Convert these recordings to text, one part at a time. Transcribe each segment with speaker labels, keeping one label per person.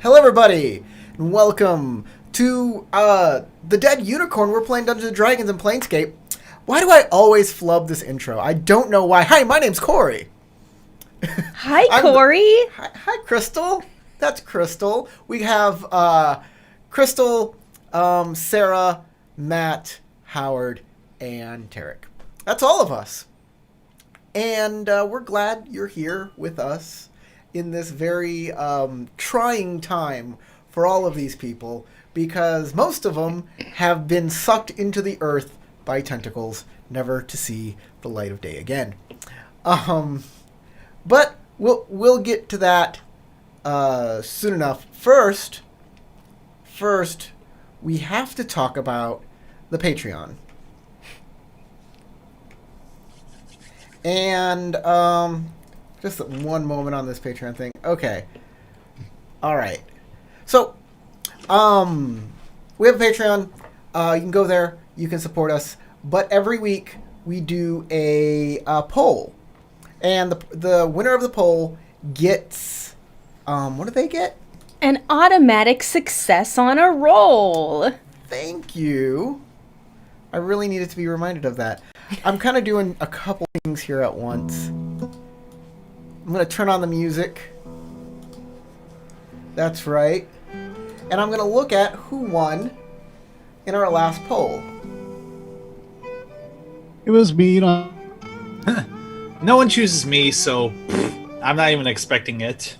Speaker 1: Hello, everybody, and welcome to the Dead Unicorn. We're playing Dungeons & Dragons and Planescape. Why do I always flub this intro? I don't know why. Hi, my name's Corey.
Speaker 2: Hi, Corey.
Speaker 1: Hi, Crystal. That's Crystal. We have Crystal, Sarah, Matt, Howard, and Tarek. That's all of us. And we're glad you're here with us in this very trying time for all of these people, because most of them have been sucked into the earth by tentacles, never to see the light of day again. But we'll get to that soon enough. First, we have to talk about the Patreon. And just one moment on this Patreon thing. Okay. All right. So, we have a Patreon. You can go there. You can support us. But every week we do a poll, and the winner of the poll gets what do they get?
Speaker 2: An automatic success on a roll.
Speaker 1: Thank you. I really needed to be reminded of that. I'm kind of doing a couple things here at once. I'm going to turn on the music. That's right. And I'm going to look at who won in our last poll.
Speaker 3: It was me, you know.
Speaker 4: No one chooses me, so I'm not even expecting it.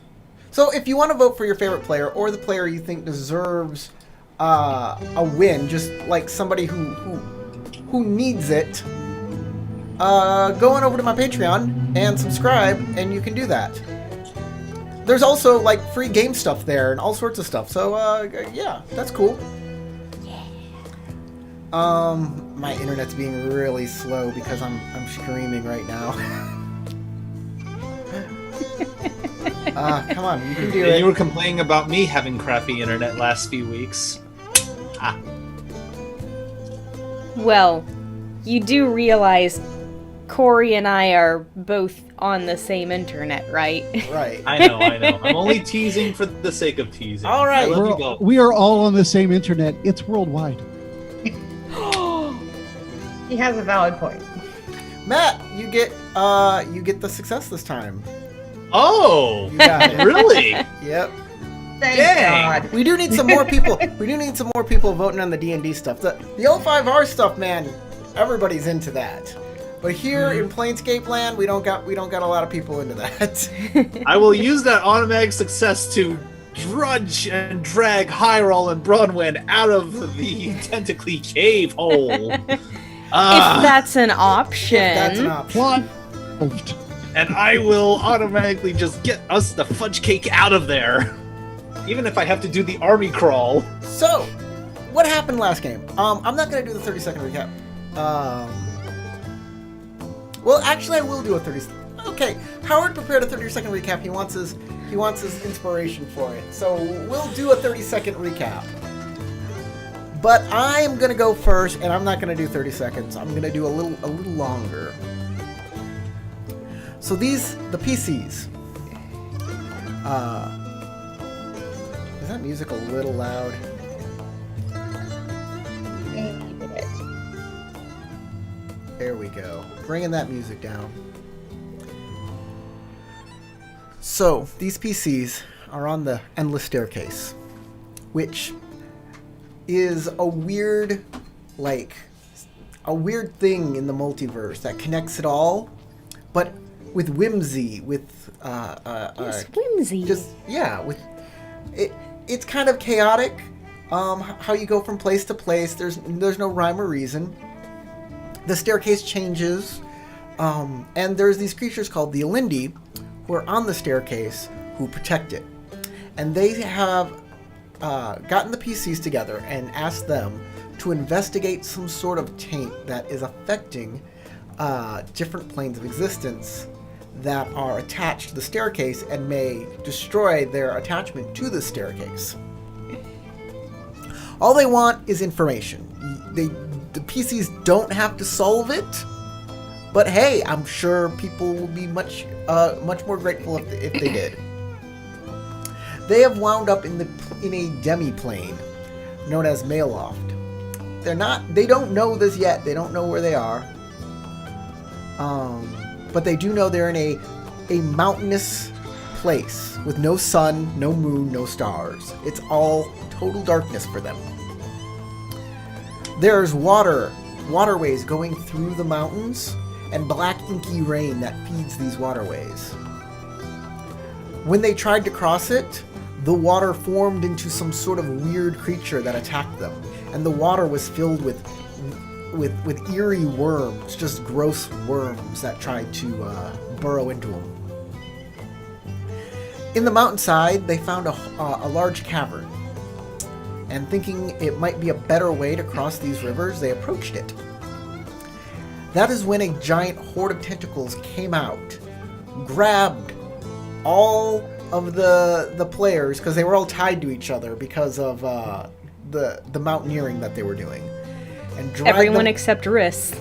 Speaker 1: So if you want to vote for your favorite player or the player you think deserves a win, just like somebody who needs it, go on over to my Patreon and subscribe, and you can do that. There's also like free game stuff there and all sorts of stuff. So yeah, that's cool. My internet's being really slow because I'm screaming right now. Come on, you can do it.
Speaker 4: You were complaining about me having crappy internet last few weeks.
Speaker 2: Well, you do realize Corey and I are both on the same internet, right?
Speaker 1: Right.
Speaker 4: I know. I'm only teasing for the sake of teasing.
Speaker 1: All right.
Speaker 4: I love you both.
Speaker 3: We are all on the same internet. It's worldwide.
Speaker 5: He has a valid point.
Speaker 1: Matt, you get the success this time.
Speaker 4: Oh,
Speaker 1: You got it.
Speaker 4: really?
Speaker 1: Yep.
Speaker 5: Thank
Speaker 4: Dang.
Speaker 5: God.
Speaker 1: We do need some more people. We do need some more people voting on the D&D stuff. The O5R stuff, man. Everybody's into that. But here in Planescape land, we don't got a lot of people into that.
Speaker 4: I will use that automatic success to drudge and drag Hyrule and Bronwyn out of the tentacly cave hole.
Speaker 2: If that's an option.
Speaker 1: That's an option.
Speaker 3: Plot.
Speaker 4: And I will automatically just get us the fudge cake out of there. Even if I have to do the army crawl.
Speaker 1: So, what happened last game? I'm not gonna do the 30-second recap. Well, actually, I will do a 30. Okay, Howard prepared a 30-second recap. He wants his inspiration for it. So we'll do a 30-second recap. But I'm gonna go first, and I'm not gonna do 30 seconds. I'm gonna do a little longer. So the PCs. Is that music a little loud? There we go. Bringing that music down. So, these PCs are on the Endless Staircase, which is a weird thing in the multiverse that connects it all, but with whimsy, with
Speaker 2: Yes, whimsy.
Speaker 1: It's kind of chaotic. How you go from place to place. There's no rhyme or reason. The staircase changes, and there's these creatures called the Elindi who are on the staircase who protect it. And they have gotten the PCs together and asked them to investigate some sort of taint that is affecting different planes of existence that are attached to the staircase and may destroy their attachment to the staircase. All they want is information. The PCs don't have to solve it, but hey, I'm sure people will be much more grateful if they did. They have wound up in a demi-plane known as Maloft. They don't know this yet. They don't know where they are. But they do know they're in a mountainous place with no sun, no moon, no stars. It's all total darkness for them. There's waterways going through the mountains, and black inky rain that feeds these waterways. When they tried to cross it, the water formed into some sort of weird creature that attacked them, and the water was filled with eerie worms, just gross worms that tried to burrow into them. In the mountainside, they found a large cavern, and thinking it might be a better way to cross these rivers, they approached it. That is when a giant horde of tentacles came out, grabbed all of the players, because they were all tied to each other because of the mountaineering that they were doing, and dragged
Speaker 2: Everyone
Speaker 1: them,
Speaker 2: except Riss.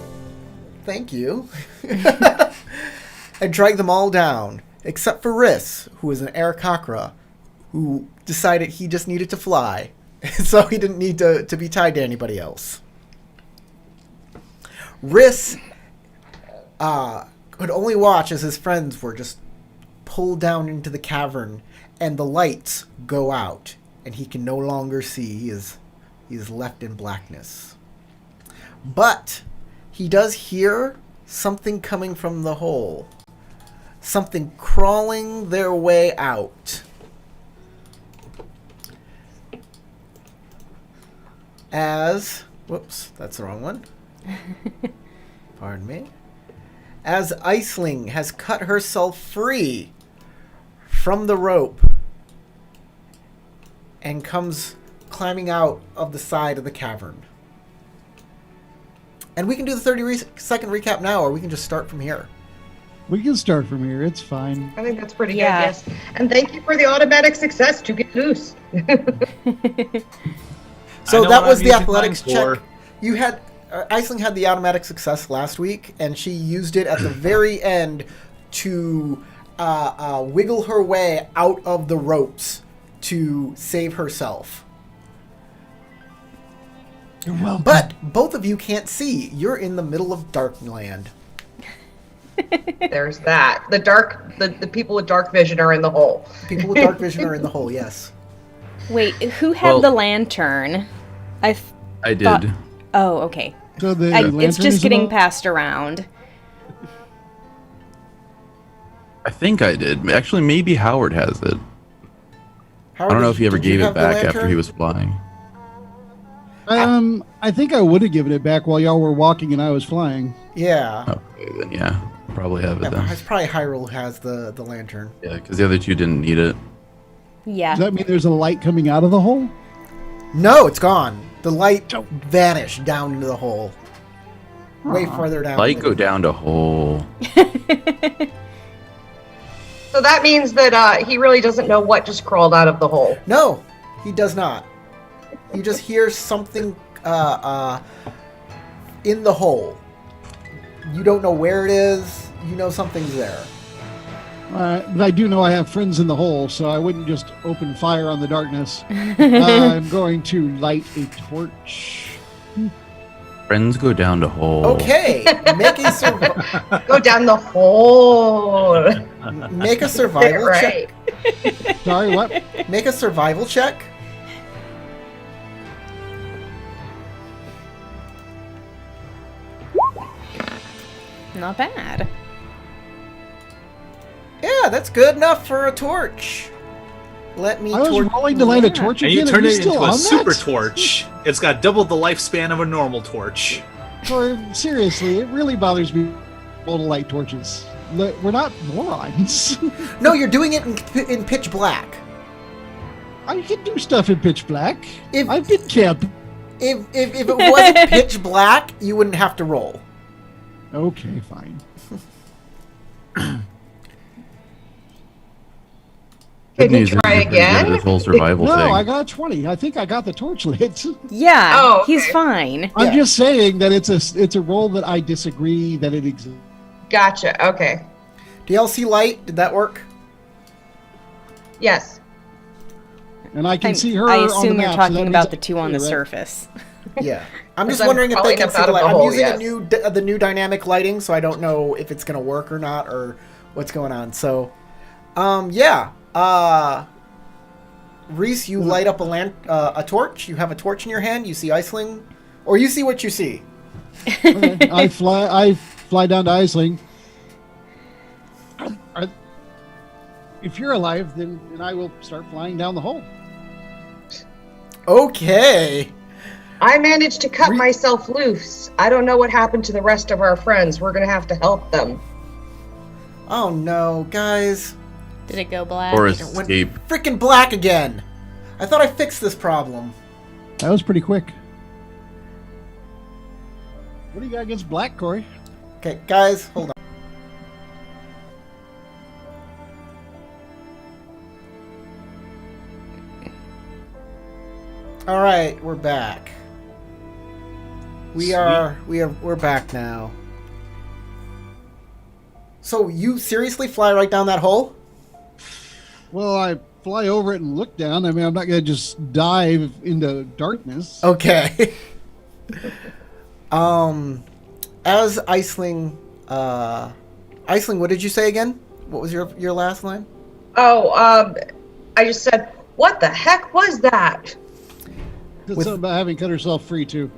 Speaker 1: thank you, and dragged them all down, except for Riss, who was an Aarakocra, who decided he just needed to fly, so he didn't need to be tied to anybody else. Riss could only watch as his friends were just pulled down into the cavern, and the lights go out, and he can no longer see. He is left in blackness. But he does hear something coming from the hole. Something crawling their way out. Whoops, that's the wrong one. Pardon me. As Aisling has cut herself free from the rope and comes climbing out of the side of the cavern. And we can do the 30-second recap now, or we can just start from here.
Speaker 3: We can start from here. It's fine.
Speaker 5: I think that's pretty
Speaker 2: Yeah.
Speaker 5: good, yes. And thank you for the automatic success to get loose.
Speaker 1: So
Speaker 4: know
Speaker 1: that
Speaker 4: what
Speaker 1: was
Speaker 4: I'm
Speaker 1: the
Speaker 4: using
Speaker 1: athletics
Speaker 4: mine for.
Speaker 1: check. You had Aisling had the automatic success last week, and she used it at the very end to wiggle her way out of the ropes to save herself.
Speaker 3: You're welcome.
Speaker 1: But both of you can't see. You're in the middle of Darkland.
Speaker 5: There's that. The people with dark vision are in the hole.
Speaker 1: People with dark vision are in the hole, yes.
Speaker 2: Wait, who had
Speaker 6: Well-
Speaker 2: the lantern?
Speaker 6: I
Speaker 2: thought-
Speaker 6: did.
Speaker 2: Oh, okay.
Speaker 3: So the
Speaker 2: It's
Speaker 3: lantern
Speaker 2: just
Speaker 3: is
Speaker 2: getting
Speaker 3: about-
Speaker 2: passed around.
Speaker 6: I think I did. Actually, maybe Howard has it.
Speaker 1: Howard,
Speaker 6: I don't know if he ever
Speaker 1: did you
Speaker 6: gave
Speaker 1: have
Speaker 6: it
Speaker 1: the
Speaker 6: back after
Speaker 1: lantern?
Speaker 6: he was flying.
Speaker 3: I think I would have given it back while y'all were walking and I was flying.
Speaker 1: Yeah.
Speaker 6: Okay, then yeah, probably have it
Speaker 1: Yeah,
Speaker 6: then.
Speaker 1: it's probably Hyrule who has the lantern.
Speaker 6: Yeah, because the other two didn't need it.
Speaker 2: Yeah.
Speaker 3: Does that mean there's a light coming out of the hole?
Speaker 1: No, it's gone. The light vanished down into the hole. Way farther down.
Speaker 6: Light go down to hole.
Speaker 5: So that means that he really doesn't know what just crawled out of the hole.
Speaker 1: No, he does not. You just hear something in the hole. You don't know where it is. You know something's there.
Speaker 3: But I do know I have friends in the hole, so I wouldn't just open fire on the darkness. I'm going to light a torch.
Speaker 6: Friends go down to hole.
Speaker 1: Okay, make a
Speaker 5: Go down the hole.
Speaker 1: make a survival
Speaker 5: Right.
Speaker 1: check.
Speaker 3: Sorry, what?
Speaker 1: Make a survival check.
Speaker 2: Not bad.
Speaker 1: Yeah, that's good enough for a torch. Let me
Speaker 3: I was
Speaker 1: torch.
Speaker 3: rolling to light a
Speaker 2: Yeah.
Speaker 3: torch
Speaker 4: And
Speaker 3: again.
Speaker 4: you turn
Speaker 3: Are
Speaker 4: it
Speaker 3: still
Speaker 4: into
Speaker 3: on
Speaker 4: a super
Speaker 3: that?
Speaker 4: torch. It's got double the lifespan of a normal torch.
Speaker 3: Or, seriously, it really bothers me. Roll to light torches. We're not morons.
Speaker 1: No, you're doing it in pitch black.
Speaker 3: I can do stuff in pitch black.
Speaker 1: If-
Speaker 3: I've been camp.
Speaker 1: If it wasn't pitch black, you wouldn't have to roll.
Speaker 3: Okay, fine.
Speaker 5: Can you
Speaker 6: is
Speaker 5: try
Speaker 6: you're pretty good at
Speaker 5: again?
Speaker 6: This whole survival
Speaker 3: No,
Speaker 6: thing.
Speaker 3: I got 20. I think I got the torch lit.
Speaker 2: Yeah,
Speaker 5: Oh, okay.
Speaker 2: he's fine.
Speaker 3: I'm
Speaker 1: Yeah.
Speaker 3: just saying that it's a role that I disagree that it exists.
Speaker 5: Gotcha. Okay.
Speaker 1: DLC light, did that work?
Speaker 5: Yes.
Speaker 3: And I can see her
Speaker 2: I
Speaker 3: on the
Speaker 2: assume
Speaker 3: map,
Speaker 2: you're
Speaker 3: so
Speaker 2: talking
Speaker 3: that
Speaker 2: about
Speaker 3: means
Speaker 2: the two on the
Speaker 3: right?
Speaker 2: surface.
Speaker 1: Yeah. I'm just
Speaker 5: I'm
Speaker 1: wondering if they
Speaker 5: crawling
Speaker 1: can
Speaker 5: up
Speaker 1: see
Speaker 5: out
Speaker 1: the
Speaker 5: of the
Speaker 1: light. I'm
Speaker 5: hole,
Speaker 1: using
Speaker 5: yes.
Speaker 1: the new dynamic lighting, so I don't know if it's gonna work or not, or what's going on. So, yeah. Reese, you light up a torch. You have a torch in your hand. You see Iceling, or you see what you see.
Speaker 3: I fly down to Iceling. If you're alive, then I will start flying down the hole.
Speaker 1: Okay.
Speaker 5: I managed to cut myself loose. I don't know what happened to the rest of our friends. We're gonna have to help them.
Speaker 1: Oh no, guys.
Speaker 2: Did it go black?
Speaker 6: Or
Speaker 1: It went
Speaker 6: escape.
Speaker 1: freaking black again. I thought I fixed this problem.
Speaker 3: That was pretty quick. What do you got against black, Corey?
Speaker 1: Okay, guys, hold on. All right, we're back. We're back now. So you seriously fly right down that hole?
Speaker 3: Well, I fly over it and look down. I mean, I'm not going to just dive into darkness.
Speaker 1: Okay. As Iceling, Iceling, what did you say again? What was your last line?
Speaker 5: Oh, I just said, what the heck was that?
Speaker 3: It's
Speaker 1: with-
Speaker 3: something about having cut herself free, too.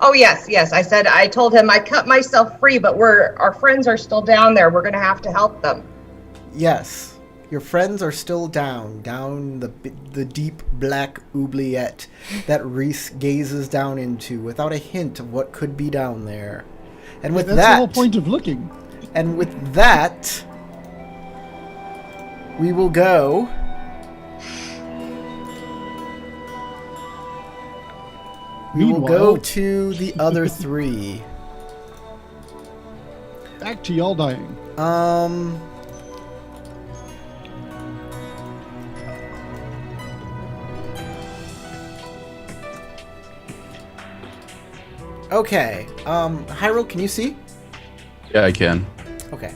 Speaker 5: Oh, yes. I told him I cut myself free, but our friends are still down there. We're going to have to help them.
Speaker 1: Yes. Your friends are still down the deep black oubliette that Reese gazes down into without a hint of what could be down there. And with
Speaker 3: That's the whole point of looking.
Speaker 1: And with that, we will go. We will go
Speaker 3: Meanwhile-
Speaker 1: to the other three.
Speaker 3: Back to y'all dying.
Speaker 1: Okay. Hyrule, can you see?
Speaker 6: Yeah, I can.
Speaker 1: Okay.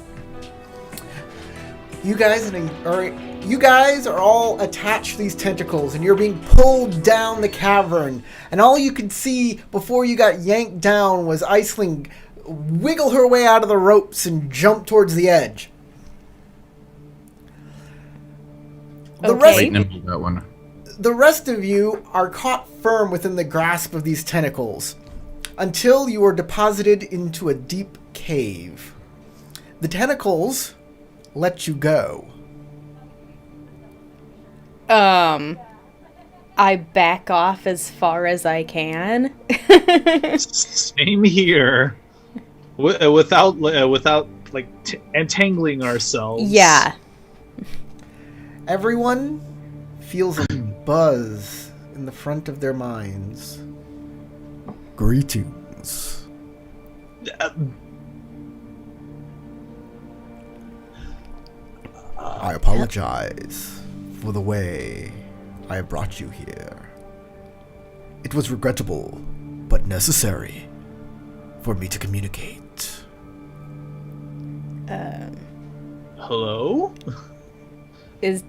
Speaker 1: You guys are all attached to these tentacles, and you're being pulled down the cavern. And all you could see before you got yanked down was Iceling wiggle her way out of the ropes and jump towards the edge. The
Speaker 2: Okay.
Speaker 1: rest,
Speaker 6: Quite nimble, that one.
Speaker 1: the rest of you are caught firm within the grasp of these tentacles until you are deposited into a deep cave. The tentacles let you go.
Speaker 2: I back off as far as I can.
Speaker 4: Same here. Without like entangling ourselves.
Speaker 2: Yeah.
Speaker 1: Everyone feels a buzz in the front of their minds. Greetings. I apologize for the way I brought you here. It was regrettable, but necessary for me to communicate.
Speaker 4: Hello?
Speaker 2: Is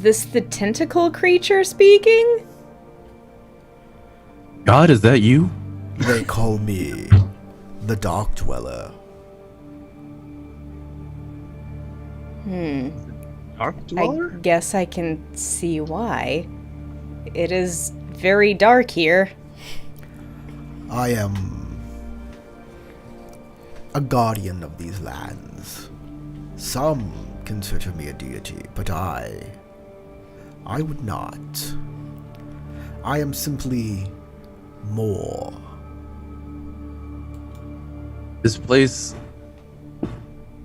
Speaker 2: this the tentacle creature speaking?
Speaker 6: God, is that you?
Speaker 1: They call me the Dark Dweller.
Speaker 4: Dark
Speaker 2: I
Speaker 4: Dweller?
Speaker 2: guess I can see why. It is very dark here.
Speaker 1: I am a guardian of these lands. Some consider me a deity, but I would not. I am simply more.
Speaker 6: This place,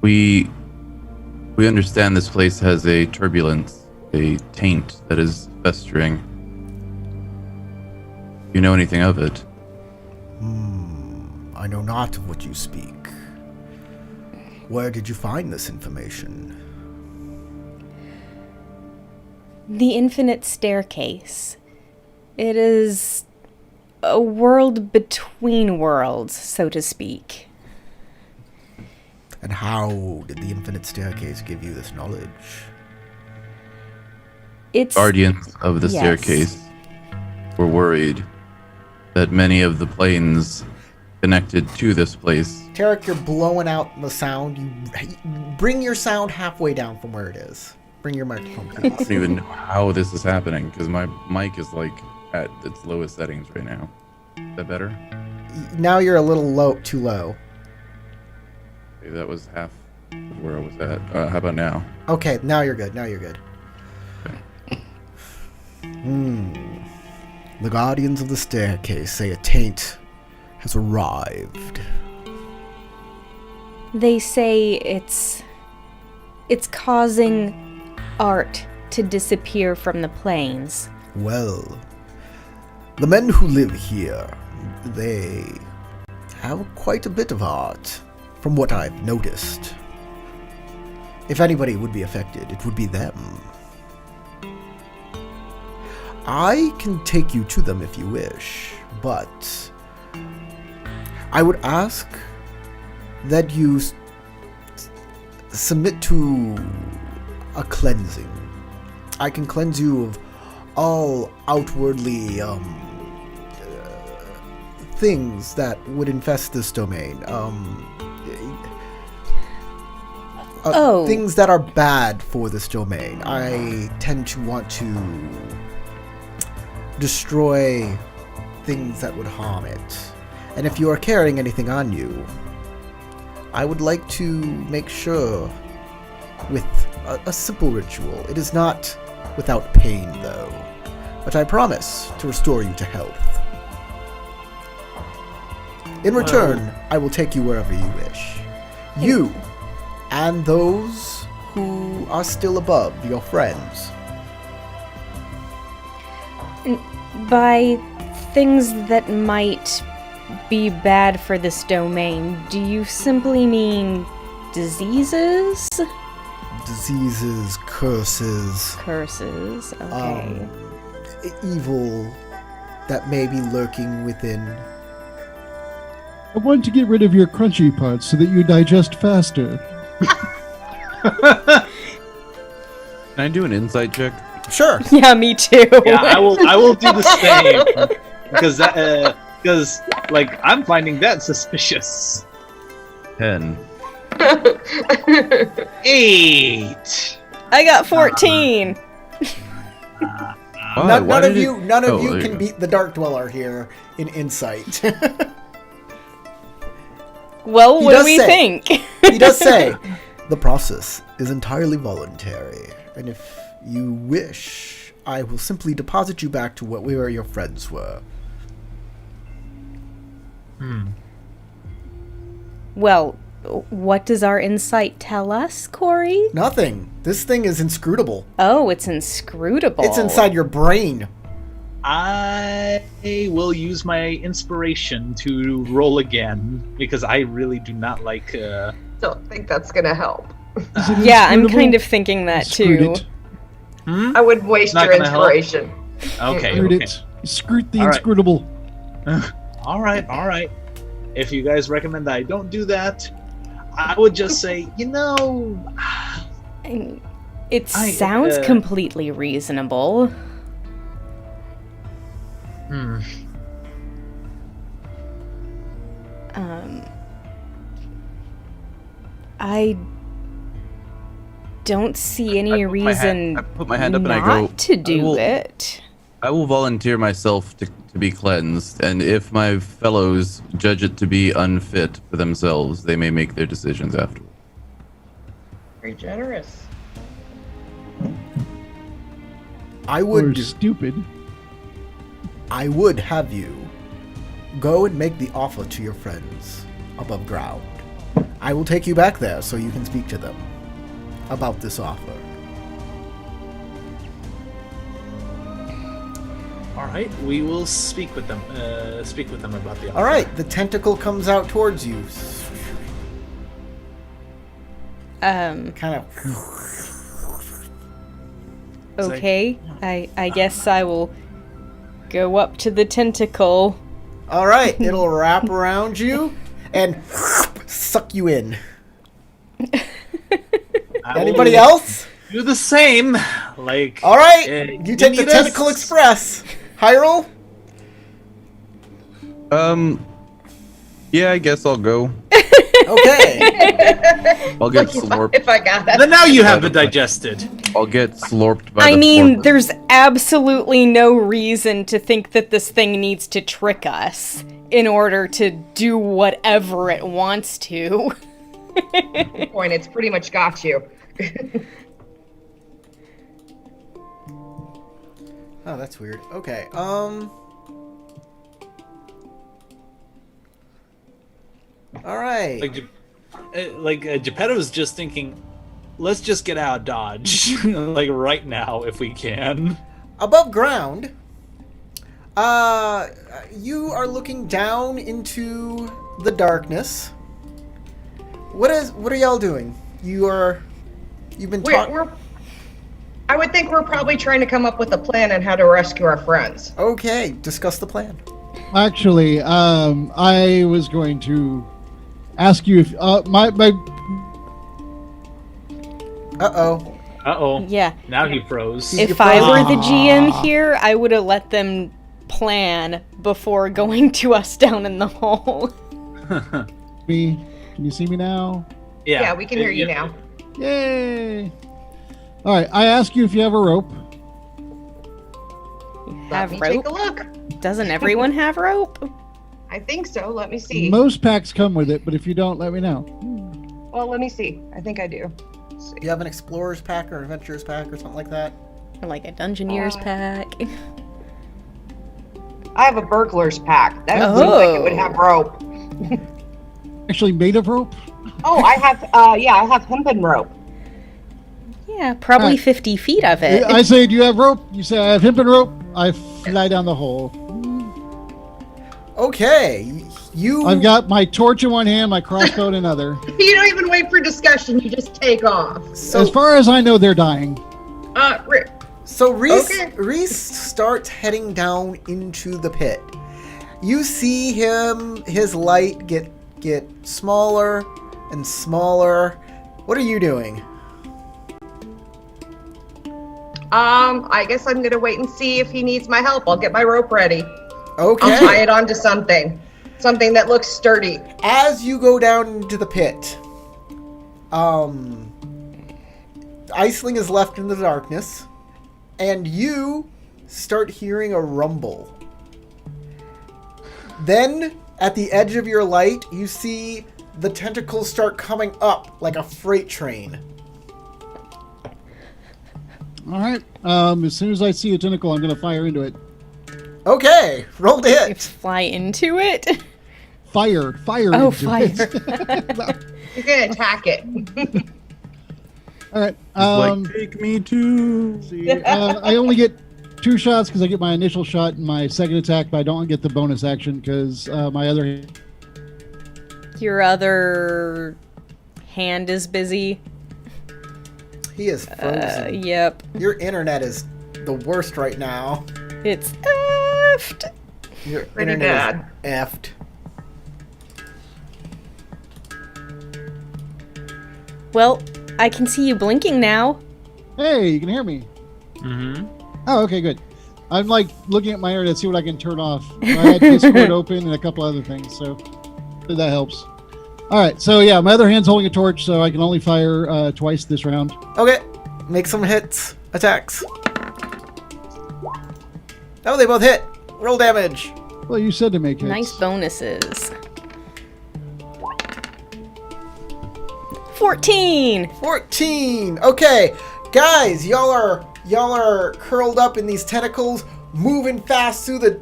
Speaker 6: we understand this place has a turbulence, a taint that is festering. You know anything of it?
Speaker 1: I know not of what you speak. Where did you find this information?
Speaker 2: The infinite staircase. It is a world between worlds, so to speak.
Speaker 1: And how did the infinite staircase give you this knowledge?
Speaker 2: It's
Speaker 6: guardians of the
Speaker 2: Yes.
Speaker 6: staircase were worried that many of the planes connected to this place.
Speaker 1: Tarek, you're blowing out the sound. You bring your sound halfway down from where it is. Bring your microphone,
Speaker 6: I
Speaker 1: please.
Speaker 6: don't even know how this is happening because my mic is like at its lowest settings right now. Is that better?
Speaker 1: Now you're a little low, too low.
Speaker 6: Okay, that was half of where I was at. How about now?
Speaker 1: Okay, now you're good. Now you're good. The guardians of the staircase say a taint has arrived.
Speaker 2: They say it's causing art to disappear from the planes.
Speaker 1: Well, the men who live here, they have quite a bit of art, from what I've noticed. If anybody would be affected, it would be them. I can take you to them if you wish, but I would ask that you submit to a cleansing. I can cleanse you of all outwardly things that would infest this domain. Things that are bad for this domain. I tend to want to destroy things that would harm it. And if you are carrying anything on you, I would like to make sure with a simple ritual. It is not without pain, though, but I promise to restore you to health. In return, I will take you wherever you wish. You and those who are still above, your friends.
Speaker 2: By things that might be bad for this domain, do you simply mean diseases?
Speaker 1: Diseases, curses,
Speaker 2: Curses, okay.
Speaker 1: evil that may be lurking within.
Speaker 3: I want to get rid of your crunchy parts so that you digest faster.
Speaker 6: Can I do an insight check?
Speaker 1: Sure.
Speaker 2: Yeah, me too.
Speaker 4: Yeah, I will do the same because like I'm finding that suspicious.
Speaker 6: 10.
Speaker 4: 8.
Speaker 2: I got 14.
Speaker 6: Why?
Speaker 1: None
Speaker 6: Why
Speaker 1: of
Speaker 6: did
Speaker 1: you,
Speaker 6: it-
Speaker 1: none of
Speaker 6: Oh,
Speaker 1: you
Speaker 6: there
Speaker 1: can
Speaker 6: go.
Speaker 1: beat the Dark Dweller here in insight.
Speaker 2: Well,
Speaker 1: He
Speaker 2: what do
Speaker 1: does
Speaker 2: we
Speaker 1: say-
Speaker 2: think?
Speaker 1: He does say, the process is entirely voluntary, and if you wish, I will simply deposit you back to where your friends were.
Speaker 2: Well, what does our insight tell us, Corey?
Speaker 1: Nothing. This thing is inscrutable.
Speaker 2: Oh, it's inscrutable.
Speaker 1: It's inside your brain.
Speaker 4: I will use my inspiration to roll again because I really do not like.
Speaker 5: Don't think that's gonna help.
Speaker 3: Is it
Speaker 2: Yeah, I'm
Speaker 3: inscrutable?
Speaker 2: kind of thinking that
Speaker 3: Screwed
Speaker 2: too.
Speaker 3: it.
Speaker 5: I wouldn't waste
Speaker 4: Not
Speaker 5: your
Speaker 4: gonna help?
Speaker 5: inspiration.
Speaker 4: Okay.
Speaker 3: Screwed
Speaker 4: Okay.
Speaker 3: it. Screwed the
Speaker 4: All right.
Speaker 3: inscrutable.
Speaker 4: All right. All right. If you guys recommend that I don't do that, I would just say,
Speaker 2: It
Speaker 4: I,
Speaker 2: sounds
Speaker 4: uh,
Speaker 2: completely reasonable. I don't see any
Speaker 6: I put my hand up and I
Speaker 2: not
Speaker 6: go,
Speaker 2: to do it.
Speaker 6: I will volunteer myself to be cleansed, and if my fellows judge it to be unfit for themselves, they may make their decisions afterward.
Speaker 5: Very generous.
Speaker 1: I
Speaker 3: Or
Speaker 1: would
Speaker 3: stupid.
Speaker 1: have you go and make the offer to your friends above ground. I will take you back there so you can speak to them about this offer.
Speaker 4: all right, we will speak with them. Speak with them about the offer.
Speaker 1: All right, the tentacle comes out towards you. Kind of.
Speaker 2: Okay, I guess I will go up to the tentacle.
Speaker 1: All right, it'll wrap around you and suck you in.
Speaker 4: I will
Speaker 1: Anybody else?
Speaker 4: do the same. like.
Speaker 1: All right,
Speaker 4: you
Speaker 1: take the
Speaker 4: need
Speaker 1: Tentacle
Speaker 4: us?
Speaker 1: Express. Hyrule?
Speaker 6: Yeah, I guess I'll go.
Speaker 1: Okay.
Speaker 6: I'll get
Speaker 5: If
Speaker 6: slurped.
Speaker 5: I got it.
Speaker 4: Then now you have been digested.
Speaker 6: I'll get slurped by
Speaker 2: I
Speaker 6: the
Speaker 2: mean,
Speaker 6: fork.
Speaker 2: there's absolutely no reason to think that this thing needs to trick us in order to do whatever it wants to.
Speaker 5: Point. It's pretty much got you.
Speaker 1: Oh, that's weird. Okay. All right.
Speaker 4: Geppetto's just thinking, let's just get out of Dodge, like right now if we can.
Speaker 1: Above ground, you are looking down into the darkness. What are y'all doing? You've been talking.
Speaker 5: I would think we're probably trying to come up with a plan on how to rescue our friends.
Speaker 1: Okay, discuss the plan.
Speaker 3: Actually, I was going to ask you if my
Speaker 1: Uh-oh.
Speaker 4: Uh-oh.
Speaker 2: Yeah.
Speaker 4: Now he froze.
Speaker 2: If I were the GM here, I would have let them plan before going to us down in the hole.
Speaker 3: me. Can you see me now?
Speaker 5: Yeah, we can hear you now.
Speaker 3: Yay! All right, I ask you if you have a rope.
Speaker 5: Let
Speaker 2: Have
Speaker 5: me
Speaker 2: rope?
Speaker 5: take a look.
Speaker 2: Doesn't everyone have rope?
Speaker 5: I think so. Let me see.
Speaker 3: Most packs come with it, but if you don't, let me know.
Speaker 5: Well, let me see. I think I do. Let's see.
Speaker 1: You have an explorer's pack or adventurer's pack or something like that?
Speaker 2: Or like a Dungeoneer's pack?
Speaker 5: I have a burglar's pack. That
Speaker 2: Oh.
Speaker 5: seems like it would have rope.
Speaker 3: Actually, made of rope.
Speaker 5: Oh, I have. I have hempen rope.
Speaker 2: Yeah, probably
Speaker 3: Alright.
Speaker 2: 50 feet of it.
Speaker 3: I say, do you have rope? You say, I have hempen rope. I fly down the hole.
Speaker 1: Okay, you.
Speaker 3: I've got my torch in one hand, my crossbow in another.
Speaker 5: You don't even wait for discussion. You just take off.
Speaker 3: As far as I know, they're dying.
Speaker 1: So Reese,
Speaker 5: Okay.
Speaker 1: Reese starts heading down into the pit. You see his light get smaller and smaller. What are you doing?
Speaker 5: I guess I'm gonna wait and see if he needs my help. I'll get my rope ready.
Speaker 1: Okay.
Speaker 5: I'll tie it onto something that looks sturdy.
Speaker 1: As you go down into the pit, Iceling is left in the darkness, and you start hearing a rumble. Then, at the edge of your light, you see the tentacles start coming up like a freight train.
Speaker 3: All right. As soon as I see a tentacle, I'm going to fire into it.
Speaker 1: Okay, roll to
Speaker 2: You
Speaker 1: hit.
Speaker 2: fly into it?
Speaker 3: Fire
Speaker 2: Oh,
Speaker 3: into
Speaker 2: fire.
Speaker 3: it.
Speaker 5: You're gonna attack it.
Speaker 3: All right.
Speaker 6: Like, take me to.
Speaker 3: I only get 2 shots because I get my initial shot and my second attack, but I don't get the bonus action because my other.
Speaker 2: Your other hand is busy.
Speaker 1: He is frozen.
Speaker 2: Yep.
Speaker 1: Your internet is the worst right now.
Speaker 2: It's effed.
Speaker 1: Your
Speaker 5: Pretty
Speaker 1: internet is effed.
Speaker 2: Well, I can see you blinking now.
Speaker 3: Hey, you can hear me.
Speaker 4: Mm-hmm.
Speaker 3: Oh, okay, good. I'm like looking at my internet to see what I can turn off. I had Discord open and a couple other things, so that helps. All right, so yeah, my other hand's holding a torch, so I can only fire twice this round.
Speaker 1: Okay, make some hits. Attacks. Oh, they both hit. Roll damage.
Speaker 3: Well, you said to make hits.
Speaker 2: Nice bonuses. 14.
Speaker 1: 14. Okay, guys, y'all are curled up in these tentacles, moving fast through the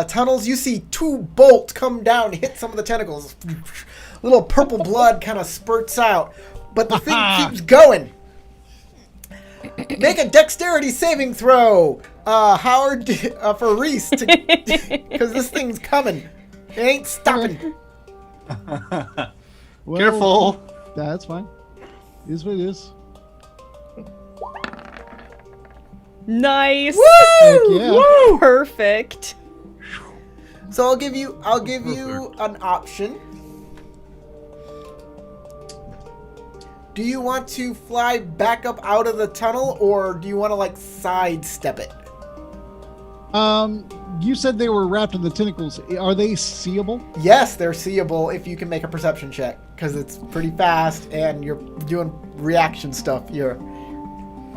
Speaker 1: tunnels. You see 2 bolts come down, hit some of the tentacles. Little purple blood kind of spurts out, but the thing keeps going. Make a dexterity saving throw, Howard, for Reese, because this thing's coming. It ain't stopping.
Speaker 3: Well,
Speaker 4: Careful.
Speaker 3: That's fine. It is what it is.
Speaker 2: Nice.
Speaker 3: Heck yeah.
Speaker 2: Perfect.
Speaker 1: So I'll give you an option. Do you want to fly back up out of the tunnel, or do you want to like sidestep it?
Speaker 3: You said they were wrapped in the tentacles. Are they seeable?
Speaker 1: Yes, they're seeable if you can make a perception check, because it's pretty fast and you're doing reaction stuff here.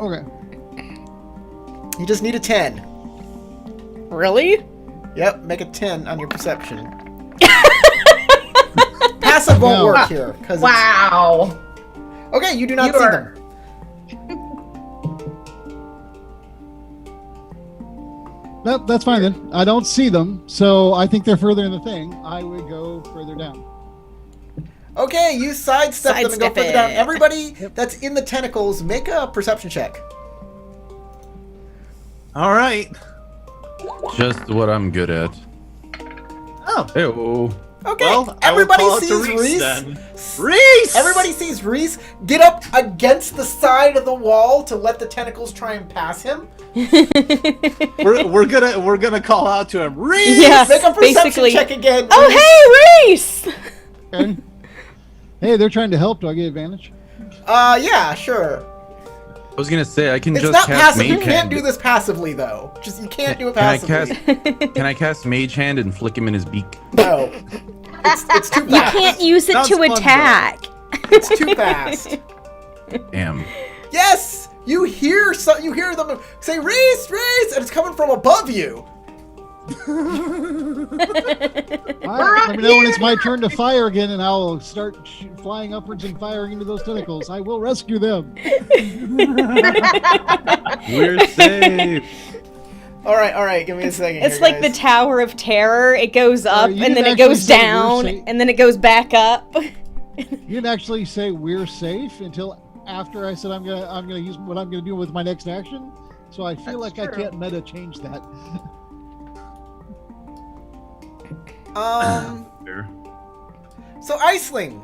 Speaker 3: Okay.
Speaker 1: You just need a 10.
Speaker 2: Really?
Speaker 1: Yep, make a 10 on your perception. Passive won't
Speaker 3: No.
Speaker 1: work here.
Speaker 5: Wow.
Speaker 1: Okay, you do not
Speaker 5: You
Speaker 1: see
Speaker 5: are-
Speaker 1: them.
Speaker 3: No, that's fine then. I don't see them, so I think they're further in the thing. I would go further down.
Speaker 1: Okay, you sidestep them and go
Speaker 2: Sidestep
Speaker 1: further down.
Speaker 2: it.
Speaker 1: Everybody that's in the tentacles, make a perception check.
Speaker 4: All right.
Speaker 6: Just what I'm good at.
Speaker 4: Oh.
Speaker 6: Hey-oh.
Speaker 1: Okay,
Speaker 4: Well, I will
Speaker 1: everybody
Speaker 4: call out to
Speaker 1: sees
Speaker 4: Reese
Speaker 1: Reese.
Speaker 4: then. Reese!
Speaker 1: Everybody sees Reese get up against the side of the wall to let the tentacles try and pass him.
Speaker 4: We're gonna call out to him. Reese!
Speaker 2: Yeah.
Speaker 1: Make a perception
Speaker 2: Basically-
Speaker 1: check again.
Speaker 2: Oh,
Speaker 1: Reese.
Speaker 2: hey, Reese!
Speaker 3: Okay. Hey, they're trying to help. Do I get advantage?
Speaker 1: Yeah, sure.
Speaker 6: I was gonna say I can
Speaker 1: It's
Speaker 6: just
Speaker 1: not
Speaker 6: cast
Speaker 1: passive. You
Speaker 6: Mage
Speaker 1: can't
Speaker 6: Hand.
Speaker 1: do this passively, though. Just you can't do it
Speaker 6: Can I
Speaker 1: passively.
Speaker 6: Can I cast Mage Hand and flick him in his beak?
Speaker 1: No, it's too
Speaker 2: You
Speaker 1: fast.
Speaker 2: can't use it
Speaker 4: Sounds
Speaker 2: to
Speaker 4: fun, though.
Speaker 2: attack.
Speaker 1: It's too fast.
Speaker 6: Damn.
Speaker 1: Yes, you hear you hear them say Reese, Reese, and it's coming from above you.
Speaker 3: All right, let me know when it's my turn to fire again, and I'll start flying upwards and firing into those tentacles. I will rescue them.
Speaker 6: We're safe.
Speaker 1: All right. Give me a second.
Speaker 2: It's
Speaker 1: here,
Speaker 2: like the
Speaker 1: guys.
Speaker 2: Tower of Terror. It goes up,
Speaker 3: you
Speaker 2: and then
Speaker 3: didn't
Speaker 2: it goes
Speaker 3: actually say we're
Speaker 2: down,
Speaker 3: safe.
Speaker 2: and then it goes back up.
Speaker 3: You didn't actually say we're safe until after I said I'm gonna use what I'm gonna do with my next action. So I feel
Speaker 5: That's
Speaker 3: like I
Speaker 5: true.
Speaker 3: can't meta change that.
Speaker 6: Fair.
Speaker 1: So Iceling,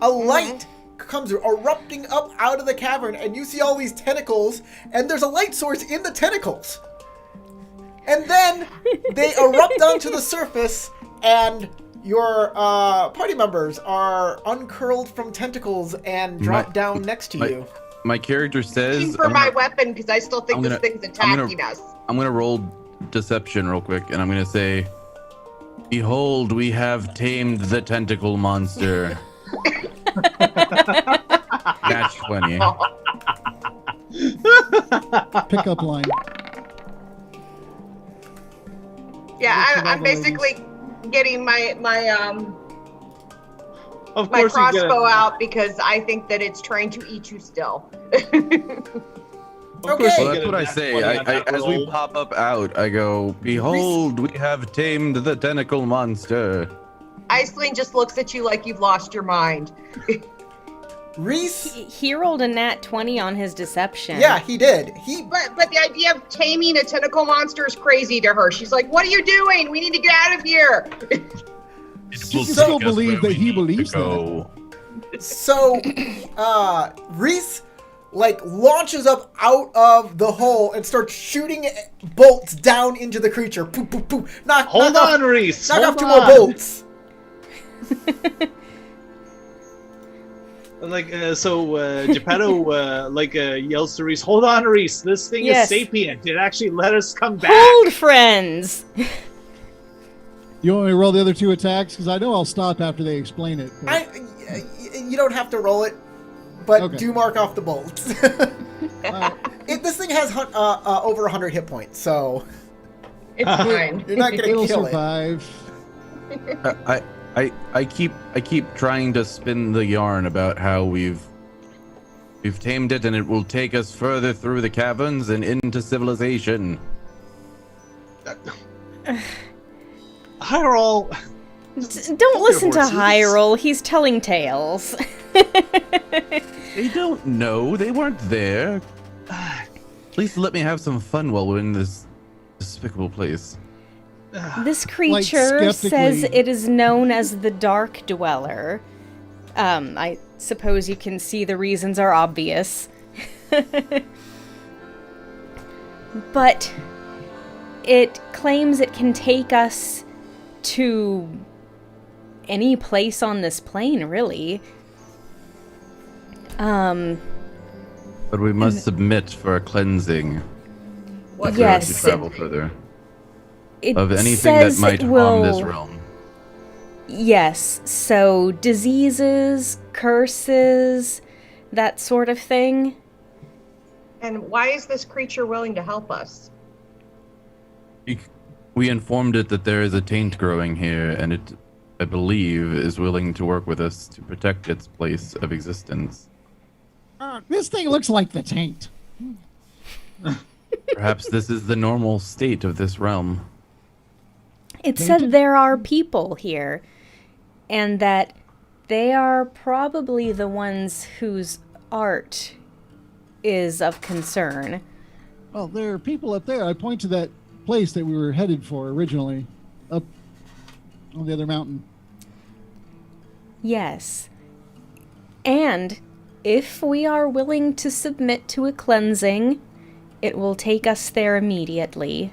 Speaker 1: a light comes erupting up out of the cavern, and you see all these tentacles, and there's a light source in the tentacles. And then they erupt onto the surface, and your party members are uncurled from tentacles and drop
Speaker 6: My-
Speaker 1: down next to
Speaker 6: my-
Speaker 1: you.
Speaker 6: My character says
Speaker 5: Looking for
Speaker 6: I'm
Speaker 5: my
Speaker 6: gonna-
Speaker 5: weapon because I still think
Speaker 6: I'm
Speaker 5: this
Speaker 6: gonna-
Speaker 5: thing's
Speaker 6: I'm gonna-
Speaker 5: attacking us.
Speaker 6: I'm gonna roll deception real quick, and I'm gonna say, "Behold, we have tamed the tentacle monster." Natch 20.
Speaker 3: Pickup line.
Speaker 5: Yeah,
Speaker 3: Looks at all
Speaker 5: I'm
Speaker 3: the
Speaker 5: basically getting my
Speaker 4: Of
Speaker 5: my
Speaker 4: course you get
Speaker 5: crossbow
Speaker 4: it.
Speaker 5: out because I think that it's trying to eat you still.
Speaker 4: Of course
Speaker 1: Okay.
Speaker 4: you
Speaker 6: Well,
Speaker 4: get
Speaker 6: that's
Speaker 4: a
Speaker 6: what I
Speaker 4: nat
Speaker 6: say.
Speaker 4: 20 on that
Speaker 6: As we
Speaker 4: roll.
Speaker 6: pop up out, I go, "Behold, we have tamed the tentacle monster."
Speaker 5: Iceland just looks at you like you've lost your mind.
Speaker 1: Reese,
Speaker 2: He rolled a nat 20 on his deception.
Speaker 1: yeah, he did.
Speaker 5: But the idea of taming a tentacle monster is crazy to her. She's like, "What are you doing? We need to get out of here."
Speaker 3: She can still believe that he believes that.
Speaker 1: So, Reese, like, launches up out of the hole and starts shooting bolts down into the creature. Poof, poof, poof.
Speaker 4: Hold on, Reese.
Speaker 1: Knock
Speaker 4: Hold
Speaker 1: off 2
Speaker 4: on.
Speaker 1: more bolts.
Speaker 4: Like Geppetto yells to Reese, "Hold on, Reese! This thing
Speaker 2: Yes.
Speaker 4: is sapient. It actually let us come back."
Speaker 2: Hold, friends.
Speaker 3: You want me to roll the other 2 attacks? Because I know I'll stop after they explain it. but-
Speaker 1: You don't have to roll it, but
Speaker 3: Okay.
Speaker 1: do mark off the bolts. This thing has over 100 hit points, so
Speaker 5: It's fine.
Speaker 1: you're not gonna
Speaker 3: It'll
Speaker 1: kill it.
Speaker 3: survive.
Speaker 6: I keep trying to spin the yarn about how we've tamed it and it will take us further through the caverns and into civilization.
Speaker 4: Hyrule,
Speaker 2: Don't listen to
Speaker 4: horses.
Speaker 2: Hyrule. He's telling tales.
Speaker 6: They don't know. They weren't there. At least let me have some fun while we're in this despicable place.
Speaker 2: This creature says
Speaker 3: skeptically-
Speaker 2: it is known as the Dark Dweller. I suppose you can see the reasons are obvious. But it claims it can take us to any place on this plane, really.
Speaker 6: But we must submit for a cleansing
Speaker 5: What
Speaker 6: for us to
Speaker 2: Yes.
Speaker 6: travel further.
Speaker 2: It
Speaker 6: Of anything that
Speaker 2: says
Speaker 6: might
Speaker 2: it
Speaker 6: harm this
Speaker 2: will-
Speaker 6: realm.
Speaker 2: Yes, so diseases, curses, that sort of thing.
Speaker 5: And why is this creature willing to help us?
Speaker 6: We informed it that there is a taint growing here, and it, I believe, is willing to work with us to protect its place of existence.
Speaker 3: This thing looks like the taint.
Speaker 6: Perhaps this is the normal state of this realm.
Speaker 2: It said there are people here, and that they are probably the ones whose art is of concern.
Speaker 3: Well, there are people up there. I point to that place that we were headed for originally, up on the other mountain.
Speaker 2: Yes. And if we are willing to submit to a cleansing, it will take us there immediately.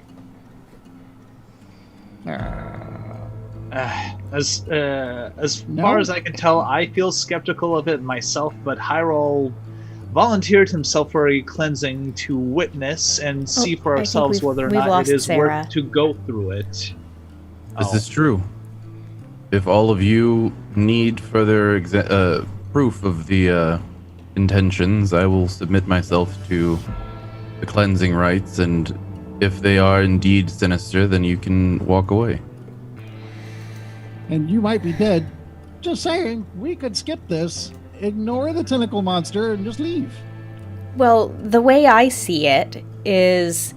Speaker 4: As
Speaker 3: No.
Speaker 4: far as I can tell, I feel skeptical of it myself, but Hyrule volunteered himself for a cleansing to witness and see for
Speaker 2: I think
Speaker 4: ourselves
Speaker 2: we've-
Speaker 4: whether or
Speaker 2: we've
Speaker 4: not
Speaker 2: lost
Speaker 4: it is
Speaker 2: Sarah.
Speaker 4: worth to go through it.
Speaker 6: This is true. If all of you need further proof of the intentions, I will submit myself to the cleansing rites, and if they are indeed sinister, then you can walk away.
Speaker 3: And you might be dead. Just saying, we could skip this, ignore the tentacle monster, and just leave.
Speaker 2: Well, the way I see it is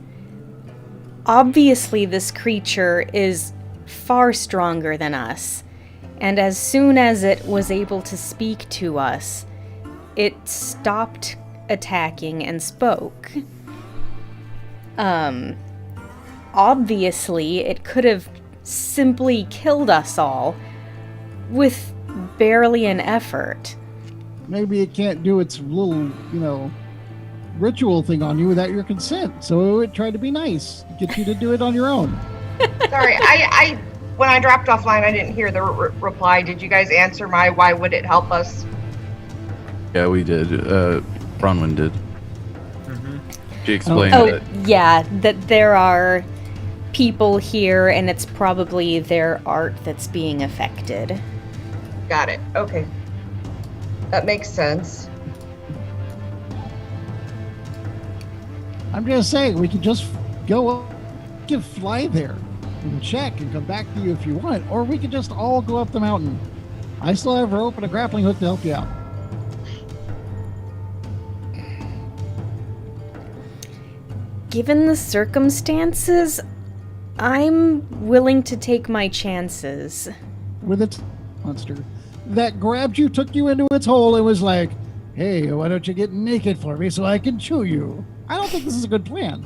Speaker 2: obviously this creature is far stronger than us, and as soon as it was able to speak to us, it stopped attacking and spoke. Obviously, it could have simply killed us all with barely an effort.
Speaker 3: Maybe it can't do its little, ritual thing on you without your consent. So it would try to be nice, get you to do it on your own.
Speaker 5: Sorry, I when I dropped offline, I didn't hear the reply. Did you guys answer my why would it help us?
Speaker 6: Yeah, we did. Bronwyn did. She explained
Speaker 2: Oh,
Speaker 6: that.
Speaker 2: yeah, that there are people here, and it's probably their art that's being affected.
Speaker 5: Got it. Okay. That makes sense.
Speaker 3: I'm just saying, we could just go up, can fly there and check and come back to you if you want, or we could just all go up the mountain. I still have rope and a grappling hook to help you out.
Speaker 2: Given the circumstances, I'm willing to take my chances.
Speaker 3: With its monster that grabbed you, took you into its hole, and was like, "Hey, why don't you get naked for me so I can chew you?" I don't think this is a good plan.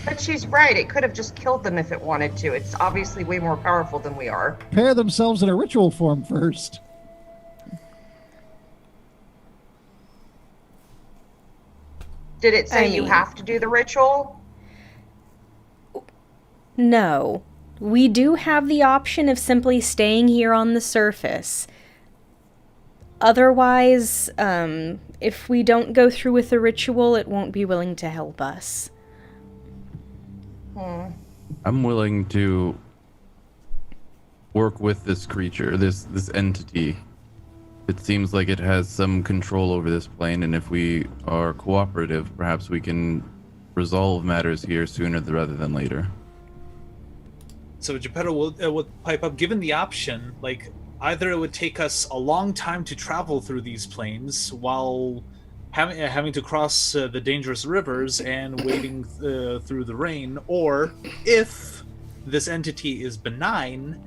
Speaker 5: But she's right. It could have just killed them if it wanted to. It's obviously way more powerful than we are.
Speaker 3: Prepare themselves in a ritual form first.
Speaker 5: Did it say
Speaker 2: I
Speaker 5: you
Speaker 2: mean-
Speaker 5: have to do the ritual?
Speaker 2: No. We do have the option of simply staying here on the surface. Otherwise, if we don't go through with the ritual, it won't be willing to help us.
Speaker 6: I'm willing to work with this creature, this entity. It seems like it has some control over this plane, and if we are cooperative, perhaps we can resolve matters here sooner rather than later.
Speaker 4: So Geppetto would pipe up, given the option, like, either it would take us a long time to travel through these plains while having to cross the dangerous rivers and wading through the rain, or if this entity is benign,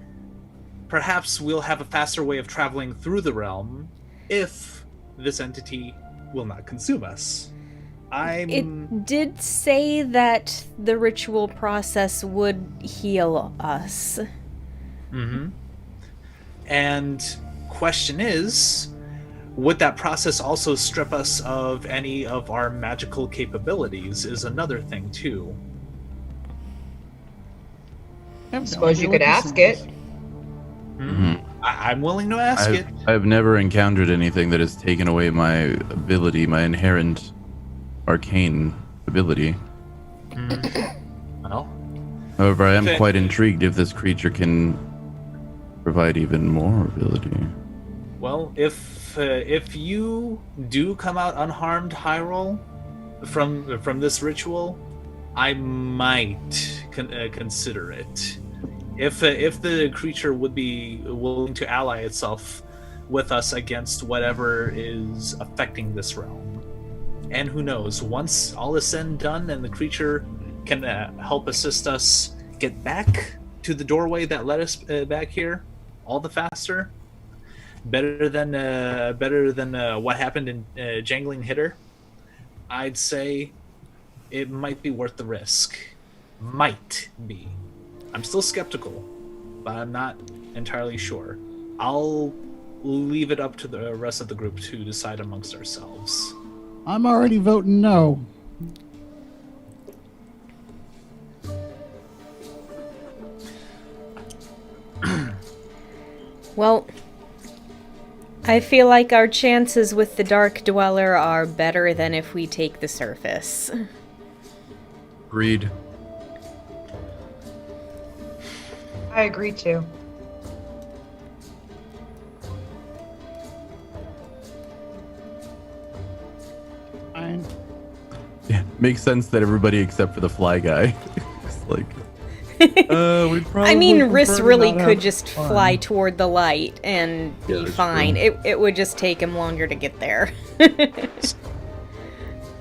Speaker 4: perhaps we'll have a faster way of traveling through the realm if this entity will not consume us.
Speaker 2: It did say that the ritual process would heal us.
Speaker 4: Mm-hmm. And question is, would that process also strip us of any of our magical capabilities is another thing too.
Speaker 3: I have no
Speaker 5: Suppose
Speaker 3: idea
Speaker 5: you
Speaker 3: what
Speaker 5: could
Speaker 3: this
Speaker 5: ask
Speaker 3: is.
Speaker 5: it.
Speaker 6: Mm-hmm.
Speaker 4: I'm willing to ask it.
Speaker 6: I've never encountered anything that has taken away my ability, my inherent arcane ability.
Speaker 4: Well,
Speaker 6: However, I am
Speaker 4: Okay.
Speaker 6: quite intrigued if this creature can provide even more ability.
Speaker 4: well, if you do come out unharmed, Hyrule, from this ritual, I might consider it. If the creature would be willing to ally itself with us against whatever is affecting this realm. And who knows, once all is said and done and the creature can help assist us get back to the doorway that led us back here all the faster, better than what happened in Jangling Hitter, I'd say it might be worth the risk. Might be. I'm still skeptical, but I'm not entirely sure. I'll leave it up to the rest of the group to decide amongst ourselves.
Speaker 3: I'm already voting no.
Speaker 2: Well, I feel like our chances with the Dark Dweller are better than if we take the surface.
Speaker 6: Agreed.
Speaker 5: I agree too.
Speaker 3: Fine.
Speaker 6: Yeah, makes sense that everybody except for the fly guy. It's like, we probably
Speaker 2: I mean, Riss
Speaker 6: prefer to
Speaker 2: really
Speaker 6: not
Speaker 2: could
Speaker 6: have
Speaker 2: just
Speaker 6: fun.
Speaker 2: fly toward the light and
Speaker 6: Yeah,
Speaker 2: be
Speaker 6: that's
Speaker 2: fine.
Speaker 6: true.
Speaker 2: It would just take him longer to get there.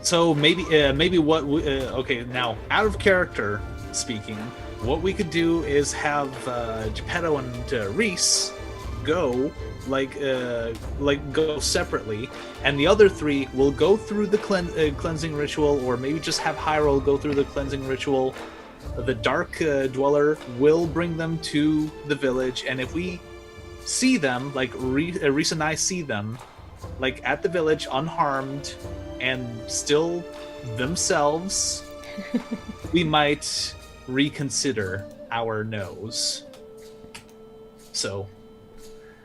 Speaker 4: So maybe what we, okay, now out of character speaking, what we could do is have Geppetto and Reese go go separately, and the other three will go through the cleansing ritual, or maybe just have Hyrule go through the cleansing ritual. The Dark Dweller will bring them to the village, and if we see them, like Reese and I see them, like at the village unharmed and still themselves, we might reconsider our no's. So,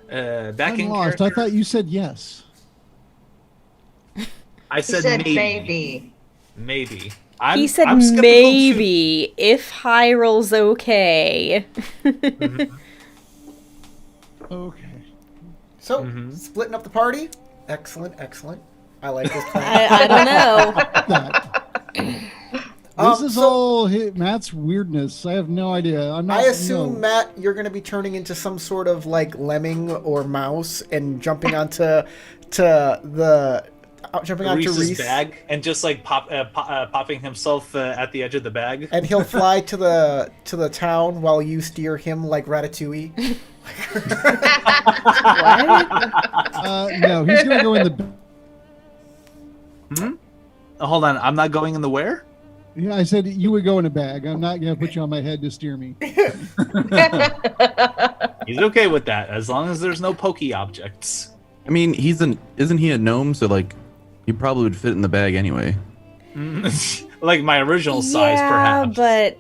Speaker 4: back
Speaker 3: I'm
Speaker 4: in
Speaker 3: lost.
Speaker 4: character,
Speaker 3: I thought you said yes.
Speaker 4: I
Speaker 5: He
Speaker 4: said,
Speaker 5: said
Speaker 4: maybe. Maybe.
Speaker 2: He said
Speaker 4: I'm skeptical
Speaker 2: maybe, if Hyrule's okay.
Speaker 4: Mhm.
Speaker 3: Okay.
Speaker 1: So,
Speaker 4: Mhm.
Speaker 1: splitting up the party. Excellent, excellent. I like this plan.
Speaker 2: I don't know.
Speaker 3: That. This is
Speaker 1: so
Speaker 3: all Matt's weirdness. I have no idea. I'm not.
Speaker 1: I assume,
Speaker 3: no.
Speaker 1: Matt, you're going to be turning into some sort of like lemming or mouse and jumping onto
Speaker 4: Reese's
Speaker 1: Reese,
Speaker 4: bag and just like popping himself at the edge of the bag.
Speaker 1: and he'll fly to the town while you steer him like Ratatouille.
Speaker 2: What?
Speaker 3: No, he's gonna go in the.
Speaker 4: Hold on, I'm not going in the where?
Speaker 3: Yeah, I said you would go in a bag. I'm not gonna put you on my head to steer me.
Speaker 4: He's okay with that as long as there's no pokey objects.
Speaker 6: I mean, isn't he a gnome? So like, he probably would fit in the bag anyway.
Speaker 4: Like my original size,
Speaker 2: yeah,
Speaker 4: perhaps.
Speaker 2: but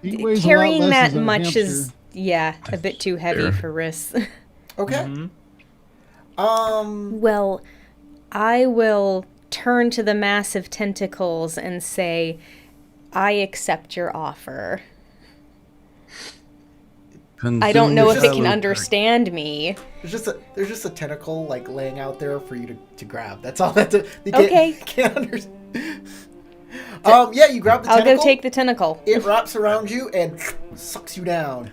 Speaker 3: He weighs a lot
Speaker 2: carrying
Speaker 3: less
Speaker 2: that
Speaker 3: as a
Speaker 2: much
Speaker 3: hamster.
Speaker 2: is, yeah, a bit too heavy
Speaker 6: Fair.
Speaker 2: for Riss.
Speaker 1: Okay.
Speaker 4: Mhm.
Speaker 2: Well, I will turn to the massive tentacles and say, I accept your offer. I don't know if it can understand me.
Speaker 1: There's just a tentacle like laying out there for you to grab. That's all. They
Speaker 2: Okay.
Speaker 1: Can't understand. Yeah, you grab the
Speaker 2: I'll
Speaker 1: tentacle.
Speaker 2: go take the tentacle.
Speaker 1: It wraps around you and sucks you down.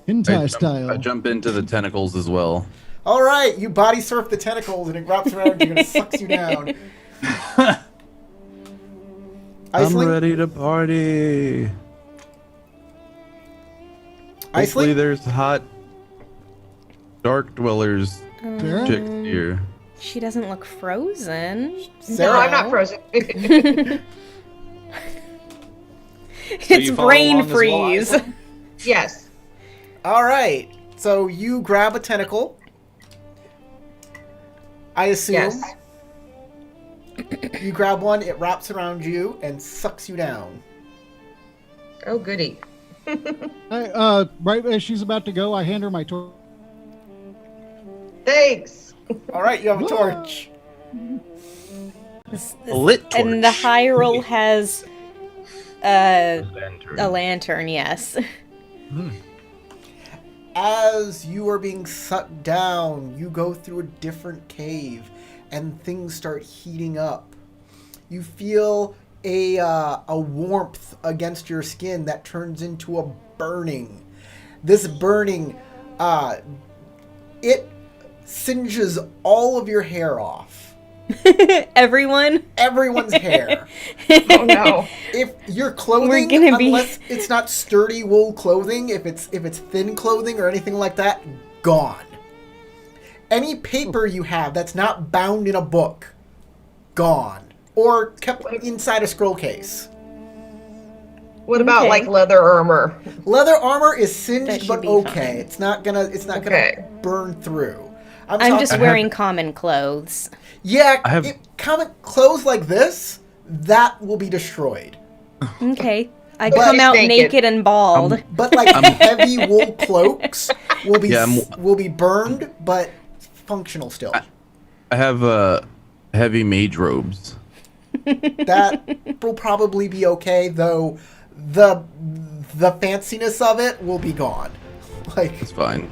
Speaker 3: hentai style.
Speaker 6: I jump into the tentacles as well.
Speaker 1: All right, you body surf the tentacles and it wraps around you and it sucks you down.
Speaker 6: I'm
Speaker 1: Iceling,
Speaker 6: ready to party. Hopefully
Speaker 1: Iceling,
Speaker 6: there's hot dark dwellers
Speaker 3: Sarah?
Speaker 6: chicks here.
Speaker 2: She doesn't look frozen.
Speaker 5: No,
Speaker 1: Sarah.
Speaker 5: I'm not frozen.
Speaker 2: It's
Speaker 4: you follow
Speaker 2: brain
Speaker 4: along as well,
Speaker 2: freeze.
Speaker 4: Iceland?
Speaker 5: Yes.
Speaker 1: All right, so you grab a tentacle. I assume
Speaker 5: Yes.
Speaker 1: you grab one, it wraps around you and sucks you down.
Speaker 5: Oh, goody.
Speaker 3: Right as she's about to go, I hand her my torch.
Speaker 5: Thanks.
Speaker 1: All right, you have a torch.
Speaker 4: A lit torch.
Speaker 2: And the Hyrule has
Speaker 6: Lantern.
Speaker 2: a lantern, yes.
Speaker 1: As you are being sucked down, you go through a different cave, and things start heating up. You feel a warmth against your skin that turns into a burning. This burning, it singes all of your hair off.
Speaker 2: Everyone?
Speaker 1: Everyone's hair.
Speaker 5: Oh no.
Speaker 1: If your clothing,
Speaker 2: We're gonna be-
Speaker 1: unless it's not sturdy wool clothing, if it's thin clothing or anything like that, gone. Any paper you have that's not bound in a book, gone. Or kept inside a scroll case.
Speaker 5: What about
Speaker 2: Okay.
Speaker 5: like leather armor?
Speaker 1: Leather armor is
Speaker 2: That
Speaker 1: singed
Speaker 2: should
Speaker 1: but
Speaker 2: be
Speaker 1: okay.
Speaker 2: fine.
Speaker 1: It's not gonna
Speaker 5: Okay.
Speaker 1: burn through.
Speaker 2: I'm
Speaker 1: talking-
Speaker 2: just wearing common clothes.
Speaker 1: Yeah,
Speaker 6: I have-
Speaker 1: common clothes like this, that will be destroyed.
Speaker 2: Okay. I
Speaker 5: But
Speaker 2: come
Speaker 5: she's
Speaker 2: out
Speaker 5: naked.
Speaker 2: naked and bald.
Speaker 1: But like heavy wool cloaks will be
Speaker 6: Yeah,
Speaker 1: will be burned, but functional still.
Speaker 6: I have heavy mage robes.
Speaker 1: That will probably be okay, though. The fanciness of it will be gone. Like
Speaker 6: It's fine.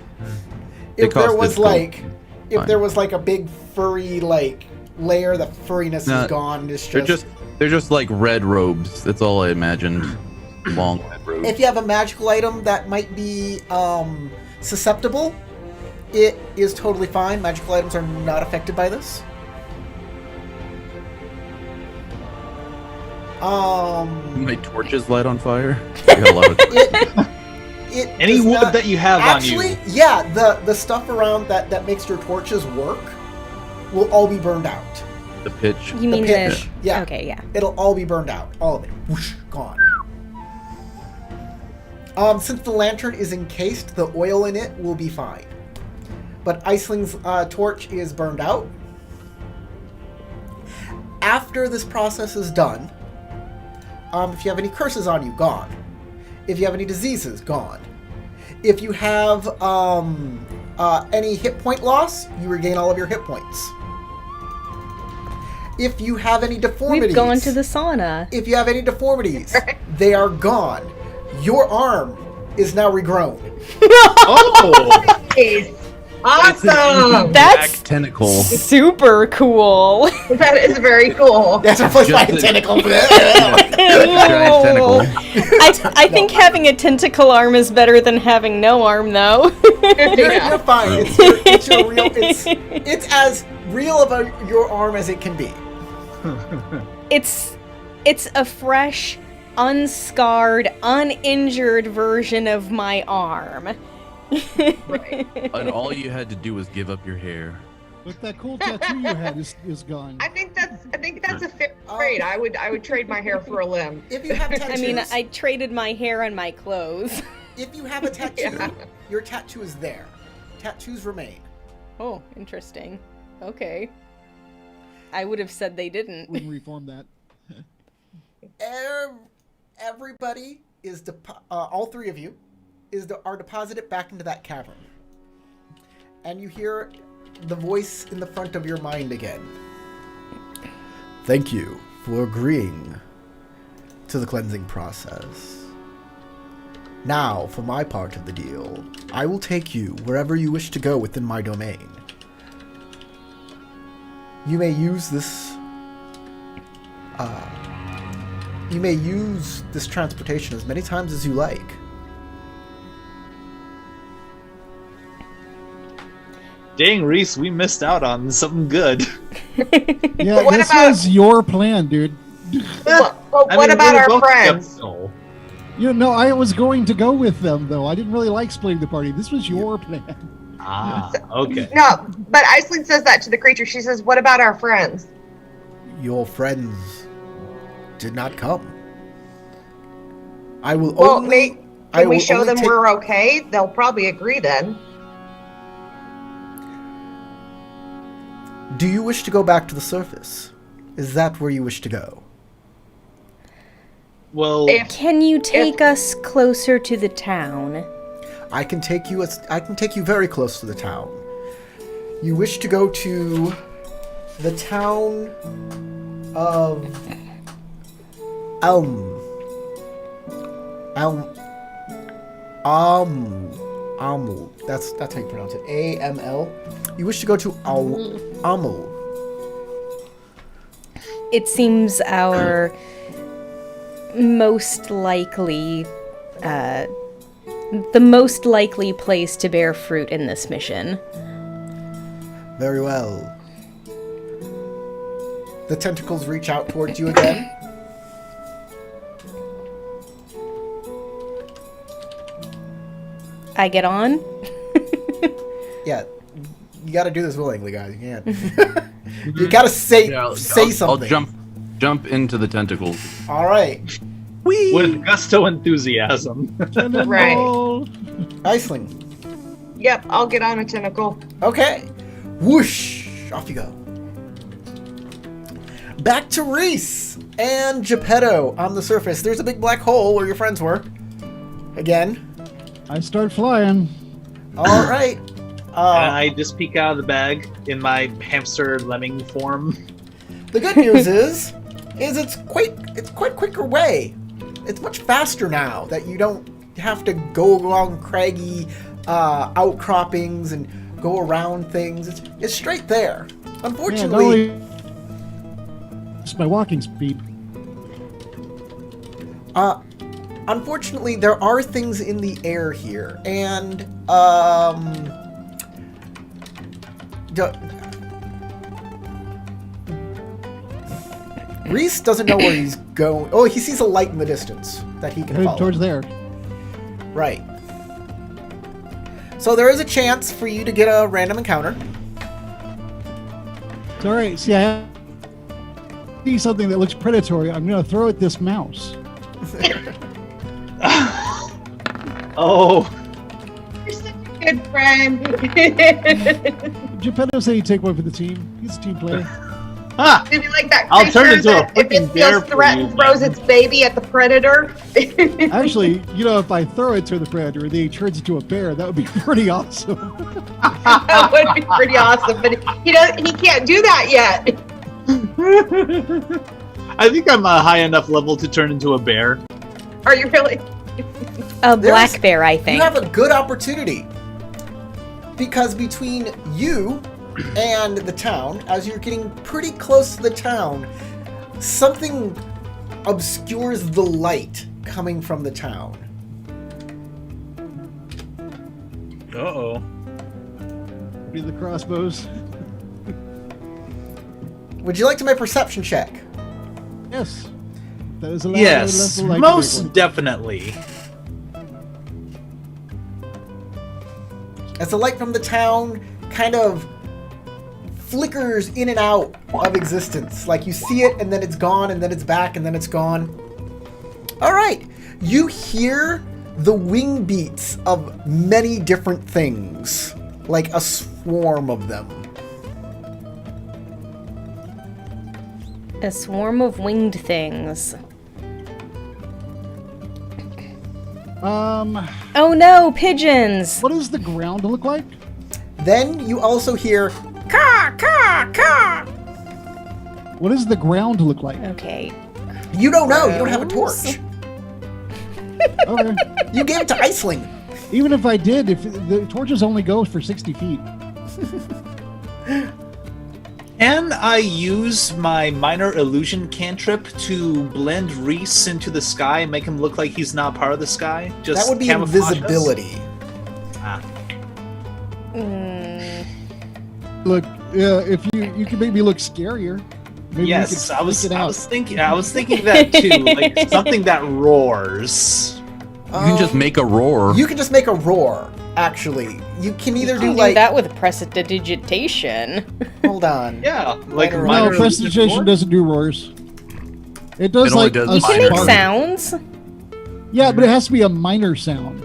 Speaker 1: if there
Speaker 6: cost
Speaker 1: was
Speaker 6: its gold.
Speaker 1: like if
Speaker 6: Fine.
Speaker 1: there was like a big furry like layer, the furriness
Speaker 6: Nah,
Speaker 1: is gone. It's
Speaker 6: They're just like red robes. That's all I imagined. Long red robes.
Speaker 1: if you have a magical item that might be susceptible, it is totally fine. Magical items are not affected by this.
Speaker 6: My torches light on fire. I got a lot of
Speaker 1: It
Speaker 4: Any
Speaker 1: does
Speaker 4: wood
Speaker 1: not-
Speaker 4: that you have
Speaker 1: actually,
Speaker 4: on you.
Speaker 1: yeah, the stuff around that makes your torches work will all be burned out.
Speaker 6: the pitch.
Speaker 2: You mean
Speaker 1: pitch,
Speaker 2: the...
Speaker 1: yeah.
Speaker 2: Okay, yeah.
Speaker 1: It'll all be burned out. All of it. Whoosh, gone. Since the lantern is encased, the oil in it will be fine. But Iceling's torch is burned out. After this process is done, if you have any curses on you, gone. If you have any diseases, gone. If you have any hit point loss, you regain all of your hit points. If you have any deformities,
Speaker 2: We've gone to the sauna.
Speaker 1: if you have any deformities, they are gone. Your arm is now regrown.
Speaker 4: Oh!
Speaker 5: Nice. Awesome.
Speaker 2: That's
Speaker 6: tentacle.
Speaker 2: super cool.
Speaker 5: That is very cool.
Speaker 1: That's replaced by a
Speaker 6: Just a-
Speaker 1: tentacle.
Speaker 6: Giant tentacle.
Speaker 2: I think having a tentacle arm is better than having no arm, though.
Speaker 1: You're fine. It's your real. It's as real of your arm as it can be.
Speaker 2: It's a fresh, unscarred, uninjured version of my arm.
Speaker 5: Right.
Speaker 6: And all you had to do was give up your hair.
Speaker 3: But that cool tattoo you had is gone.
Speaker 5: I think that's a fair trade. I would trade my hair for a limb.
Speaker 1: If you have tattoos,
Speaker 2: I mean, I traded my hair on my clothes.
Speaker 1: if you have a tattoo,
Speaker 5: Yeah.
Speaker 1: your tattoo is there. Tattoos remain.
Speaker 2: Oh, interesting. Okay. I would have said they didn't.
Speaker 3: Wouldn't reform that.
Speaker 1: Everybody is all three of you are deposited back into that cavern, and you hear the voice in the front of your mind again. Thank you for agreeing to the cleansing process. Now, for my part of the deal, I will take you wherever you wish to go within my domain. You may use this transportation as many times as you like.
Speaker 4: Dang, Reese, we missed out on something good.
Speaker 3: Yeah,
Speaker 5: What
Speaker 3: this
Speaker 5: about-
Speaker 3: was your plan, dude.
Speaker 5: What about our friends?
Speaker 3: You know, I was going to go with them though. I didn't really like splitting the party. This was your plan.
Speaker 4: Ah, okay.
Speaker 5: No, but Iceland says that to the creature. She says, "What about our friends?"
Speaker 1: Your friends did not come. I will
Speaker 5: Well,
Speaker 1: only. I
Speaker 5: Can we
Speaker 1: will
Speaker 5: show
Speaker 1: only
Speaker 5: them
Speaker 1: take-
Speaker 5: we're okay? They'll probably agree then.
Speaker 1: Do you wish to go back to the surface? Is that where you wish to go?
Speaker 4: Well,
Speaker 5: If
Speaker 2: Can you take us closer to the town?
Speaker 1: I can take you very close to the town. You wish to go to the town of Almu. That's how you pronounce it. AML. You wish to go to Almu.
Speaker 2: It seems our most likely, the most likely place to bear fruit in this mission.
Speaker 1: Very well. The tentacles reach out towards you again.
Speaker 2: I get on.
Speaker 1: Yeah, you got to do this willingly, guys. You can't. You got to say something.
Speaker 6: I'll jump into the tentacles.
Speaker 1: All right,
Speaker 4: With gusto enthusiasm.
Speaker 5: Right.
Speaker 1: Iceling.
Speaker 5: Yep, I'll get on a tentacle.
Speaker 1: Okay, whoosh, off you go. Back to Reese and Geppetto on the surface. There's a big black hole where your friends were. Again.
Speaker 3: I start flying.
Speaker 1: All right.
Speaker 4: And I just peek out of the bag in my hamster lemming form.
Speaker 1: The good news is it's quite quicker way. It's much faster now that you don't have to go along craggy outcroppings and go around things. It's straight there. Unfortunately,
Speaker 3: it's my walking speed.
Speaker 1: Unfortunately, there are things in the air here, and Reese doesn't know where he's going. Oh, he sees a light in the distance that he can
Speaker 3: Headed
Speaker 1: follow.
Speaker 3: towards there.
Speaker 1: Right. So there is a chance for you to get a random encounter.
Speaker 3: It's all right. See, I see something that looks predatory. I'm going to throw at this mouse.
Speaker 4: Oh,
Speaker 5: You're such a good friend.
Speaker 3: Geppetto said he'd take one for the team. He's a team player.
Speaker 4: ha!
Speaker 5: Maybe like that
Speaker 4: I'll turn
Speaker 5: creature
Speaker 4: into a
Speaker 5: that if
Speaker 4: freaking
Speaker 5: it
Speaker 4: bear
Speaker 5: feels
Speaker 4: for
Speaker 5: threatened
Speaker 4: you,
Speaker 5: throws
Speaker 4: man.
Speaker 5: its baby at the predator.
Speaker 3: Actually, if I throw it to the predator and he turns into a bear, that would be pretty awesome.
Speaker 5: That would be pretty awesome, but he can't do that yet.
Speaker 4: I think I'm a high enough level to turn into a bear.
Speaker 5: Are you really?
Speaker 2: A black bear, I think.
Speaker 1: You have a good opportunity because between you and the town, as you're getting pretty close to the town, something obscures the light coming from the town.
Speaker 4: Uh-oh.
Speaker 3: Be the crossbows.
Speaker 1: Would you like to make a perception check?
Speaker 3: Yes. That is allowed.
Speaker 4: Yes, most definitely.
Speaker 1: As the light from the town kind of flickers in and out of existence. Like you see it and then it's gone and then it's back and then it's gone. All right. You hear the wing beats of many different things. Like a swarm of them.
Speaker 2: A swarm of winged things. Oh no, pigeons!
Speaker 3: What does the ground look like?
Speaker 1: Then you also hear caw, caw, caw.
Speaker 3: What does the ground look like?
Speaker 2: Okay.
Speaker 1: You don't know. You don't have a torch.
Speaker 3: Okay.
Speaker 1: You gave it to Iceling.
Speaker 3: Even if I did, if the torches only go for 60 feet.
Speaker 4: Can I use my minor illusion cantrip to blend Reese into the sky and make him look like he's not part of the sky? Just
Speaker 1: That would be
Speaker 4: camouflage us?
Speaker 1: invisibility.
Speaker 4: Ah.
Speaker 3: Look, if you can make me look scarier. Maybe we
Speaker 4: Yes,
Speaker 3: could
Speaker 4: I was
Speaker 3: sneak it out.
Speaker 4: thinking that too, like something that roars.
Speaker 6: You can just make a roar.
Speaker 1: You can just make a roar, actually. You can either
Speaker 2: You
Speaker 1: do
Speaker 2: can
Speaker 1: like...
Speaker 2: do that with prestidigitation.
Speaker 1: Hold on.
Speaker 4: Yeah, like
Speaker 1: Minor
Speaker 3: No,
Speaker 4: minor illusion
Speaker 3: prestidigitation
Speaker 4: roar?
Speaker 3: doesn't do roars. It does
Speaker 6: It only
Speaker 3: like
Speaker 6: does
Speaker 3: a
Speaker 2: You can make
Speaker 6: Minor.
Speaker 2: sounds.
Speaker 3: Yeah, but it has to be a minor sound.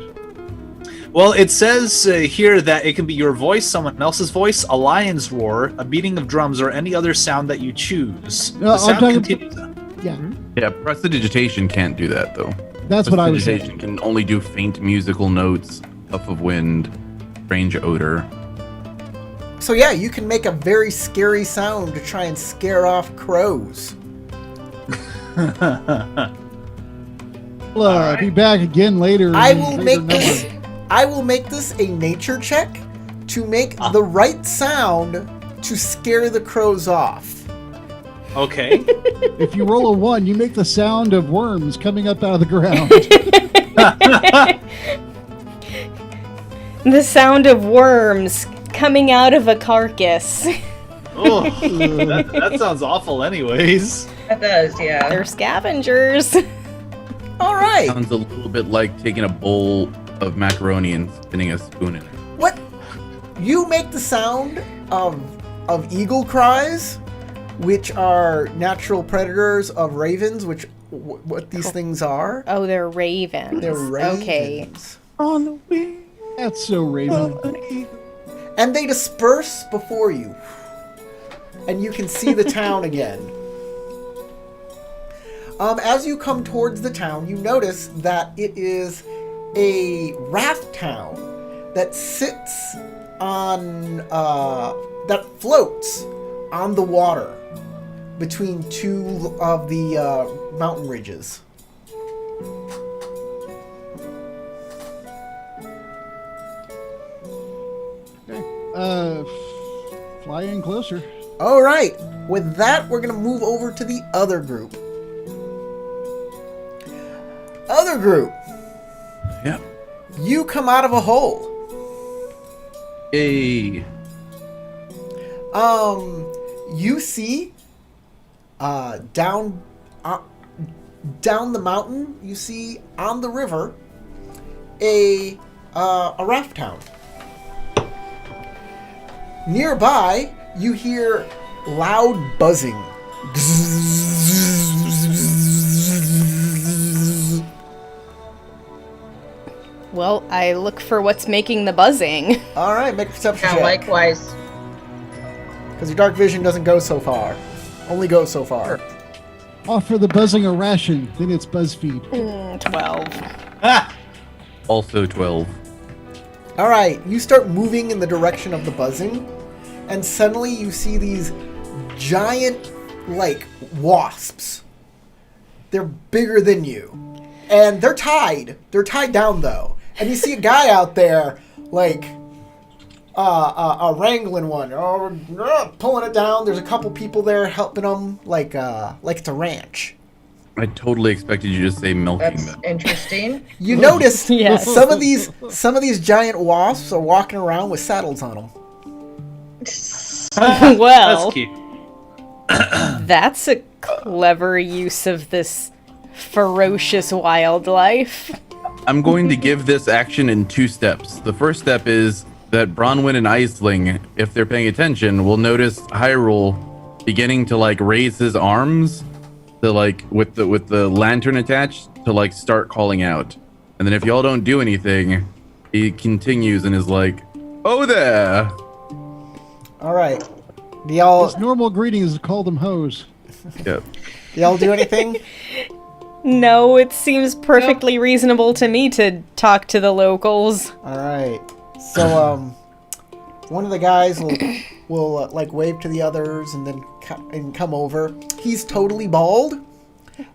Speaker 4: Well, it says here that it can be your voice, someone else's voice, a lion's roar, a beating of drums, or any other sound that you choose.
Speaker 3: No,
Speaker 4: The
Speaker 3: I'm
Speaker 4: sound
Speaker 3: talking-
Speaker 4: continues.
Speaker 3: Yeah,
Speaker 6: Yeah, prestidigitation can't do that though.
Speaker 3: that's what I was saying.
Speaker 6: Prestidigitation can only do faint musical notes, puff of wind, strange odor.
Speaker 1: So yeah, you can make a very scary sound to try and scare off crows.
Speaker 3: I'll be back again later.
Speaker 1: I will
Speaker 3: Later
Speaker 1: make
Speaker 3: number.
Speaker 1: this. I will make this a nature check to make the right sound to scare the crows off.
Speaker 4: Okay.
Speaker 3: If you roll a 1, you make the sound of worms coming up out of the ground.
Speaker 2: The sound of worms coming out of a carcass.
Speaker 4: Oh, that sounds awful. Anyways.
Speaker 5: That does, yeah.
Speaker 2: They're scavengers.
Speaker 1: All right.
Speaker 6: Sounds a little bit like taking a bowl of macaroni and spinning a spoon in it.
Speaker 1: What? You make the sound of eagle cries, which are natural predators of ravens, which what these things are.
Speaker 2: Oh, they're ravens.
Speaker 1: They're ravens.
Speaker 2: Okay.
Speaker 6: On the wing.
Speaker 3: That's so Raven.
Speaker 1: And they disperse before you. And you can see the town again. As you come towards the town, you notice that it is a raft town that sits on, that floats on the water between two of the mountain ridges.
Speaker 3: Fly in closer.
Speaker 1: All right. With that, we're going to move over to the other group. Other group.
Speaker 6: Yeah.
Speaker 1: You come out of a hole.
Speaker 6: Hey.
Speaker 1: You see, down the mountain, you see on the river a raft town. Nearby, you hear loud buzzing.
Speaker 2: Well, I look for what's making the buzzing.
Speaker 1: All right, make a perception
Speaker 5: Yeah,
Speaker 1: check.
Speaker 5: likewise.
Speaker 1: Because your dark vision doesn't go so far. Only goes so far.
Speaker 3: Offer the buzzing a ration, then it's BuzzFeed.
Speaker 2: 12.
Speaker 4: Ah!
Speaker 6: Also 12.
Speaker 1: All right, you start moving in the direction of the buzzing, and suddenly you see these giant, like, wasps. They're bigger than you. And they're tied. They're tied down, though. And you see a guy out there, like, wrangling one, pulling it down. There's a couple people there helping them, like it's a ranch.
Speaker 6: I totally expected you to say milking
Speaker 5: That's
Speaker 6: them.
Speaker 5: interesting.
Speaker 1: You notice
Speaker 2: Yes.
Speaker 1: some of these giant wasps are walking around with saddles on them.
Speaker 2: Well,
Speaker 4: That's cute.
Speaker 2: that's a clever use of this ferocious wildlife.
Speaker 6: I'm going to give this action in 2 steps. The first step is that Bronwyn and Aisling, if they're paying attention, will notice Hyrule beginning to like raise his arms to like with the lantern attached to like start calling out. And then if y'all don't do anything, he continues and is like, "Oh there."
Speaker 1: All right. Do y'all
Speaker 3: His normal greeting is to call them hoes.
Speaker 6: Yep.
Speaker 1: do anything?
Speaker 2: No, it seems perfectly reasonable to me to talk to the locals.
Speaker 1: All right. So one of the guys will like wave to the others and then come over. He's totally bald,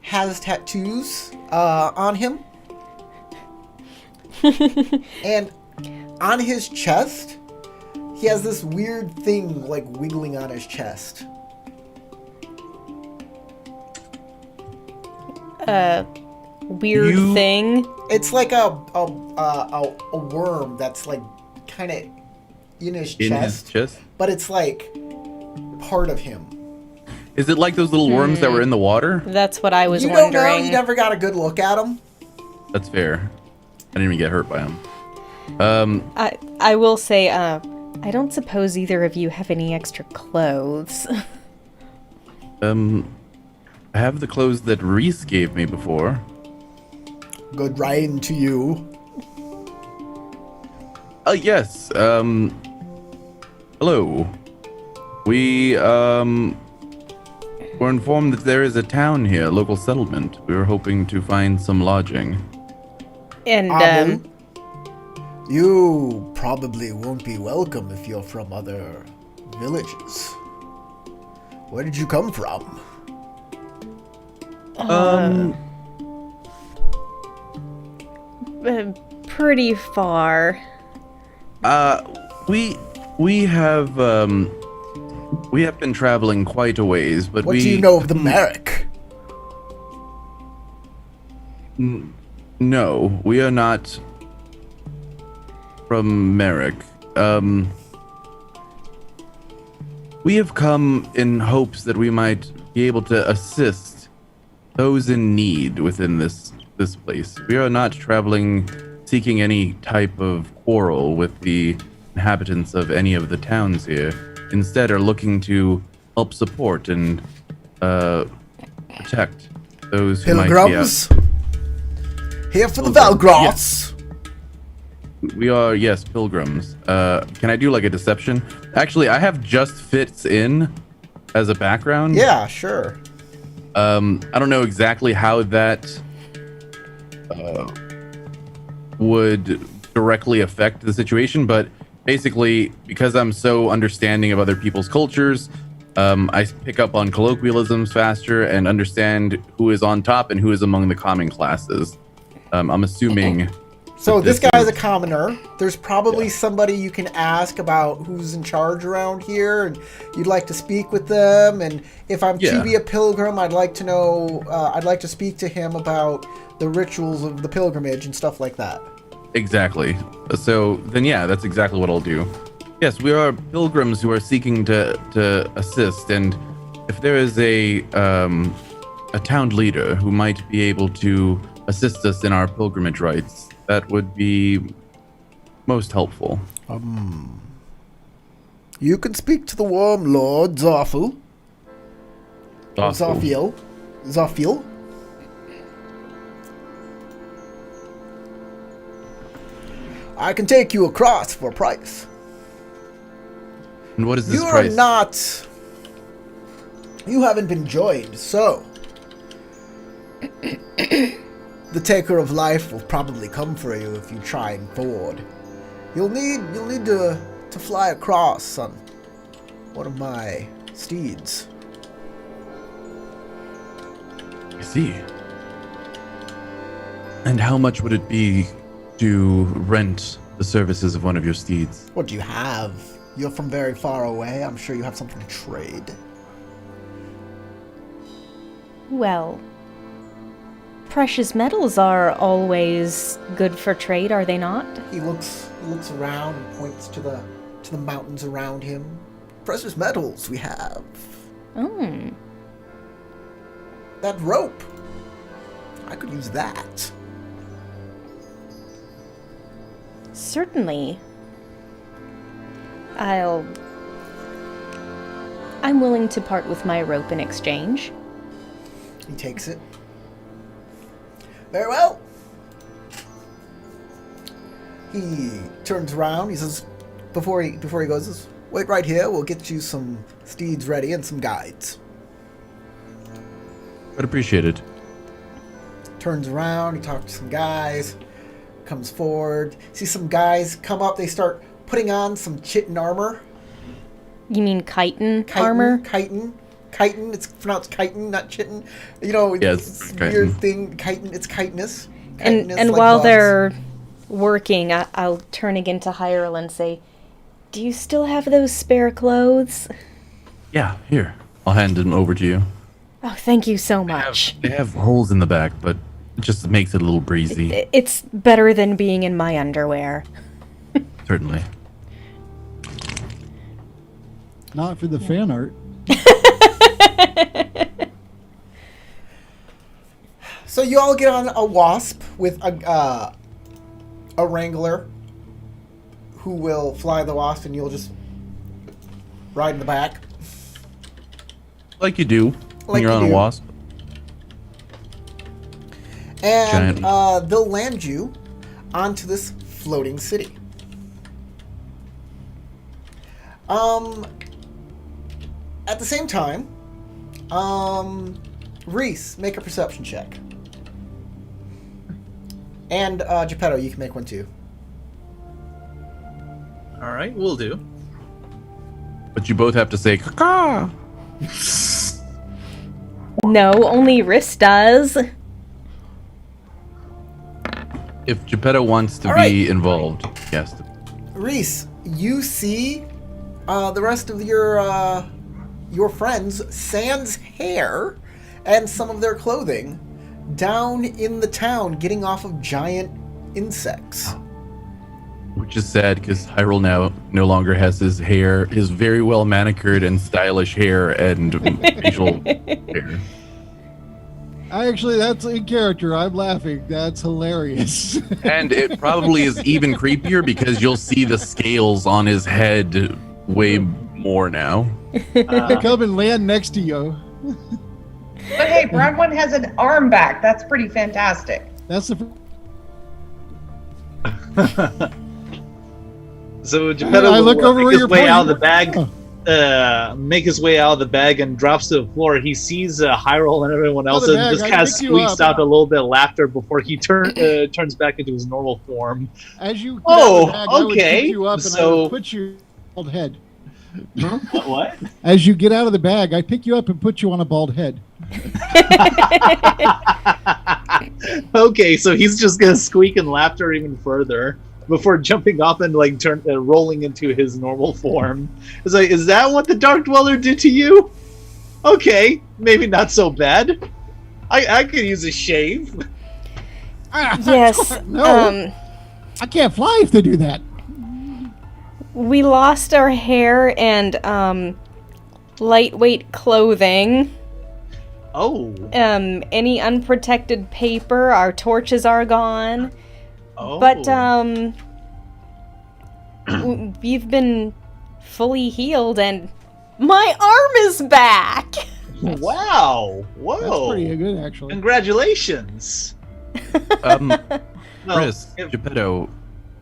Speaker 1: has tattoos on him, and on his chest he has this weird thing like wiggling on his chest.
Speaker 2: Weird
Speaker 6: You-
Speaker 2: thing.
Speaker 1: It's like a worm that's like kind of in his
Speaker 6: In
Speaker 1: chest,
Speaker 6: his chest.
Speaker 1: but it's like part of him.
Speaker 6: Is it like those little worms that were in the water?
Speaker 2: That's what I was
Speaker 1: You don't know.
Speaker 2: wondering.
Speaker 1: You never got a good look at him.
Speaker 6: That's fair. I didn't even get hurt by him.
Speaker 2: I will say, I don't suppose either of you have any extra clothes.
Speaker 6: I have the clothes that Reese gave me before.
Speaker 1: Good riding to you.
Speaker 6: Yes. Hello. We were informed that there is a town here, a local settlement. We were hoping to find some lodging.
Speaker 2: And,
Speaker 1: Amu, you probably won't be welcome if you're from other villages. Where did you come from?
Speaker 2: Pretty far.
Speaker 6: We have been traveling quite a ways, but
Speaker 1: What do you know of the Merrick?
Speaker 6: No, we are not from Merrick. We have come in hopes that we might be able to assist those in need within this place. We are not traveling seeking any type of quarrel with the inhabitants of any of the towns here. Instead, are looking to help support and protect those who might be out.
Speaker 1: Pilgrims? Here for the Valgroths.
Speaker 6: We are, yes, pilgrims. Can I do like a deception? Actually, I have just fits in as a background.
Speaker 1: Yeah, sure.
Speaker 6: I don't know exactly how that would directly affect the situation, but basically, because I'm so understanding of other people's cultures, I pick up on colloquialisms faster and understand who is on top and who is among the common classes. I'm assuming.
Speaker 1: So this
Speaker 6: this
Speaker 1: guy is
Speaker 6: is-
Speaker 1: a commoner. There's probably somebody you can ask about who's in charge around here, and you'd like to speak with them. And if I'm to
Speaker 6: Yeah.
Speaker 1: be a pilgrim, I'd like to know. I'd like to speak to him about the rituals of the pilgrimage and stuff like that.
Speaker 6: Exactly. So then, yeah, that's exactly what I'll do. Yes, we are pilgrims who are seeking to assist, and if there is a town leader who might be able to assist us in our pilgrimage rites, that would be most helpful.
Speaker 1: You can speak to the Worm Lord Zarfil.
Speaker 6: Awful.
Speaker 1: Zarfil. I can take you across for a price.
Speaker 6: And what is this
Speaker 1: You are
Speaker 6: price?
Speaker 1: not. You haven't been joined, so the taker of life will probably come for you if you try and ford. You'll need to fly across on one of my steeds.
Speaker 6: I see. And how much would it be to rent the services of one of your steeds?
Speaker 1: What do you have? You're from very far away. I'm sure you have something to trade.
Speaker 2: Well, precious metals are always good for trade, are they not?
Speaker 1: He looks around and points to the mountains around him. Precious metals we have.
Speaker 2: Hmm.
Speaker 1: That rope. I could use that.
Speaker 2: Certainly. I'm willing to part with my rope in exchange.
Speaker 1: He takes it. Very well. He turns around. He says, before he goes, he says, wait right here. We'll get you some steeds ready and some guides.
Speaker 6: I'd appreciate it.
Speaker 1: Turns around. He talks to some guys. Comes forward. Sees some guys come up. They start putting on some chitin armor.
Speaker 2: You mean chitin armor?
Speaker 1: Chitin. It's pronounced chitin, not chitin. You know,
Speaker 6: Yeah,
Speaker 1: it's
Speaker 6: it's
Speaker 1: a weird
Speaker 6: chitin.
Speaker 1: thing. Chitin. It's chitinous.
Speaker 2: And
Speaker 1: Chitinous, like
Speaker 2: while
Speaker 1: bugs.
Speaker 2: they're working, I'll turn again to Hyrule and say, "Do you still have those spare clothes?"
Speaker 6: Yeah, here. I'll hand them over to you.
Speaker 2: Oh, thank you so much.
Speaker 6: They have holes in the back, but it just makes it a little breezy.
Speaker 2: It's better than being in my underwear.
Speaker 6: Certainly.
Speaker 3: Not for the fan art.
Speaker 1: So you all get on a wasp with a wrangler who will fly the wasp, and you'll just ride in the back.
Speaker 6: Like you do when
Speaker 1: Like
Speaker 6: you're
Speaker 1: you
Speaker 6: on a
Speaker 1: do.
Speaker 6: wasp.
Speaker 1: And
Speaker 6: Giant.
Speaker 1: they'll land you onto this floating city. At the same time, Reese, make a perception check. And Geppetto, you can make one too.
Speaker 4: All right, we'll do.
Speaker 6: But you both have to say caw.
Speaker 2: No, only Riss does.
Speaker 6: If Geppetto wants to
Speaker 1: All
Speaker 6: be
Speaker 1: right.
Speaker 6: involved, yes.
Speaker 1: Reese, you see the rest of your friends sans hair and some of their clothing down in the town getting off of giant insects.
Speaker 6: Which is sad because Hyrule now no longer has his hair, his very well manicured and stylish hair and facial hair.
Speaker 3: Actually, that's in character. I'm laughing. That's hilarious.
Speaker 6: And it probably is even creepier because you'll see the scales on his head way more now.
Speaker 3: Come and land next to you.
Speaker 5: But hey, Bradwin has an arm back. That's pretty fantastic.
Speaker 3: That's the.
Speaker 4: So Geppetto
Speaker 3: I
Speaker 4: will
Speaker 3: look over
Speaker 4: make
Speaker 3: where
Speaker 4: his
Speaker 3: you're
Speaker 4: way out of the
Speaker 3: pointing.
Speaker 4: bag, make his way out of the bag and drops to the floor. He sees Hyrule and everyone else
Speaker 3: the
Speaker 4: and
Speaker 3: bag,
Speaker 4: just
Speaker 3: I
Speaker 4: kind of
Speaker 3: pick you
Speaker 4: squeaks
Speaker 3: up.
Speaker 4: out a little bit of laughter before he turns back into his normal form.
Speaker 3: As you.
Speaker 4: Oh,
Speaker 3: get out of the bag, I would
Speaker 4: okay.
Speaker 3: pick you up and I
Speaker 4: So-
Speaker 3: would put you on a bald head.
Speaker 4: What?
Speaker 3: As you get out of the bag, I pick you up and put you on a bald head.
Speaker 4: Okay, so he's just gonna squeak in laughter even further before jumping off and like rolling into his normal form. It's like, is that what the Dark Dweller did to you? Okay, maybe not so bad. I could use a shave.
Speaker 2: Yes.
Speaker 3: No. I can't fly if they do that.
Speaker 2: We lost our hair and lightweight clothing.
Speaker 4: Oh.
Speaker 2: Any unprotected paper, our torches are gone.
Speaker 4: Oh.
Speaker 2: But we've been fully healed and my arm is back.
Speaker 4: Wow. Whoa.
Speaker 3: That's pretty good, actually.
Speaker 4: Congratulations.
Speaker 6: Well, Chris,
Speaker 4: if-
Speaker 6: Geppetto.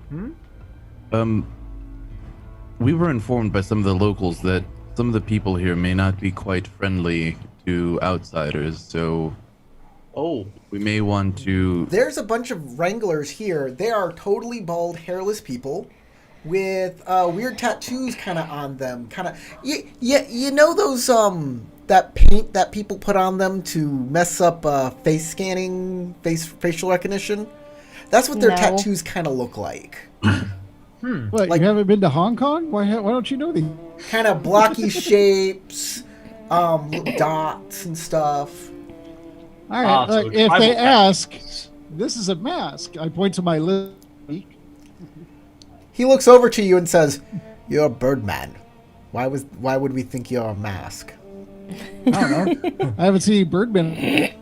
Speaker 4: Hmm?
Speaker 6: We were informed by some of the locals that some of the people here may not be quite friendly to outsiders, so
Speaker 4: Oh.
Speaker 6: we may want to.
Speaker 1: There's a bunch of wranglers here. They are totally bald, hairless people with weird tattoos kind of on them. Kind of, you know those that paint that people put on them to mess up face scanning, facial recognition. That's what their
Speaker 2: No.
Speaker 1: tattoos kind of look like.
Speaker 3: What,
Speaker 1: Like-
Speaker 3: you haven't been to Hong Kong? Why don't you know these?
Speaker 1: Kind of blocky shapes, little dots and stuff.
Speaker 3: All right,
Speaker 4: so
Speaker 3: look, if
Speaker 4: tribal
Speaker 3: they
Speaker 4: tattoos.
Speaker 3: ask, this is a mask. I point to my list.
Speaker 1: He looks over to you and says, "You're a Birdman. Why would we think you're a mask?"
Speaker 3: I don't know. I haven't seen Birdman.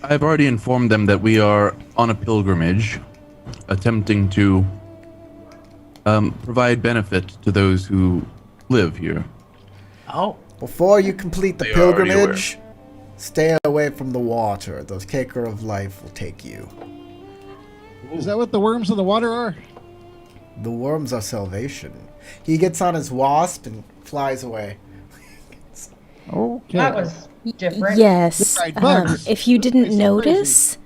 Speaker 6: I've already informed them that we are on a pilgrimage, attempting to provide benefit to those who live here.
Speaker 4: Oh.
Speaker 1: Before you complete the
Speaker 6: They are already
Speaker 1: pilgrimage, stay away from the water. The Caker of Life will take you.
Speaker 3: Is that what the worms of the water are?
Speaker 1: The worms are salvation. He gets on his wasp and flies away.
Speaker 3: Okay.
Speaker 5: That was different.
Speaker 2: Yes.
Speaker 3: Right, bugs.
Speaker 2: If you didn't
Speaker 3: It's so
Speaker 2: notice,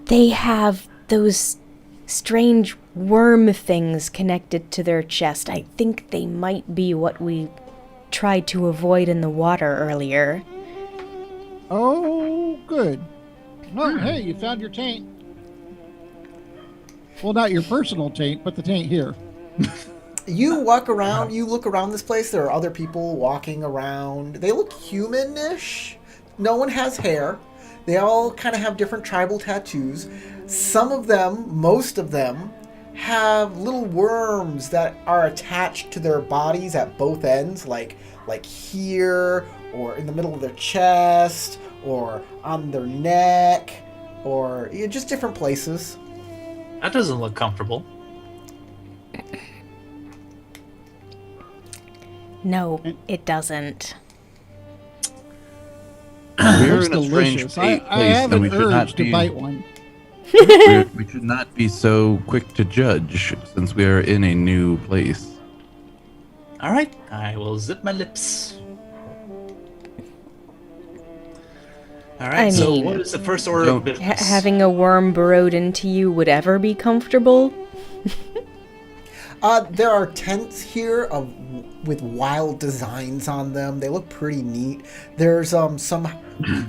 Speaker 2: they have those strange worm things connected to their chest. I think they might be what we tried to avoid in the water earlier.
Speaker 3: Oh, good. No, hey, you found your taint. Well, not your personal taint, but the taint here.
Speaker 1: You walk around, you look around this place, there are other people walking around. They look human-ish. No one has hair. They all kind of have different tribal tattoos. Some of them, most of them, have little worms that are attached to their bodies at both ends, like here, or in the middle of their chest, or on their neck, or just different places.
Speaker 4: That doesn't look comfortable.
Speaker 2: No, it doesn't.
Speaker 6: We're
Speaker 3: Looks
Speaker 6: in a strange
Speaker 3: delicious.
Speaker 6: place,
Speaker 3: I have
Speaker 6: and
Speaker 3: an
Speaker 6: we should not
Speaker 3: urge to
Speaker 6: be.
Speaker 3: bite one.
Speaker 6: We should not be so quick to judge, since we are in a new place.
Speaker 4: All right, I will zip my lips. All right,
Speaker 2: I
Speaker 4: so
Speaker 2: mean-
Speaker 4: what is the first order of business?
Speaker 2: Having a worm burrowed into you would ever be comfortable?
Speaker 1: There are tents here with wild designs on them. They look pretty neat. There's some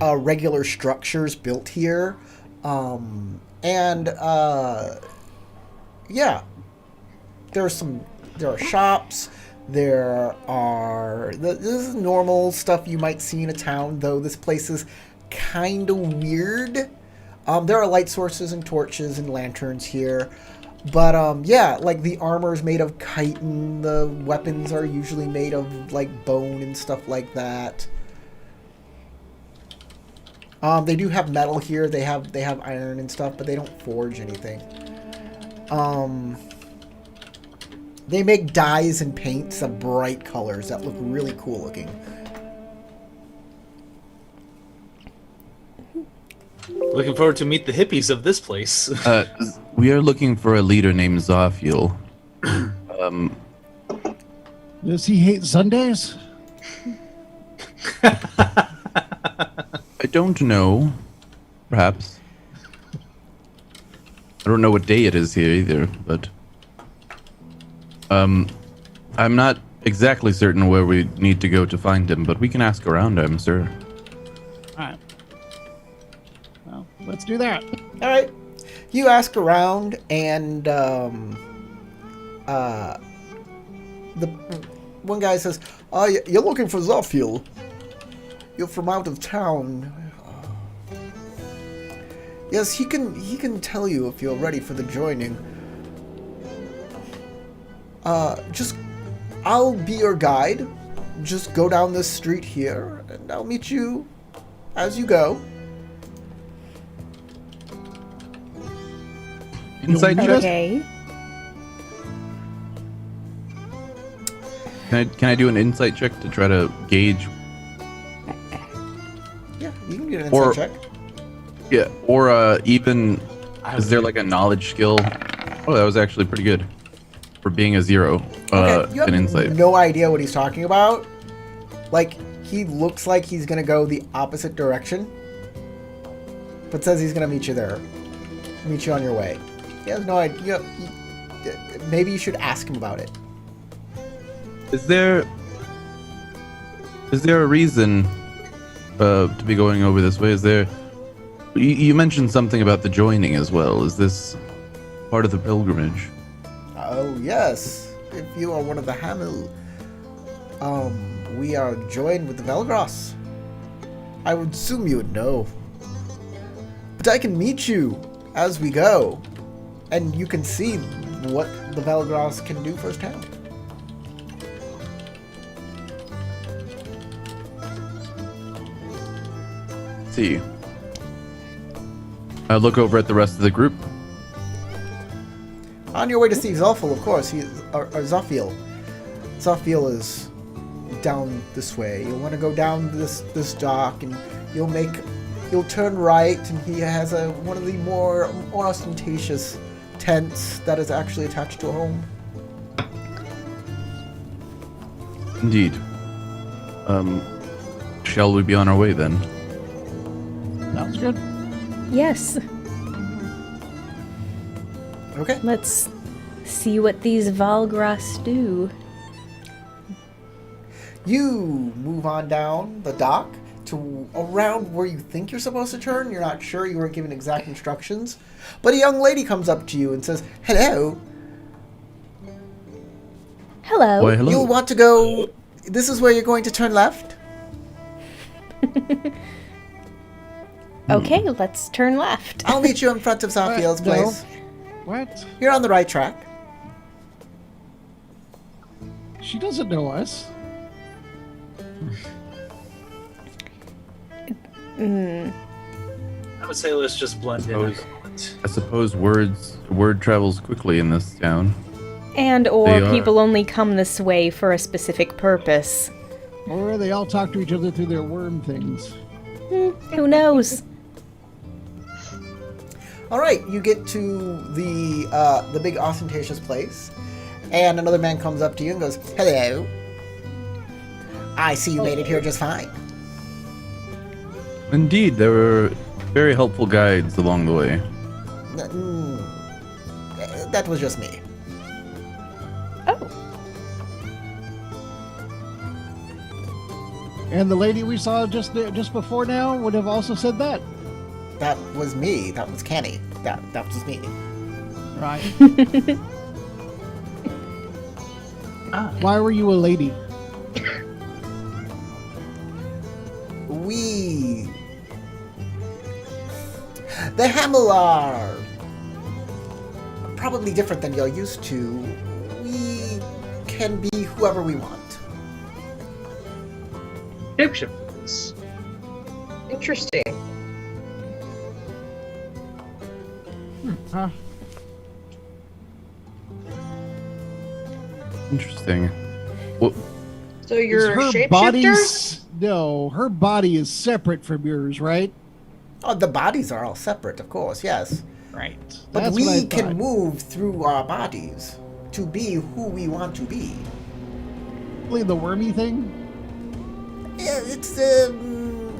Speaker 1: regular structures built here, and yeah, there are shops. This is normal stuff you might see in a town, though this place is kind of weird. There are light sources and torches and lanterns here. But, yeah, like, the armor is made of chitin, the weapons are usually made of, like, bone and stuff like that. They do have metal here, they have iron and stuff, but they don't forge anything. They make dyes and paints of bright colors that look really cool looking.
Speaker 4: Looking forward to meet the hippies of this place.
Speaker 6: We are looking for a leader named Zophiel.
Speaker 3: Does he hate Sundays?
Speaker 6: I don't know. Perhaps. I don't know what day it is here either, but I'm not exactly certain where we need to go to find him, but we can ask around, I'm sure.
Speaker 3: All right. Well, let's do that.
Speaker 1: All right. You ask around, and the one guy says, you're looking for Zophiel. You're from out of town. Yes, he can tell you if you're ready for the joining. I'll be your guide. Just go down this street here, and I'll meet you as you go.
Speaker 6: Insight check?
Speaker 2: Okay.
Speaker 6: Can I do an insight check to try to gauge?
Speaker 1: Yeah, you can get an
Speaker 6: Or-
Speaker 1: insight check.
Speaker 6: Yeah, or even is there like a knowledge skill? Oh, that was actually pretty good for being a 0.
Speaker 1: Okay, you
Speaker 6: An
Speaker 1: have
Speaker 6: insight.
Speaker 1: no idea what he's talking about. Like, he looks like he's gonna go the opposite direction, but says he's gonna meet you there, meet you on your way. He has no idea. Maybe you should ask him about it.
Speaker 6: Is there a reason to be going over this way? Is there? You mentioned something about the joining as well. Is this part of the pilgrimage?
Speaker 1: Oh yes, if you are one of the Hamil, we are joined with the Velgros. I would assume you would know, but I can meet you as we go, and you can see what the Velgros can do firsthand.
Speaker 6: See. I look over at the rest of the group.
Speaker 1: On your way to see Zophiel, of course, or Zophiel. Zophiel is down this way. You'll want to go down this dock, and you'll turn right, and he has one of the more ostentatious tents that is actually attached to a home.
Speaker 6: Indeed. Shall we be on our way then?
Speaker 3: Sounds good.
Speaker 2: Yes.
Speaker 1: Okay.
Speaker 2: Let's see what these Valgras do.
Speaker 1: You move on down the dock to around where you think you're supposed to turn. You're not sure. You weren't given exact instructions. But a young lady comes up to you and says, "Hello.
Speaker 2: Hello.
Speaker 6: Why, hello.
Speaker 1: You'll want to go... This is where you're going to turn left?"
Speaker 2: Okay, let's turn left.
Speaker 1: I'll meet you in front of Zophiel's
Speaker 3: No.
Speaker 1: place.
Speaker 3: What?
Speaker 1: You're on the right track.
Speaker 3: She doesn't know us.
Speaker 4: I would say let's just blend in.
Speaker 6: I suppose word travels quickly in this town.
Speaker 2: And or
Speaker 6: They are.
Speaker 2: people only come this way for a specific purpose.
Speaker 3: Or they all talk to each other through their worm things.
Speaker 2: Who knows?
Speaker 1: All right, you get to the big ostentatious place, and another man comes up to you and goes, "Hello. I see you made it here just fine."
Speaker 6: Indeed, there were very helpful guides along the way.
Speaker 1: That was just me.
Speaker 3: And the lady we saw just before now would have also said that.
Speaker 1: That was me. That was Kenny. That was me.
Speaker 3: Right. Why were you a lady?
Speaker 1: The Hamel are probably different than you're used to. We can be whoever we want.
Speaker 4: Shapeshifters.
Speaker 5: Interesting.
Speaker 3: Huh?
Speaker 6: Interesting. Well,
Speaker 5: So you're
Speaker 3: Is her
Speaker 5: shapeshifters?
Speaker 3: body's no, her body is separate from yours, right?
Speaker 1: Oh, the bodies are all separate, of course, yes.
Speaker 3: Right.
Speaker 1: But
Speaker 3: That's what I
Speaker 1: we can
Speaker 3: thought.
Speaker 1: move through our bodies to be who we want to be.
Speaker 3: Really the wormy thing?
Speaker 1: Yeah, it's an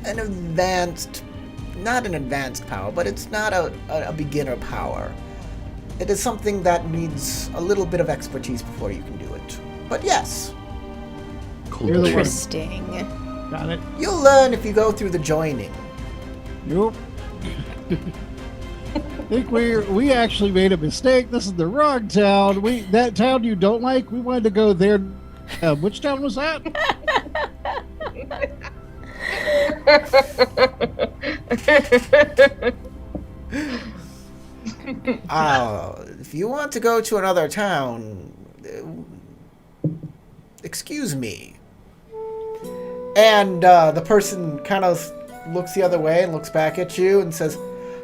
Speaker 1: advanced, not an advanced power, but it's not a beginner power. It is something that needs a little bit of expertise before you can do it. But yes,
Speaker 3: You're the worm.
Speaker 2: Interesting.
Speaker 3: Got it.
Speaker 1: you'll learn if you go through the joining.
Speaker 3: Nope. I think we actually made a mistake. This is the wrong town. That town you don't like. We wanted to go there. Which town was that?
Speaker 1: If you want to go to another town, excuse me. And the person kind of looks the other way and looks back at you and says,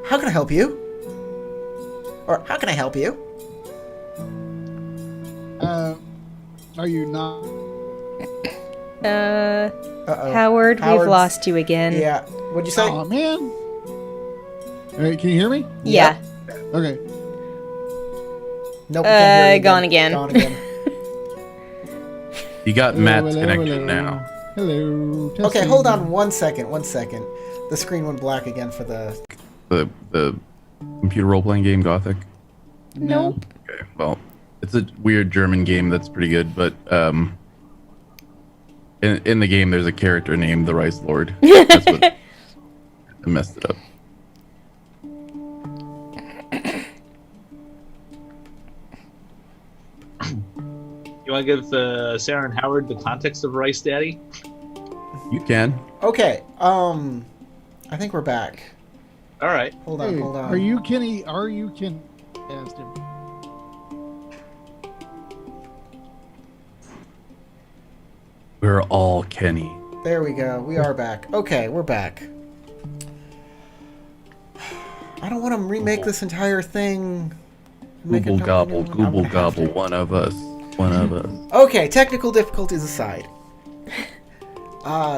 Speaker 1: "How can I help you?" Or, "How can I help you?"
Speaker 3: Are you not?
Speaker 1: Uh-oh.
Speaker 2: Howard, we've
Speaker 1: Howard's-
Speaker 2: lost you again.
Speaker 1: Yeah. What'd you say?
Speaker 3: Oh man. All right, can you hear me?
Speaker 2: Yeah.
Speaker 3: Okay.
Speaker 1: Nope. we can't hear you
Speaker 2: Gone again.
Speaker 1: Gone again.
Speaker 6: you got Matt's
Speaker 3: Hello,
Speaker 6: connection
Speaker 3: hello.
Speaker 6: now.
Speaker 3: Hello.
Speaker 1: Okay,
Speaker 3: testing.
Speaker 1: hold on 1 second. 1 second. The screen went black again for the...
Speaker 6: The computer role playing game Gothic.
Speaker 3: No.
Speaker 2: Nope.
Speaker 6: Okay, well, it's a weird German game that's pretty good, but in the game there's a character named the Rice Lord. That's what I messed it up.
Speaker 4: You want to give Sarah and Howard the context of Rice Daddy?
Speaker 6: You can.
Speaker 1: Okay, I think we're back.
Speaker 4: All right.
Speaker 1: Hold on,
Speaker 3: Hey,
Speaker 1: hold on.
Speaker 3: Are you Kenny? Are you Ken? Asked him.
Speaker 6: We're all Kenny.
Speaker 1: There we go. We are back. Okay, we're back. I don't want to remake this entire thing. Make
Speaker 6: Google
Speaker 1: it
Speaker 6: gobble,
Speaker 1: something new. I'm
Speaker 6: Google
Speaker 1: gonna have
Speaker 6: gobble,
Speaker 1: to.
Speaker 6: one of us. One of us.
Speaker 1: Okay, technical difficulties aside.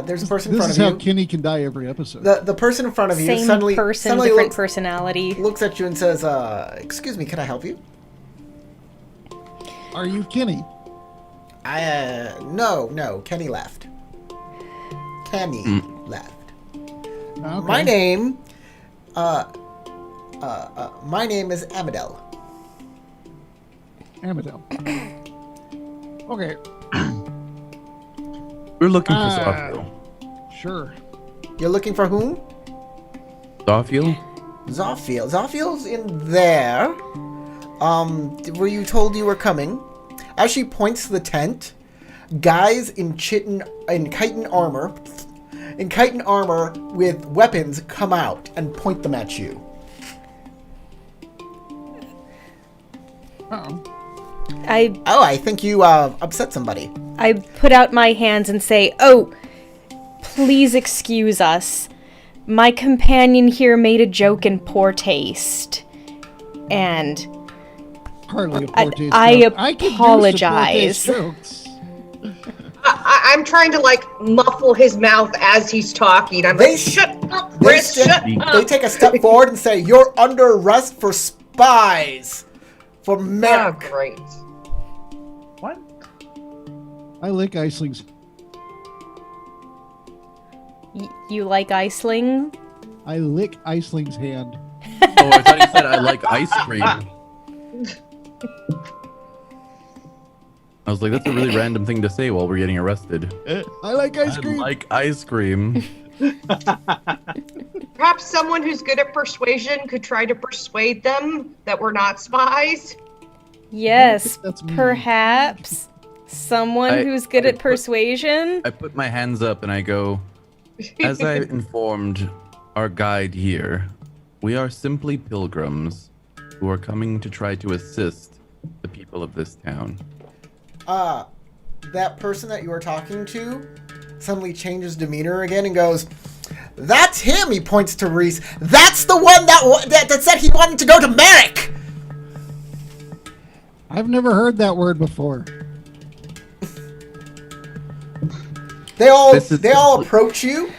Speaker 1: There's a person in
Speaker 3: This
Speaker 1: front
Speaker 3: is
Speaker 1: of
Speaker 3: how
Speaker 1: you.
Speaker 3: Kenny can die every episode.
Speaker 1: The person in front of you
Speaker 2: Same
Speaker 1: suddenly
Speaker 2: person, different
Speaker 1: looks,
Speaker 2: personality.
Speaker 1: looks at you and says, "Excuse me, can I help you?"
Speaker 3: Are you Kenny?
Speaker 1: No, Kenny left. Kenny left.
Speaker 3: Okay.
Speaker 1: My name is Amadel.
Speaker 3: Amadel. Okay.
Speaker 6: We're looking for
Speaker 3: Ah.
Speaker 6: Zophiel.
Speaker 3: Sure.
Speaker 1: You're looking for whom?
Speaker 6: Zophiel?
Speaker 1: Zophiel. Zophiel's in there. Were you told you were coming? As she points to the tent, guys in chitin chitin armor with weapons come out and point them at you.
Speaker 3: Uh-oh.
Speaker 1: I think you upset somebody.
Speaker 2: I put out my hands and say, "Oh, please excuse us. My companion here made a joke in poor taste." And
Speaker 3: Hardly a
Speaker 2: I-
Speaker 3: poor taste
Speaker 2: I
Speaker 3: joke. can do some poor taste
Speaker 2: apologize.
Speaker 3: jokes.
Speaker 5: I'm trying to like muffle his mouth as he's talking. I'm
Speaker 1: They
Speaker 5: like, shut up,
Speaker 1: They,
Speaker 5: Chris,
Speaker 1: step-
Speaker 5: shut
Speaker 6: They
Speaker 5: up.
Speaker 1: they take a step forward and say, "You're under arrest for spies for
Speaker 5: Oh,
Speaker 1: Merrick."
Speaker 5: great.
Speaker 4: What?
Speaker 3: I lick Iceling's.
Speaker 2: you like Iceling?
Speaker 3: I lick Iceling's hand.
Speaker 6: Oh, I thought you said I like ice cream. I was like, that's a really random thing to say while we're getting arrested.
Speaker 3: I like ice
Speaker 6: I
Speaker 3: cream.
Speaker 6: like ice cream.
Speaker 5: Perhaps someone who's good at persuasion could try to persuade them that we're not spies.
Speaker 2: Yes,
Speaker 3: That's me.
Speaker 2: perhaps someone who's good at persuasion.
Speaker 6: I put my hands up and I go, as I informed our guide here, we are simply pilgrims who are coming to try to assist the people of this town.
Speaker 1: That person that you were talking to suddenly changes demeanor again and goes, "That's him." He points to Reese. "That's the one that said he wanted to go to Merrick."
Speaker 3: I've never heard that word before.
Speaker 1: They all
Speaker 6: This is
Speaker 1: approach you.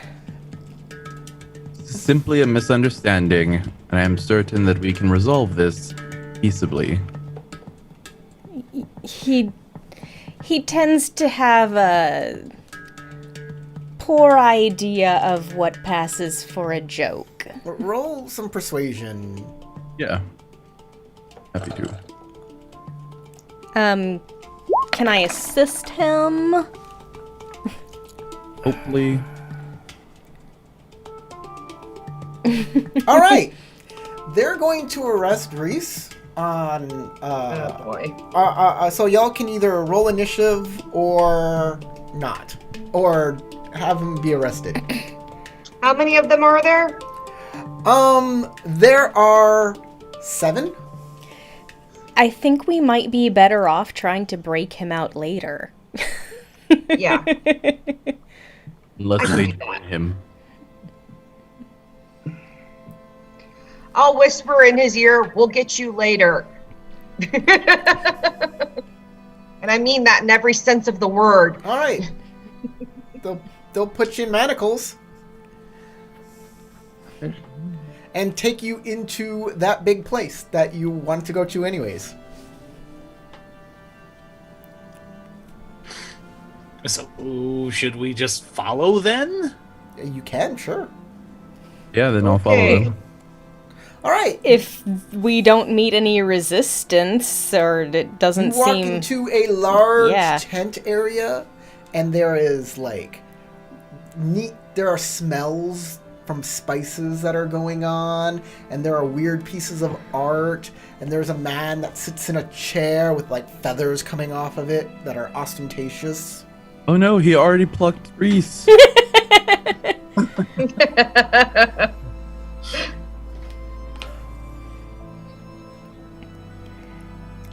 Speaker 6: Simply a misunderstanding, and I am certain that we can resolve this peaceably.
Speaker 2: He tends to have a poor idea of what passes for a joke.
Speaker 1: Roll some persuasion.
Speaker 6: Yeah. Happy to.
Speaker 2: Can I assist him?
Speaker 6: Hopefully.
Speaker 1: All right. They're going to arrest Reese on.
Speaker 5: Oh boy.
Speaker 1: So y'all can either roll initiative or not, or have him be arrested.
Speaker 5: How many of them are there?
Speaker 1: There are 7.
Speaker 2: I think we might be better off trying to break him out later.
Speaker 5: Yeah.
Speaker 6: Unless they join him.
Speaker 5: I'll whisper in his ear, "We'll get you later." And I mean that in every sense of the word.
Speaker 1: All right. They'll put you in manacles and take you into that big place that you wanted to go to anyways.
Speaker 4: So, should we just follow then?
Speaker 1: You can, sure.
Speaker 6: Yeah, then I'll follow
Speaker 5: Okay.
Speaker 6: them.
Speaker 1: All right.
Speaker 2: If we don't meet any resistance, or it doesn't
Speaker 1: You walk
Speaker 2: seem...
Speaker 1: into a large
Speaker 2: Yeah.
Speaker 1: tent area, and there is like there are smells from spices that are going on, and there are weird pieces of art, and there's a man that sits in a chair with like feathers coming off of it that are ostentatious.
Speaker 6: Oh no, he already plucked Reese.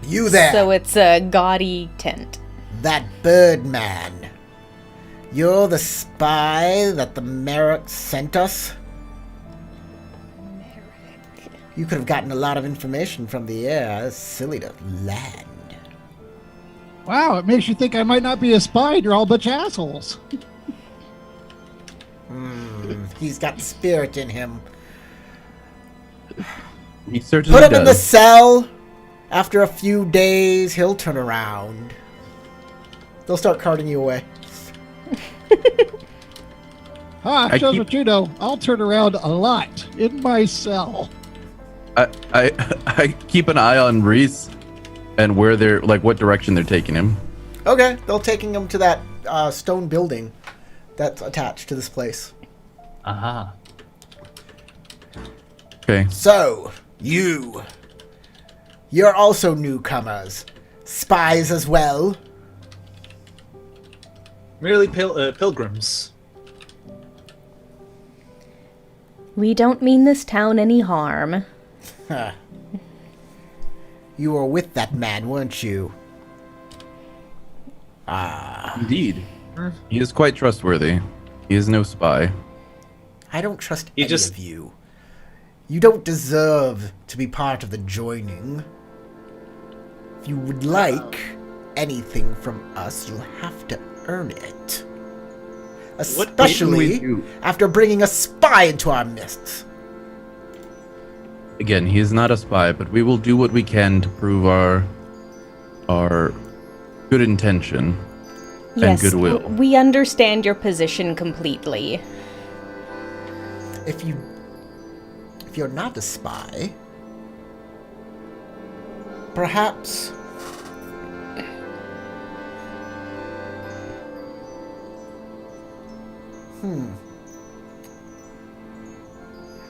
Speaker 1: You there,
Speaker 2: So it's a gaudy tent.
Speaker 1: that bird man. You're the spy that the Merrick sent us? You could have gotten a lot of information from the air. It's silly to land.
Speaker 3: Wow, it makes you think I might not be a spy. You're all a bunch of assholes.
Speaker 1: He's got spirit in him.
Speaker 6: He certainly
Speaker 1: Put him in the
Speaker 6: does.
Speaker 1: cell. After a few days, he'll turn around. They'll start carting you away.
Speaker 3: Ha,
Speaker 6: I
Speaker 3: shows
Speaker 6: keep-
Speaker 3: what you know. I'll turn around a lot in my cell.
Speaker 6: I keep an eye on Reese and where they're like what direction they're taking him.
Speaker 1: Okay, they're taking him to that stone building that's attached to this place.
Speaker 4: Aha.
Speaker 6: Okay.
Speaker 1: So, you're also newcomers. Spies as well?
Speaker 4: Merely pilgrims.
Speaker 2: We don't mean this town any harm.
Speaker 1: Huh. You were with that man, weren't you?
Speaker 6: Indeed. He is quite trustworthy. He is no spy.
Speaker 1: I don't trust
Speaker 4: You
Speaker 1: any
Speaker 4: just-
Speaker 1: of you. You don't deserve to be part of the joining. If you would like anything from us, you'll have to earn it.
Speaker 6: What can we
Speaker 1: Especially
Speaker 6: do?
Speaker 1: after bringing a spy into our midst.
Speaker 6: Again, he is not a spy, but we will do what we can to prove our good intention and
Speaker 2: Yes,
Speaker 6: goodwill.
Speaker 2: we understand your position completely.
Speaker 1: If you're not a spy,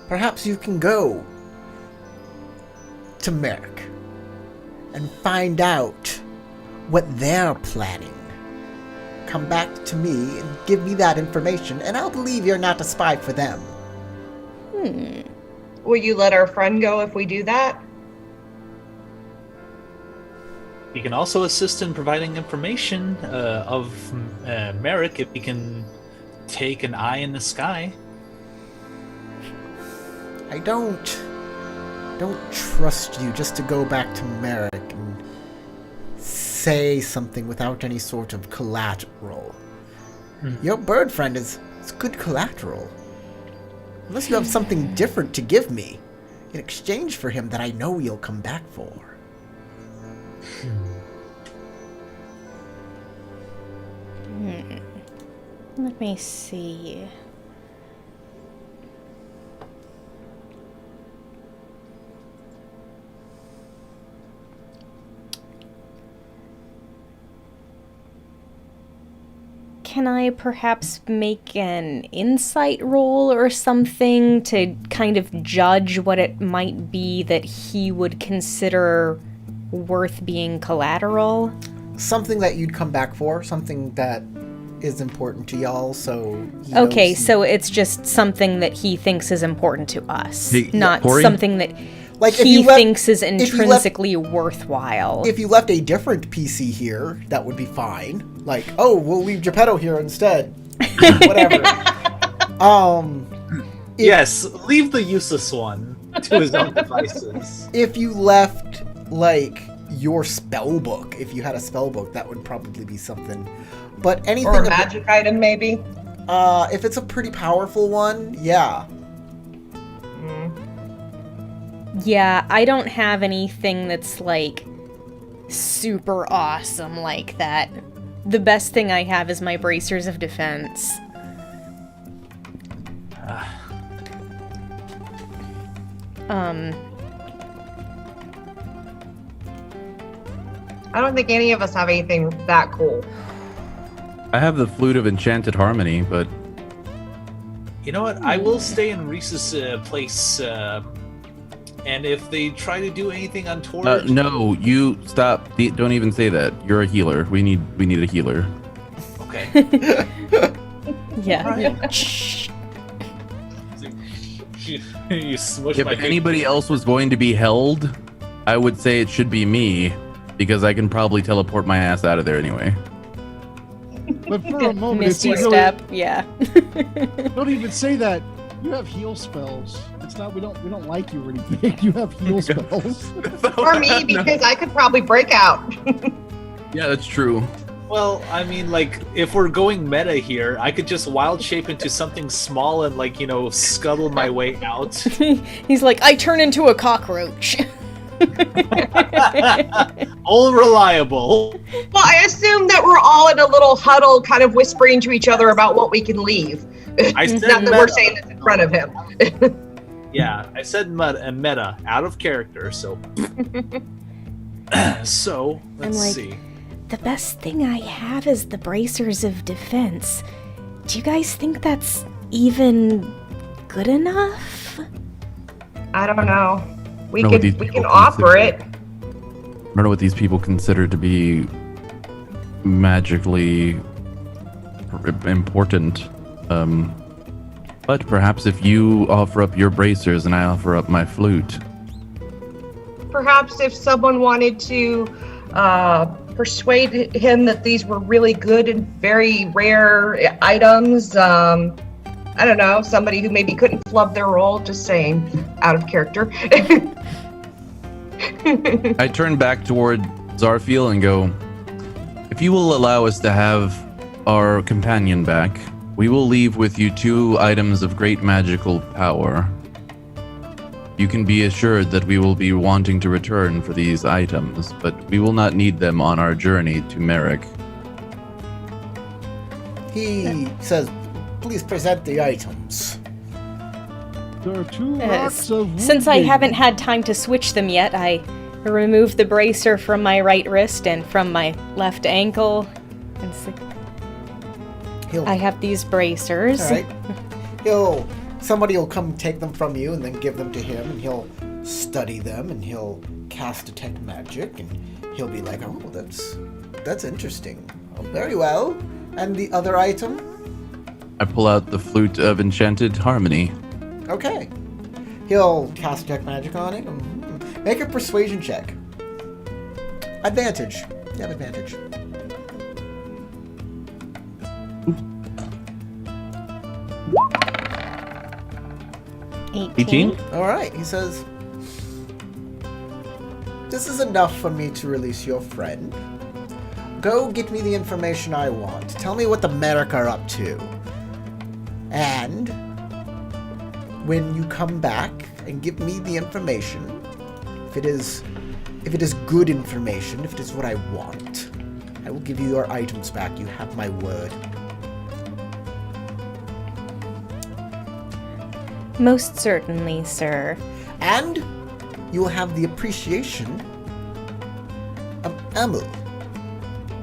Speaker 1: Perhaps you can go to Merrick and find out what they're planning. Come back to me and give me that information, and I'll believe you're not a spy for them.
Speaker 5: Will you let our friend go if we do that?
Speaker 4: He can also assist in providing information of Merrick if he can take an eye in the sky.
Speaker 1: I don't trust you just to go back to Merrick and say something without any sort of collateral. Your bird friend is good collateral. Unless you have something different to give me in exchange for him that I know you'll come back for.
Speaker 2: Let me see. Can I perhaps make an insight roll or something to kind of judge what it might be that he would consider worth being collateral?
Speaker 1: Something that you'd come back for, something that is important to y'all, so...
Speaker 2: Okay, so it's just something that he thinks is important to us,
Speaker 6: Hey,
Speaker 2: not
Speaker 6: Corey?
Speaker 2: something that
Speaker 1: Like, if
Speaker 2: he
Speaker 1: you left-
Speaker 2: thinks is
Speaker 1: if you left-
Speaker 2: intrinsically worthwhile.
Speaker 1: If you left a different PC here, that would be fine. Like, oh, we'll leave Geppetto here instead. Whatever.
Speaker 4: Yes, leave the useless one to his own devices.
Speaker 1: If you left, like, your spell book, if you had a spell book, that would probably be something. But anything...
Speaker 5: Or a magic item, maybe?
Speaker 1: If it's a pretty powerful one, yeah.
Speaker 2: Yeah, I don't have anything that's, like, super awesome like that. The best thing I have is my bracers of defense.
Speaker 5: I don't think any of us have anything that cool.
Speaker 6: I have the Flute of Enchanted Harmony, but
Speaker 4: You know what? I will stay in Reese's place, and if they try to do anything untoward,
Speaker 6: no, you stop. Don't even say that. You're a healer. We need a healer.
Speaker 4: okay.
Speaker 2: Yeah.
Speaker 4: You smush
Speaker 6: If
Speaker 4: my
Speaker 6: anybody else was going to be held, I would say it should be me, because I can probably teleport my ass out of there anyway.
Speaker 3: But for a moment,
Speaker 2: Misty
Speaker 3: it's really,
Speaker 2: step, yeah.
Speaker 3: don't even say that. You have heal spells. It's not. We don't like you or anything. You have heal spells.
Speaker 5: Or me, because I could probably break out.
Speaker 6: Yeah, that's true.
Speaker 4: Well, I mean, like, if we're going meta here, I could just wild shape into something small and, like, scuttle my way out.
Speaker 2: He's like, I turn into a cockroach.
Speaker 4: All reliable.
Speaker 5: Well, I assume that we're all in a little huddle, kind of whispering to each other about what we can leave.
Speaker 4: I said
Speaker 5: Not that
Speaker 4: meta.
Speaker 5: we're saying this in front of him.
Speaker 4: Yeah, I said meta, out of character, so... So, let's
Speaker 2: like-
Speaker 4: see.
Speaker 2: The best thing I have is the bracers of defense. Do you guys think that's even good enough?
Speaker 5: I don't know. We
Speaker 6: know what these
Speaker 5: can
Speaker 6: people
Speaker 5: offer
Speaker 6: consider.
Speaker 5: it.
Speaker 6: I don't know what these people consider to be magically important. But perhaps if you offer up your bracers and I offer up my flute.
Speaker 5: Perhaps if someone wanted to persuade him that these were really good and very rare items. I don't know, somebody who maybe couldn't flub their roll, just saying, out of character.
Speaker 6: I turn back toward Zarfiel and go, if you will allow us to have our companion back, we will leave with you 2 items of great magical power. You can be assured that we will be wanting to return for these items, but we will not need them on our journey to Merrick.
Speaker 1: He says, please present the items.
Speaker 3: There are 2 rocks of
Speaker 2: Since I
Speaker 3: wounding.
Speaker 2: haven't had time to switch them yet, I remove the bracer from my right wrist and from my left ankle. And
Speaker 1: He'll.
Speaker 2: I have these bracers.
Speaker 1: All right. Somebody will come take them from you and then give them to him, and he'll study them, and he'll cast detect magic, and he'll be like, "Oh, that's interesting. Oh, very well." And the other item?
Speaker 6: I pull out the flute of enchanted harmony.
Speaker 1: Okay. He'll cast detect magic on it. Make a persuasion check. Advantage. You have advantage.
Speaker 6: 18?
Speaker 1: All right. He says, "This is enough for me to release your friend. Go get me the information I want. Tell me what the Merrick are up to. And when you come back and give me the information, if it is good information, if it is what I want, I will give you your items back. You have my word."
Speaker 2: Most certainly, sir.
Speaker 1: And you will have the appreciation of Amul.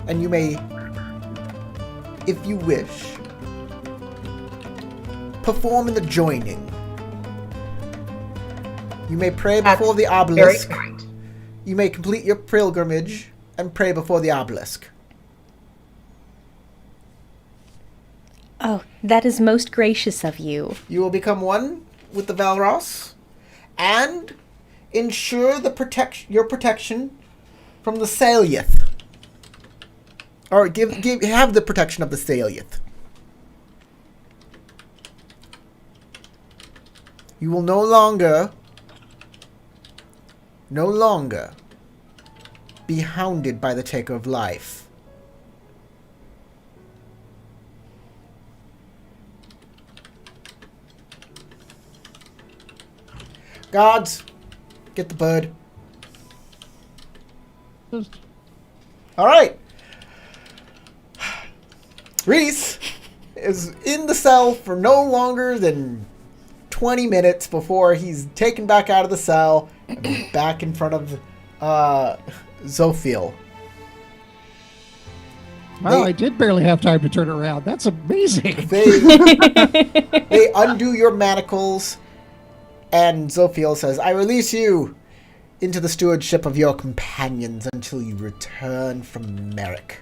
Speaker 1: And you may, if you wish, perform in the joining. You may pray before the
Speaker 5: Very
Speaker 1: obelisk.
Speaker 5: kind.
Speaker 1: You may complete your pilgrimage and pray before the obelisk.
Speaker 2: Oh, that is most gracious of you.
Speaker 1: You will become one with the Valros and ensure your protection from the Saliyth. Or have the protection of the Saliyth. You will no longer be hounded by the Taker of Life. Guards, get the bird. All right. Reese is in the cell for no longer than 20 minutes before he's taken back out of the cell and back in front of Zophiel.
Speaker 3: Wow, I did barely have time to turn around. That's amazing.
Speaker 1: They undo your manacles, and Zophiel says, "I release you into the stewardship of your companions until you return from Merrick."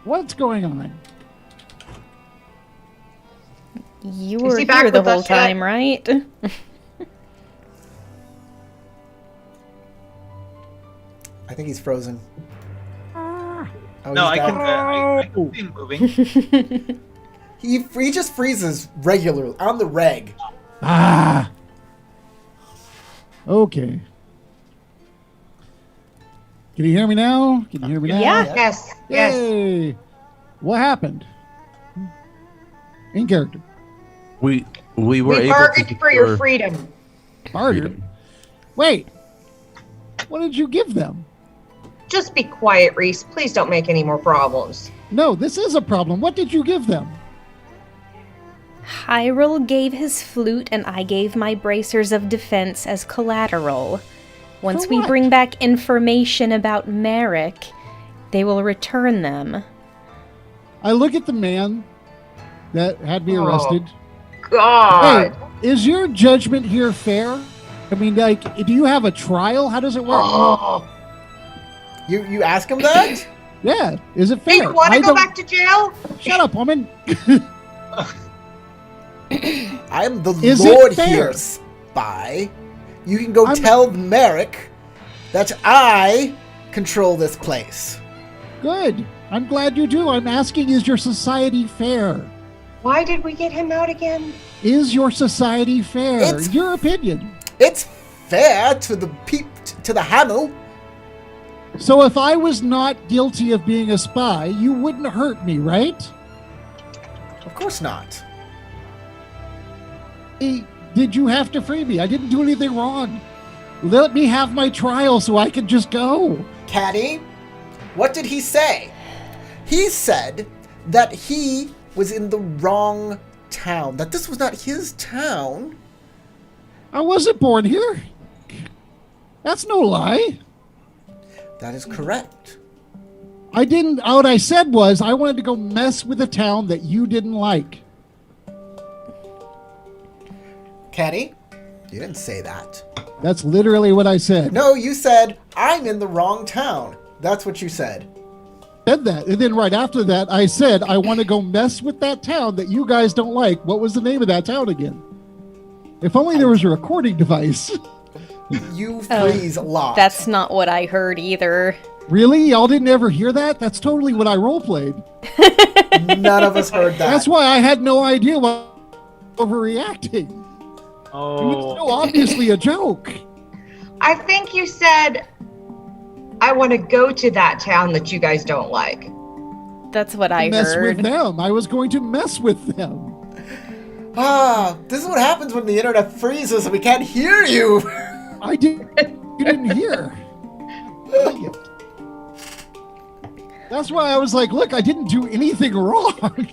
Speaker 3: What's going on?
Speaker 2: You
Speaker 5: Is
Speaker 2: were
Speaker 5: he back
Speaker 2: here the
Speaker 5: with
Speaker 2: whole
Speaker 5: us yet?
Speaker 2: time, right?
Speaker 1: I think he's frozen. Oh,
Speaker 4: No,
Speaker 1: he's
Speaker 4: I
Speaker 1: back.
Speaker 4: can see him moving.
Speaker 1: He just freezes regularly on the reg.
Speaker 3: Ah. Okay. Can you hear me now? Can you hear me now?
Speaker 2: Yeah.
Speaker 5: Yes. Yes.
Speaker 3: Yay! What happened? In character.
Speaker 6: We were
Speaker 5: We
Speaker 6: able
Speaker 5: bargained
Speaker 6: to
Speaker 5: for your
Speaker 6: secure
Speaker 5: freedom.
Speaker 3: Bargain. Wait. What did you give them?
Speaker 5: Just be quiet, Reese. Please don't make any more problems.
Speaker 3: No, this is a problem. What did you give them?
Speaker 2: Hyrule gave his flute and I gave my bracers of defense as collateral. Once
Speaker 3: For
Speaker 2: we
Speaker 3: what?
Speaker 2: bring back information about Merrick, they will return them.
Speaker 3: I look at the man that had me
Speaker 5: Oh.
Speaker 3: arrested.
Speaker 5: God.
Speaker 3: Hey, is your judgment here fair? I mean, like, do you have a trial? How does it work?
Speaker 5: Oh.
Speaker 1: You ask him that?
Speaker 3: Yeah, is it
Speaker 5: Do
Speaker 3: fair?
Speaker 5: you want to
Speaker 3: I
Speaker 5: go
Speaker 3: don't-
Speaker 5: back to jail?
Speaker 3: Shut up, woman.
Speaker 1: I am the
Speaker 3: Is it
Speaker 1: Lord
Speaker 3: fair?
Speaker 1: here, spy. You can go
Speaker 3: I'm-
Speaker 1: tell Merrick that I control this place.
Speaker 3: Good. I'm glad you do. I'm asking, is your society fair?
Speaker 5: Why did we get him out again?
Speaker 3: Is your society fair?
Speaker 1: It's-
Speaker 3: Your opinion.
Speaker 1: It's fair to the Hamel.
Speaker 3: So if I was not guilty of being a spy, you wouldn't hurt me, right?
Speaker 1: Of course not.
Speaker 3: Hey, did you have to free me? I didn't do anything wrong. Let me have my trial so I can just go.
Speaker 1: Caddy, what did he say? He said that he was in the wrong town, that this was not his town.
Speaker 3: I wasn't born here. That's no lie.
Speaker 1: That is correct.
Speaker 3: I didn't. What I said was I wanted to go mess with a town that you didn't like.
Speaker 1: Kenny, you didn't say that.
Speaker 3: That's literally what I said.
Speaker 1: No, you said, I'm in the wrong town. That's what you said.
Speaker 3: Said that, and then right after that, I said I want to go mess with that town that you guys don't like. What was the name of that town again? If only there was a recording device.
Speaker 1: You freeze a lot.
Speaker 2: That's not what I heard either.
Speaker 3: Really? Y'all didn't ever hear that? That's totally what I roleplayed.
Speaker 1: None of us heard that.
Speaker 3: That's why I had no idea what overreacting. It was so obviously a joke.
Speaker 5: I think you said, I want to go to that town that you guys don't like.
Speaker 2: That's what I
Speaker 3: Mess
Speaker 2: heard.
Speaker 3: with them. I was going to mess with them.
Speaker 1: This is what happens when the internet freezes and we can't hear you.
Speaker 3: I didn't. You didn't hear. That's why I was like, look, I didn't do anything wrong.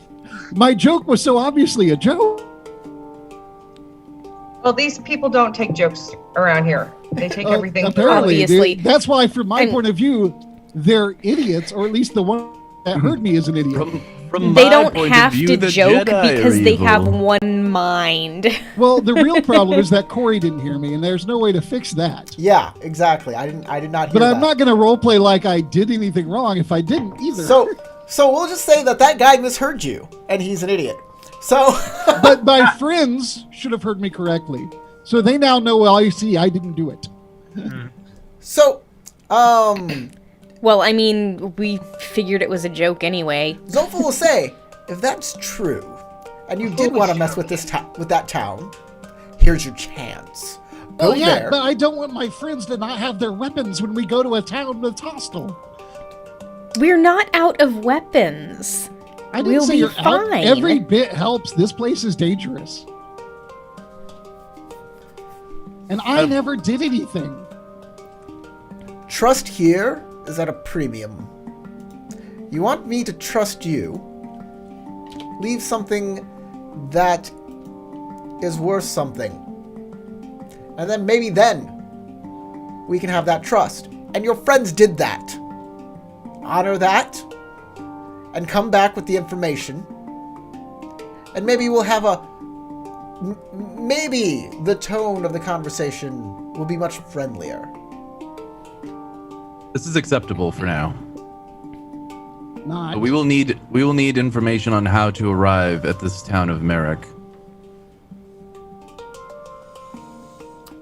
Speaker 3: My joke was so obviously a joke.
Speaker 5: Well, these people don't take jokes around here. They take everything
Speaker 3: Apparently,
Speaker 2: Obviously.
Speaker 3: that's why, from my
Speaker 2: And-
Speaker 3: point of view, they're idiots, or at least the one that heard me is an idiot.
Speaker 6: From
Speaker 2: They
Speaker 6: my
Speaker 2: don't
Speaker 6: point
Speaker 2: have
Speaker 6: of view,
Speaker 2: to
Speaker 6: the
Speaker 2: joke
Speaker 6: Jedi
Speaker 2: because
Speaker 6: are
Speaker 2: they have
Speaker 6: evil.
Speaker 2: one mind.
Speaker 3: Well, the real problem is that Corey didn't hear me, and there's no way to fix that.
Speaker 1: Yeah, exactly. I did not hear
Speaker 3: But
Speaker 1: that.
Speaker 3: I'm not going to roleplay like I did anything wrong if I didn't either.
Speaker 1: So we'll just say that guy misheard you, and he's an idiot. So,
Speaker 3: But my friends should have heard me correctly. So they now know, well, you see, I didn't do it.
Speaker 1: so,
Speaker 2: Well, I mean, we figured it was a joke anyway.
Speaker 1: Zolfa will say, if that's true, and you did want to mess with with that town, here's your chance. Go
Speaker 3: Oh, yeah,
Speaker 1: there.
Speaker 3: but I don't want my friends to not have their weapons when we go to a town that's hostile.
Speaker 2: We're not out of weapons.
Speaker 3: I didn't
Speaker 2: We'll
Speaker 3: say
Speaker 2: be
Speaker 3: you're out.
Speaker 2: fine.
Speaker 3: Every bit helps. This place is dangerous. And I never did anything.
Speaker 1: Trust here is at a premium. You want me to trust you? Leave something that is worth something. And then maybe then we can have that trust. And your friends did that. Honor that and come back with the information. And maybe we'll have maybe the tone of the conversation will be much friendlier.
Speaker 6: This is acceptable for now.
Speaker 3: Not.
Speaker 6: But we will need information on how to arrive at this town of Merrick.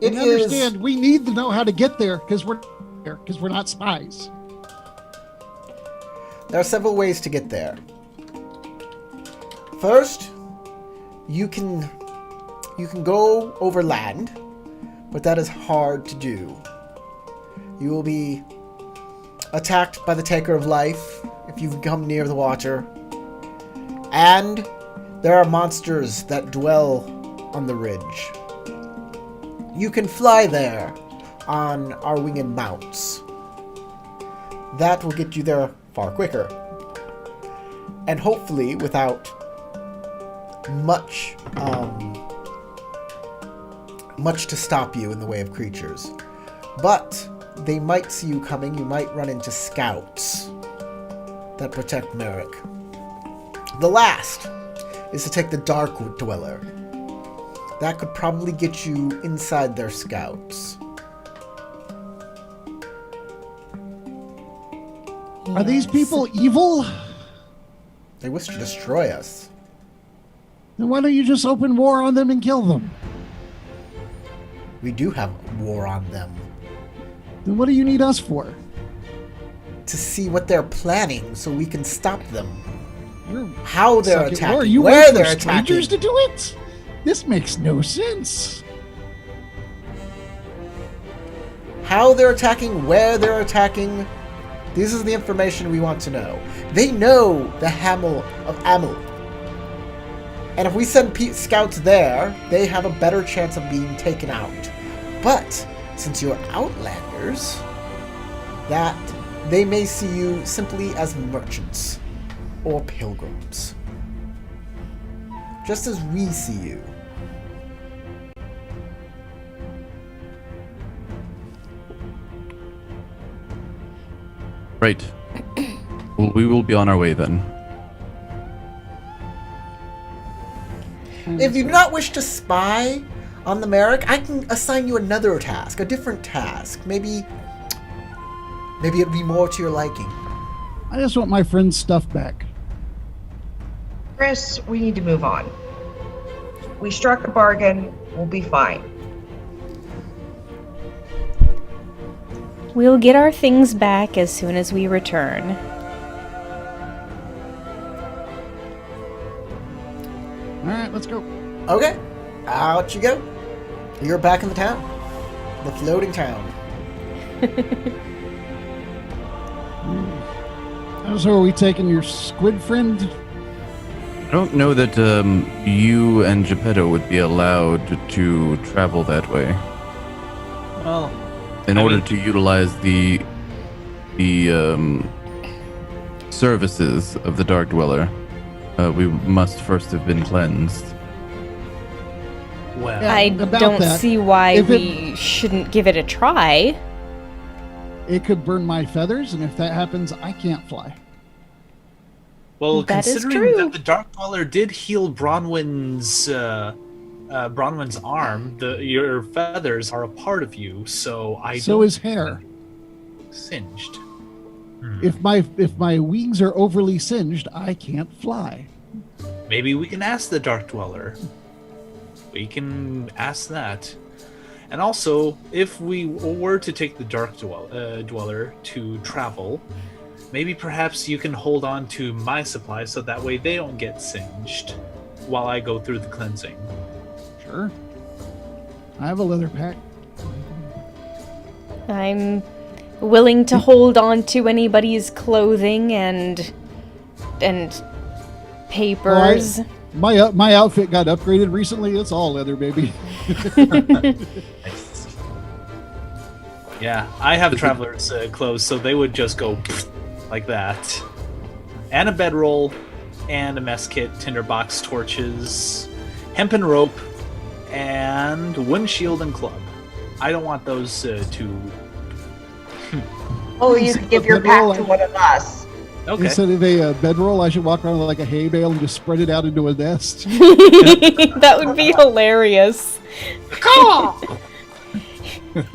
Speaker 1: It
Speaker 3: You
Speaker 1: is.
Speaker 3: understand, we need to know how to get there because we're not spies.
Speaker 1: There are several ways to get there. First, you can go over land, but that is hard to do. You will be attacked by the Taker of Life if you come near the water. And there are monsters that dwell on the ridge. You can fly there on our winged mounts. That will get you there far quicker. And hopefully without much to stop you in the way of creatures. But they might see you coming. You might run into scouts that protect Merrick. The last is to take the Dark Dweller. That could probably get you inside their scouts.
Speaker 3: Are these people evil?
Speaker 1: They wish to destroy us.
Speaker 3: Then why don't you just open war on them and kill them?
Speaker 1: We do have war on them.
Speaker 3: Then what do you need us for?
Speaker 1: To see what they're planning so we can stop them.
Speaker 3: You're
Speaker 1: How they're
Speaker 3: sucking
Speaker 1: attacking.
Speaker 3: war. You
Speaker 1: Where
Speaker 3: wait for
Speaker 1: they're
Speaker 3: strangers
Speaker 1: attacking.
Speaker 3: to do it? This makes no sense.
Speaker 1: How they're attacking, where they're attacking. This is the information we want to know. They know the Hamel of Amel. And if we send scouts there, they have a better chance of being taken out. But since you're outlanders, that they may see you simply as merchants or pilgrims. Just as we see you.
Speaker 6: Right. We will be on our way then.
Speaker 1: If you do not wish to spy on the Merrick, I can assign you another task, a different task. Maybe it'd be more to your liking.
Speaker 3: I just want my friend's stuff back.
Speaker 5: Chris, we need to move on. We struck a bargain. We'll be fine.
Speaker 2: We'll get our things back as soon as we return.
Speaker 3: All right, let's go.
Speaker 1: Okay, out you go. You're back in the town. The floating town.
Speaker 3: So are we taking your squid friend?
Speaker 6: I don't know that you and Geppetto would be allowed to travel that way.
Speaker 4: Well,
Speaker 6: In order to utilize the services of the Dark Dweller, we must first have been cleansed.
Speaker 4: well,
Speaker 3: Yeah.
Speaker 2: I
Speaker 3: about
Speaker 2: don't
Speaker 3: that,
Speaker 2: see why
Speaker 3: if
Speaker 2: we shouldn't give it a try.
Speaker 3: It could burn my feathers, and if that happens, I can't fly.
Speaker 4: well,
Speaker 2: That is
Speaker 4: considering
Speaker 2: true.
Speaker 4: that the Dark Dweller did heal Bronwyn's arm, your feathers are a part of you, so
Speaker 3: So
Speaker 4: don't
Speaker 3: is hair.
Speaker 4: singed.
Speaker 3: If my wings are overly singed, I can't fly.
Speaker 4: Maybe we can ask the Dark Dweller. We can ask that. And also, if we were to take the Dark Dweller to travel, maybe perhaps you can hold on to my supplies so that way they don't get singed while I go through the cleansing.
Speaker 3: Sure. I have a leather pack.
Speaker 2: I'm willing to hold on to anybody's clothing and papers.
Speaker 3: My outfit got upgraded recently. It's all leather, baby.
Speaker 4: Yeah, I have traveler's clothes, so they would just go like that. And a bedroll, and a mess kit, tinderbox, torches, hempen rope, and windshield and club. I don't want those to...
Speaker 5: Oh, you could give your pack to one of us.
Speaker 4: Okay.
Speaker 3: Instead of a bedroll, I should walk around with like a hay bale and just spread it out into a nest.
Speaker 2: That would be hilarious.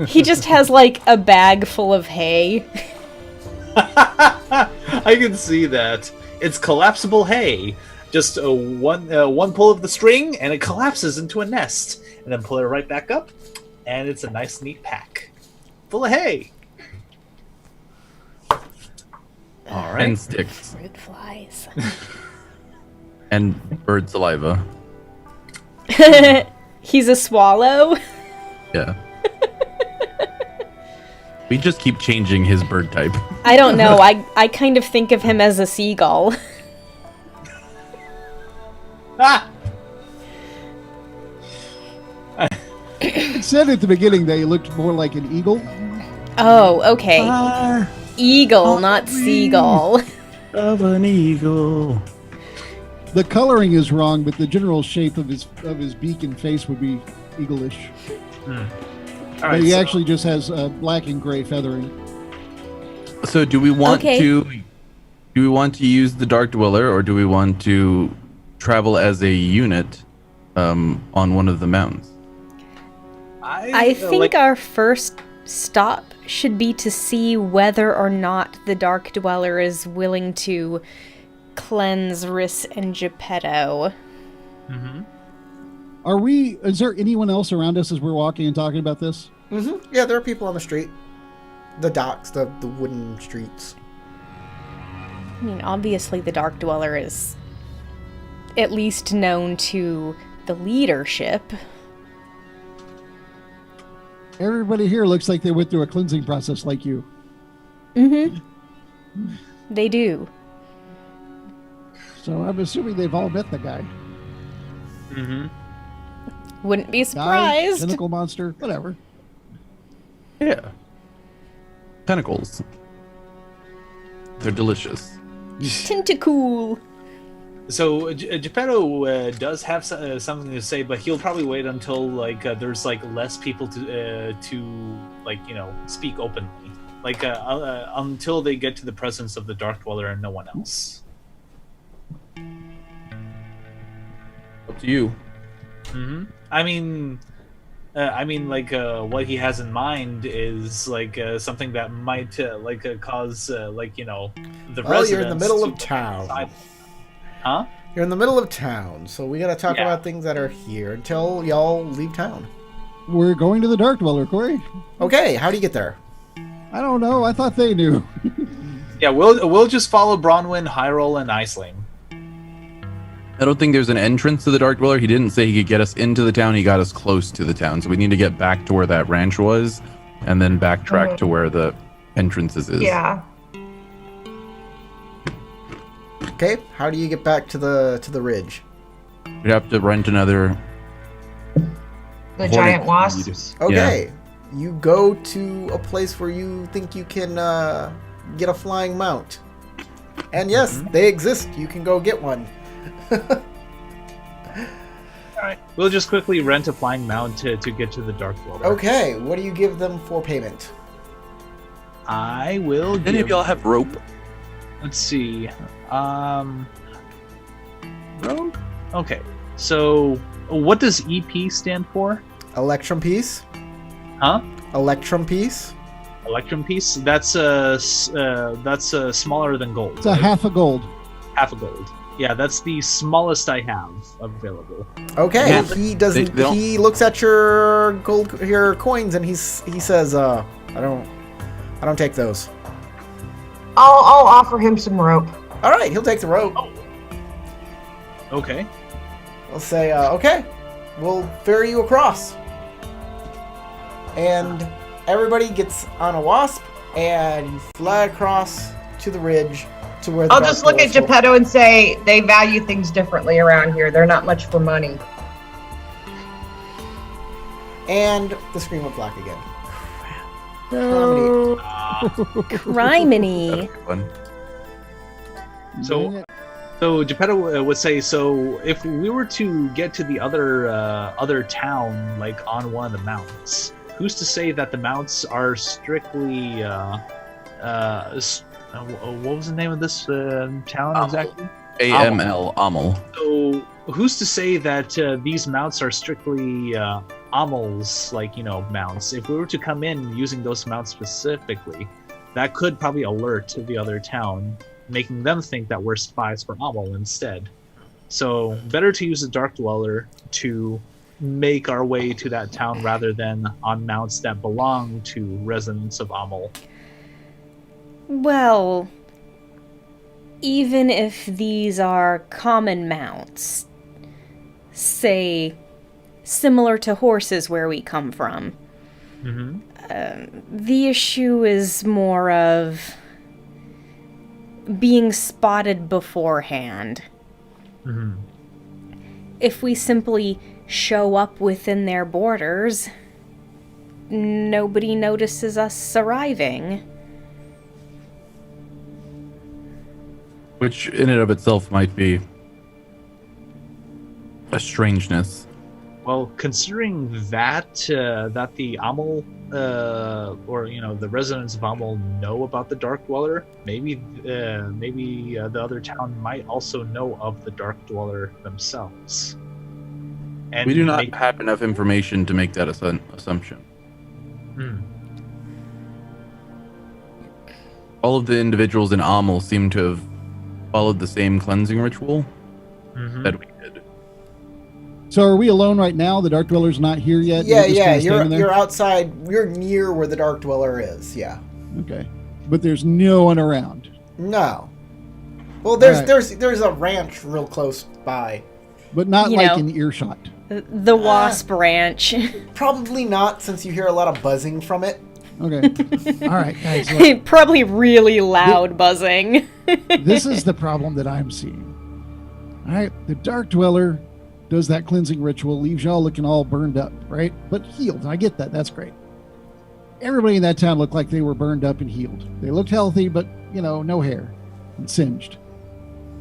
Speaker 2: He just has like a bag full of hay.
Speaker 4: I can see that. It's collapsible hay. Just one pull of the string, and it collapses into a nest. And then pull it right back up, and it's a nice, neat pack. Full of hay. All right.
Speaker 6: And sticks.
Speaker 2: Fruit flies.
Speaker 6: And bird saliva.
Speaker 2: He's a swallow.
Speaker 6: Yeah. We just keep changing his bird type.
Speaker 2: I don't know. I kind of think of him as a seagull.
Speaker 4: Ah!
Speaker 3: It said at the beginning that he looked more like an eagle.
Speaker 2: Oh, okay. Eagle, not seagull.
Speaker 6: Of an eagle.
Speaker 3: The coloring is wrong, but the general shape of his beak and face would be eagle-ish.
Speaker 4: All
Speaker 3: But
Speaker 4: right,
Speaker 3: he
Speaker 4: so-
Speaker 3: actually just has black and gray feathering.
Speaker 6: So do we want
Speaker 2: Okay.
Speaker 6: to use the Dark Dweller, or do we want to travel as a unit on one of the mountains?
Speaker 2: I think our first stop should be to see whether or not the Dark Dweller is willing to cleanse Riss and Geppetto.
Speaker 3: Is there anyone else around us as we're walking and talking about this?
Speaker 1: Mm-hmm. Yeah, there are people on the street. The docks, the wooden streets.
Speaker 2: I mean, obviously the Dark Dweller is at least known to the leadership.
Speaker 3: Everybody here looks like they went through a cleansing process like you.
Speaker 2: They do.
Speaker 3: So I'm assuming they've all met the guy.
Speaker 2: Wouldn't be
Speaker 3: Guy,
Speaker 2: surprised.
Speaker 3: tentacle monster, whatever.
Speaker 6: Yeah. Tentacles. They're delicious.
Speaker 2: Tentacool.
Speaker 4: So Geppetto does have something to say, but he'll probably wait until there's less people to speak openly. like until they get to the presence of the Dark Dweller and no one else.
Speaker 6: Up to you.
Speaker 4: I mean, like what he has in mind is like something that might cause the residents.
Speaker 1: You're in the middle
Speaker 4: to
Speaker 1: of town.
Speaker 4: Huh?
Speaker 1: You're in the middle of town, so we gotta talk about things that are here until y'all leave town.
Speaker 3: We're going to the Dark Dweller, Corey.
Speaker 1: Okay, how do you get there?
Speaker 3: I don't know. I thought they knew.
Speaker 4: Yeah, we'll just follow Bronwyn, Hyrule, and Iceling.
Speaker 6: I don't think there's an entrance to the Dark Dweller. He didn't say he could get us into the town. He got us close to the town. So we need to get back to where that ranch was and then backtrack to where the entrances is.
Speaker 5: Yeah.
Speaker 1: Okay, how do you get back to the ridge?
Speaker 6: We'd have to rent another...
Speaker 5: The giant
Speaker 6: Hornet
Speaker 5: wasps.
Speaker 1: Okay, you go to a place where you think you can get a flying mount. And yes, they exist. You can go get one.
Speaker 4: Alright. We'll just quickly rent a flying mount to get to the Dark Dweller.
Speaker 1: Okay, what do you give them for payment?
Speaker 4: I will
Speaker 6: Any of y'all have rope?
Speaker 4: Let's see. Rope? Okay. So, what does EP stand for?
Speaker 1: Electrum piece?
Speaker 4: Huh?
Speaker 1: Electrum piece?
Speaker 4: Electrum piece? That's smaller than gold.
Speaker 3: It's a
Speaker 4: right?
Speaker 3: half a gold.
Speaker 4: Half a gold. Yeah, that's the smallest I have available.
Speaker 1: Okay,
Speaker 6: Yeah,
Speaker 1: he doesn't.
Speaker 6: they don't-
Speaker 1: He looks at your coins and he says, "I don't take those."
Speaker 5: I'll offer him some rope.
Speaker 1: All right, he'll take the rope.
Speaker 4: Okay.
Speaker 1: We'll say, "Okay, we'll ferry you across," and everybody gets on a wasp and you fly across to the ridge to where. The
Speaker 5: I'll just look at
Speaker 1: Dark Dwellers
Speaker 5: Geppetto and say they value things differently around here. They're not much for money.
Speaker 1: hold. And the screen went black again.
Speaker 3: No.
Speaker 2: Criminy.
Speaker 6: Fun.
Speaker 4: So Geppetto would say, so if we were to get to the other town, like on one of the mounts, who's to say that the mounts are strictly what was the name of this town exactly?
Speaker 6: AML, Amel.
Speaker 4: So who's to say that these mounts are strictly Amel's, mounts? If we were to come in using those mounts specifically, that could probably alert the other town, making them think that we're spies for Amel instead. So better to use a Dark Dweller to make our way to that town rather than on mounts that belong to residents of Amel.
Speaker 2: Well, even if these are common mounts, say similar to horses where we come from, the issue is more of being spotted beforehand. If we simply show up within their borders, nobody notices us arriving.
Speaker 6: Which in and of itself might be a strangeness.
Speaker 4: Well, considering that that the Amel or the residents of Amel know about the Dark Dweller, maybe the other town might also know of the Dark Dweller themselves. And
Speaker 6: We do not have enough information to make that assumption. All of the individuals in Amel seem to have followed the same cleansing ritual that we did.
Speaker 3: So are we alone right now? The Dark Dweller's not here yet?
Speaker 1: Yeah,
Speaker 3: You're just kinda
Speaker 1: yeah.
Speaker 3: standing there?
Speaker 1: You're outside. You're near where the Dark Dweller is. Yeah.
Speaker 3: Okay. But there's no one around.
Speaker 1: No. Well, there's
Speaker 3: Alright.
Speaker 1: there's a ranch real close by.
Speaker 3: But not
Speaker 2: You
Speaker 3: like
Speaker 2: know.
Speaker 3: in earshot.
Speaker 2: The Wasp Ranch.
Speaker 1: Probably not, since you hear a lot of buzzing from it.
Speaker 3: Okay. All right, guys. Look,
Speaker 2: Probably really loud buzzing.
Speaker 3: this is the problem that I'm seeing. All right, the Dark Dweller does that cleansing ritual, leaves y'all looking all burned up, right? But healed. I get that. That's great. Everybody in that town looked like they were burned up and healed. They looked healthy, but, no hair and singed.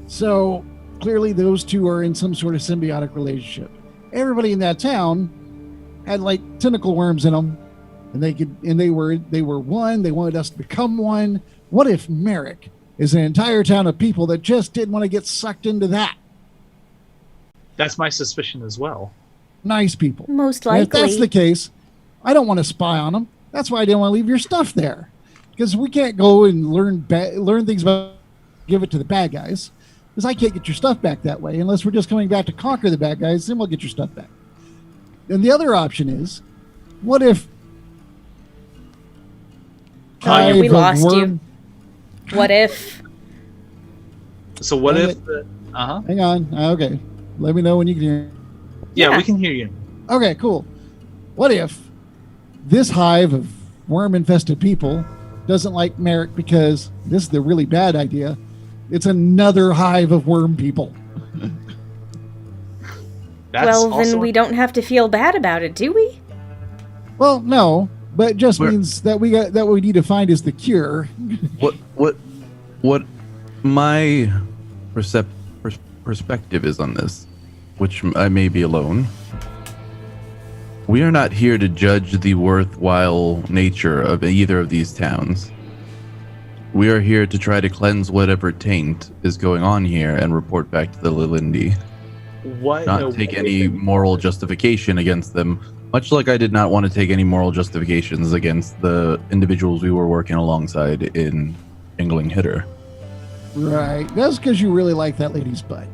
Speaker 3: So clearly those two are in some sort of symbiotic relationship. Everybody in that town had like tentacle worms in them and they were one. They wanted us to become one. What if Merrick is an entire town of people that just didn't want to get sucked into that?
Speaker 4: That's my suspicion as well.
Speaker 3: Nice people.
Speaker 2: Most
Speaker 3: And if that's
Speaker 2: likely.
Speaker 3: the case, I don't want to spy on them. That's why I didn't want to leave your stuff there, because we can't go and learn things about, give it to the bad guys, because I can't get your stuff back that way unless we're just coming back to conquer the bad guys. Then we'll get your stuff back. And the other option is, what if
Speaker 2: Oh, we
Speaker 3: Hive of
Speaker 2: lost
Speaker 3: worm-
Speaker 2: you. What if?
Speaker 4: So what
Speaker 3: Well,
Speaker 4: if?
Speaker 3: Hang on. Okay, let me know when you can hear.
Speaker 4: Yeah,
Speaker 2: Yeah.
Speaker 4: we can hear you.
Speaker 3: Okay, cool. What if this hive of worm-infested people doesn't like Merrick because this is the really bad idea? It's another hive of worm people.
Speaker 4: That's
Speaker 2: Well,
Speaker 4: also
Speaker 2: then we don't have to feel bad about it, do we?
Speaker 3: Well, no, but it just
Speaker 6: Where-
Speaker 3: means that what we need to find is the cure.
Speaker 6: What my perspective is on this, which I may be alone. We are not here to judge the worthwhile nature of either of these towns. We are here to try to cleanse whatever taint is going on here and report back to the Lilindi.
Speaker 4: what?
Speaker 6: Not take any moral justification against them, much like I did not want to take any moral justifications against the individuals we were working alongside in Engling Hitter.
Speaker 3: Right. That's because you really like that lady's butt.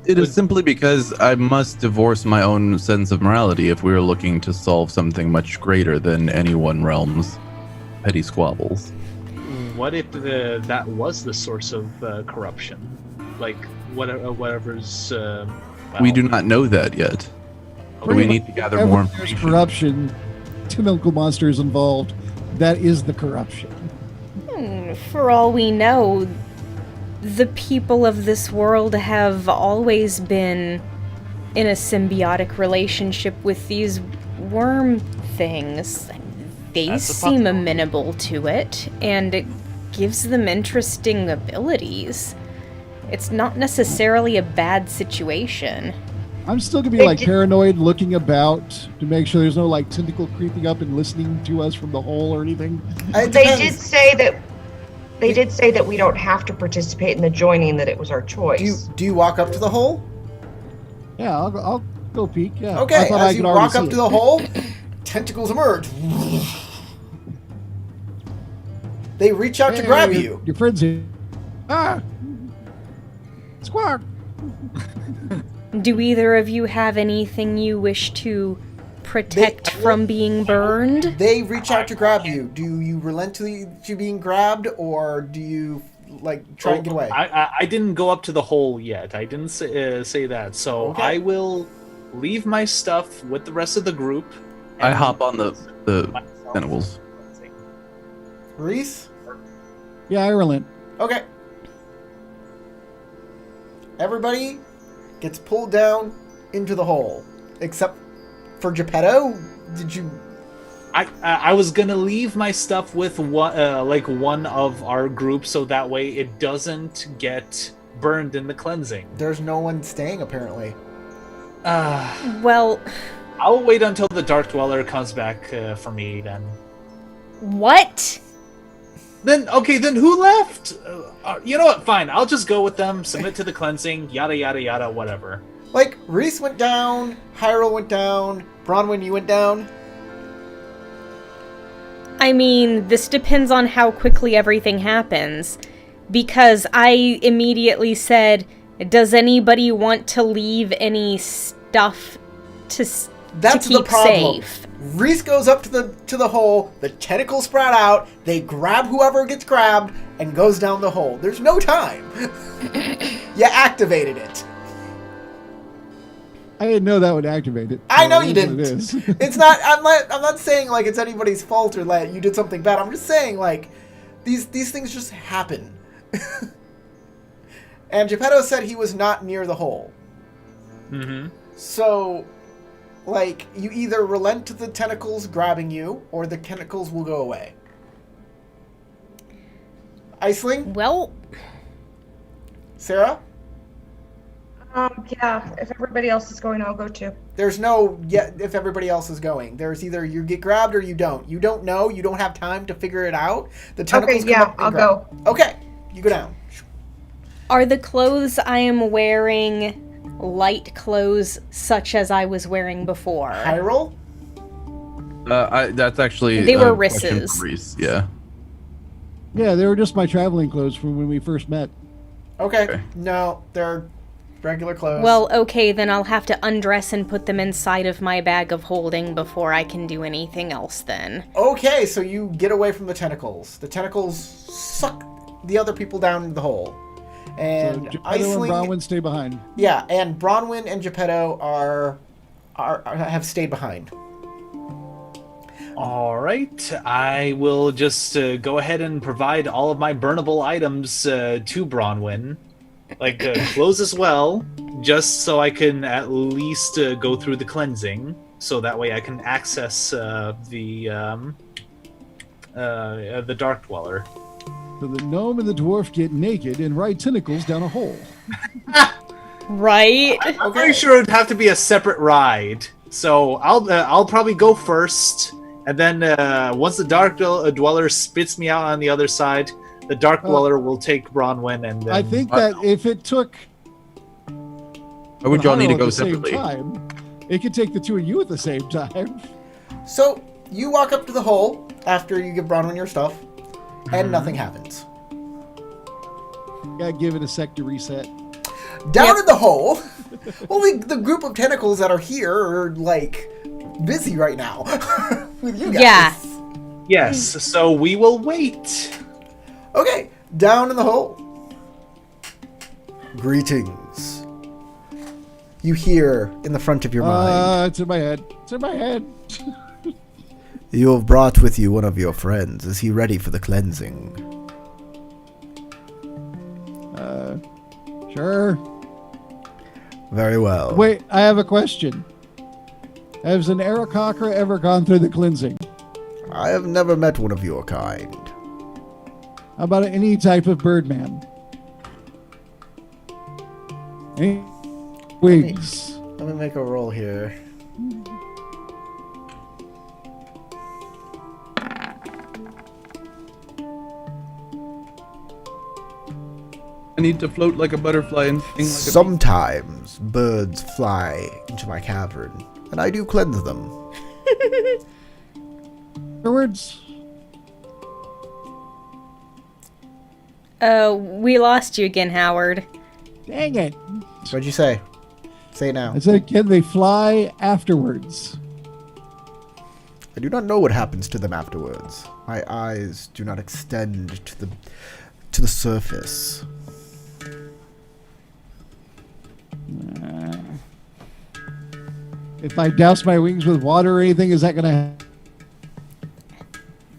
Speaker 6: It is simply because I must divorce my own sense of morality if we are looking to solve something much greater than any one realm's petty squabbles.
Speaker 4: What if that was the source of corruption? Like whatever's.
Speaker 6: We do not know that yet. But we need to gather more
Speaker 3: Whenever there's
Speaker 6: information.
Speaker 3: corruption, tentacle monsters involved. That is the corruption.
Speaker 2: For all we know, the people of this world have always been in a symbiotic relationship with these worm things. They
Speaker 4: That's a
Speaker 2: seem
Speaker 4: possibility.
Speaker 2: amenable to it, and it gives them interesting abilities. It's not necessarily a bad situation.
Speaker 3: I'm still gonna be
Speaker 5: They
Speaker 3: like
Speaker 5: did-
Speaker 3: paranoid, looking about to make sure there's no like tentacle creeping up and listening to us from the hole or anything.
Speaker 1: It
Speaker 5: They
Speaker 1: depends.
Speaker 5: did say that. They did say that we don't have to participate in the joining; that it was our choice.
Speaker 1: Do you walk up to the hole?
Speaker 3: Yeah, I'll go peek. Yeah. I
Speaker 1: Okay,
Speaker 3: thought I
Speaker 1: as you
Speaker 3: could already
Speaker 1: walk up
Speaker 3: see
Speaker 1: to
Speaker 3: it.
Speaker 1: the hole, tentacles emerge. They reach out to
Speaker 3: Hey,
Speaker 1: grab
Speaker 3: your-
Speaker 1: you.
Speaker 3: Your friends here. Ah! Squawk!
Speaker 2: Do either of you have anything you wish to protect from being burned?
Speaker 1: They reach out to grab you. Do you relent to being grabbed, or do you like try and get away?
Speaker 4: I didn't go up to the hole yet. I didn't say that. So
Speaker 1: Okay.
Speaker 4: I will leave my stuff with the rest of the group.
Speaker 6: I
Speaker 4: and
Speaker 6: hop on the
Speaker 4: myself.
Speaker 6: tentacles.
Speaker 1: Reese?
Speaker 3: Yeah, I relent.
Speaker 1: Okay. Everybody gets pulled down into the hole, except for Geppetto. Did you?
Speaker 4: I was gonna leave my stuff with one of our group, so that way it doesn't get burned in the cleansing.
Speaker 1: There's no one staying apparently.
Speaker 2: Well,
Speaker 4: I'll wait until the Dark Dweller comes back for me then.
Speaker 2: what?
Speaker 4: Then who left? You know what? Fine, I'll just go with them. Submit to the cleansing. Yada yada yada. Whatever.
Speaker 1: Like Reese went down, Hyrule went down, Bronwyn, you went down.
Speaker 2: I mean, this depends on how quickly everything happens. Because I immediately said, does anybody want to leave any stuff to
Speaker 1: That's
Speaker 2: keep
Speaker 1: the problem.
Speaker 2: safe?
Speaker 1: Reese goes up to the hole. The tentacles sprout out. They grab whoever gets grabbed and goes down the hole. There's no time. You activated it.
Speaker 3: I didn't know that would activate it.
Speaker 1: I know
Speaker 3: So
Speaker 1: you
Speaker 3: it is what
Speaker 1: didn't.
Speaker 3: it is.
Speaker 1: It's not. I'm not saying like it's anybody's fault or that you did something bad. I'm just saying like these things just happen. And Geppetto said he was not near the hole.
Speaker 4: Mm-hmm.
Speaker 1: So, like, you either relent to the tentacles grabbing you, or the tentacles will go away. Iceling?
Speaker 2: Well,
Speaker 1: Sarah?
Speaker 5: Yeah, if everybody else is going, I'll go too.
Speaker 1: There's no yet if everybody else is going. There's either you get grabbed or you don't. You don't know. You don't have time to figure it out. The tentacles
Speaker 5: Okay,
Speaker 1: come
Speaker 5: yeah,
Speaker 1: up and
Speaker 5: I'll
Speaker 1: grab.
Speaker 5: go.
Speaker 1: Okay, you go down.
Speaker 2: Are the clothes I am wearing light clothes such as I was wearing before?
Speaker 1: High roll.
Speaker 6: That's actually
Speaker 2: They were
Speaker 6: a question
Speaker 2: Riss's.
Speaker 6: for Reese. Yeah.
Speaker 3: Yeah, they were just my traveling clothes from when we first met.
Speaker 1: Okay. No, they're regular clothes.
Speaker 2: Well, okay, then I'll have to undress and put them inside of my bag of holding before I can do anything else then.
Speaker 1: Okay, so you get away from the tentacles. The tentacles suck the other people down into the hole. And
Speaker 3: So Geppetto and
Speaker 1: Iceling,
Speaker 3: Bronwyn stay behind.
Speaker 1: yeah, and Bronwyn and Geppetto are have stayed behind.
Speaker 4: All right, I will just go ahead and provide all of my burnable items to Bronwyn, like clothes as well, just so I can at least go through the cleansing, so that way I can access the Dark Dweller.
Speaker 3: So the gnome and the dwarf get naked and ride tentacles down a hole.
Speaker 2: Right?
Speaker 4: I'm pretty sure it'd have to be a separate ride, so I'll probably go first. And then once the Dark Dweller spits me out on the other side, the Dark Dweller will take Bronwyn and then...
Speaker 3: I think that if it took...
Speaker 6: Why would y'all need to go separately?
Speaker 3: Time, it could take the two of you at the same time.
Speaker 1: So you walk up to the hole after you give Bronwyn your stuff, and nothing happens.
Speaker 3: Gotta give it a sec to reset.
Speaker 1: Down in the hole, only the group of tentacles that are here are like busy right now with you guys.
Speaker 2: Yeah.
Speaker 4: Yes, so we will wait.
Speaker 1: Okay, down in the hole. Greetings. You hear in the front of your mind.
Speaker 3: It's in my head. It's in my head.
Speaker 1: You have brought with you one of your friends. Is he ready for the cleansing?
Speaker 3: Sure.
Speaker 1: Very well.
Speaker 3: Wait, I have a question. Has an Arakocra ever gone through the cleansing?
Speaker 1: I have never met one of your kind.
Speaker 3: How about any type of birdman? Any wings?
Speaker 1: Let me make a roll here.
Speaker 6: I need to float like a butterfly and sing like a bee.
Speaker 1: Sometimes birds fly into my cavern, and I do cleanse them.
Speaker 3: Afterwards?
Speaker 2: We lost you again, Howard.
Speaker 3: Dang it.
Speaker 1: What'd you say? Say it now.
Speaker 3: I said, can they fly afterwards?
Speaker 1: I do not know what happens to them afterwards. My eyes do not extend to the surface.
Speaker 3: If I douse my wings with water or anything, is that going to...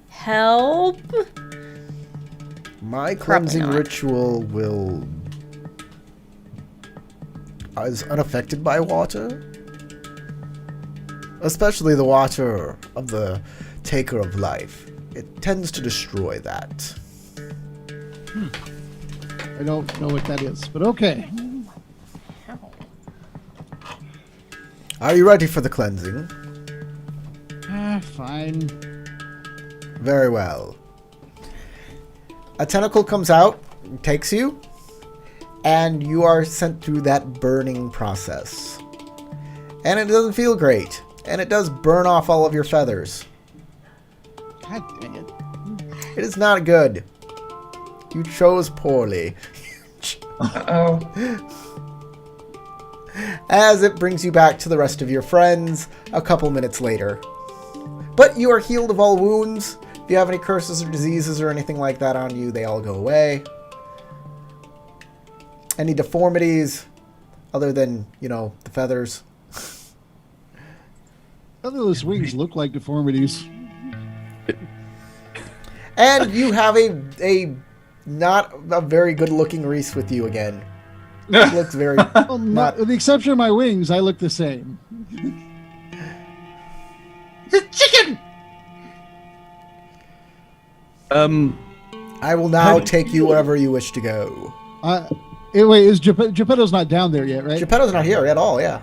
Speaker 2: Help?
Speaker 1: My
Speaker 2: Probably
Speaker 1: cleansing
Speaker 2: not.
Speaker 1: ritual is unaffected by water. Especially the water of the Taker of Life. It tends to destroy that.
Speaker 3: I don't know what that is, but okay.
Speaker 1: Are you ready for the cleansing?
Speaker 3: Fine.
Speaker 1: Very well. A tentacle comes out, takes you, and you are sent through that burning process. And it doesn't feel great. And it does burn off all of your feathers.
Speaker 3: God dang it.
Speaker 1: It is not good. You chose poorly.
Speaker 5: Uh-oh.
Speaker 1: As it brings you back to the rest of your friends a couple minutes later. But you are healed of all wounds. If you have any curses or diseases or anything like that on you, they all go away. Any deformities, other than, the feathers.
Speaker 3: Featherless wings look like deformities.
Speaker 1: And you have a not a very good looking Reese with you again. He looks very
Speaker 3: Well, with the exception of my wings, I look the same.
Speaker 4: The chicken!
Speaker 1: I will now take you wherever you wish to go.
Speaker 3: Wait, is Geppetto's not down there yet, right?
Speaker 1: Geppetto's not here at all. Yeah.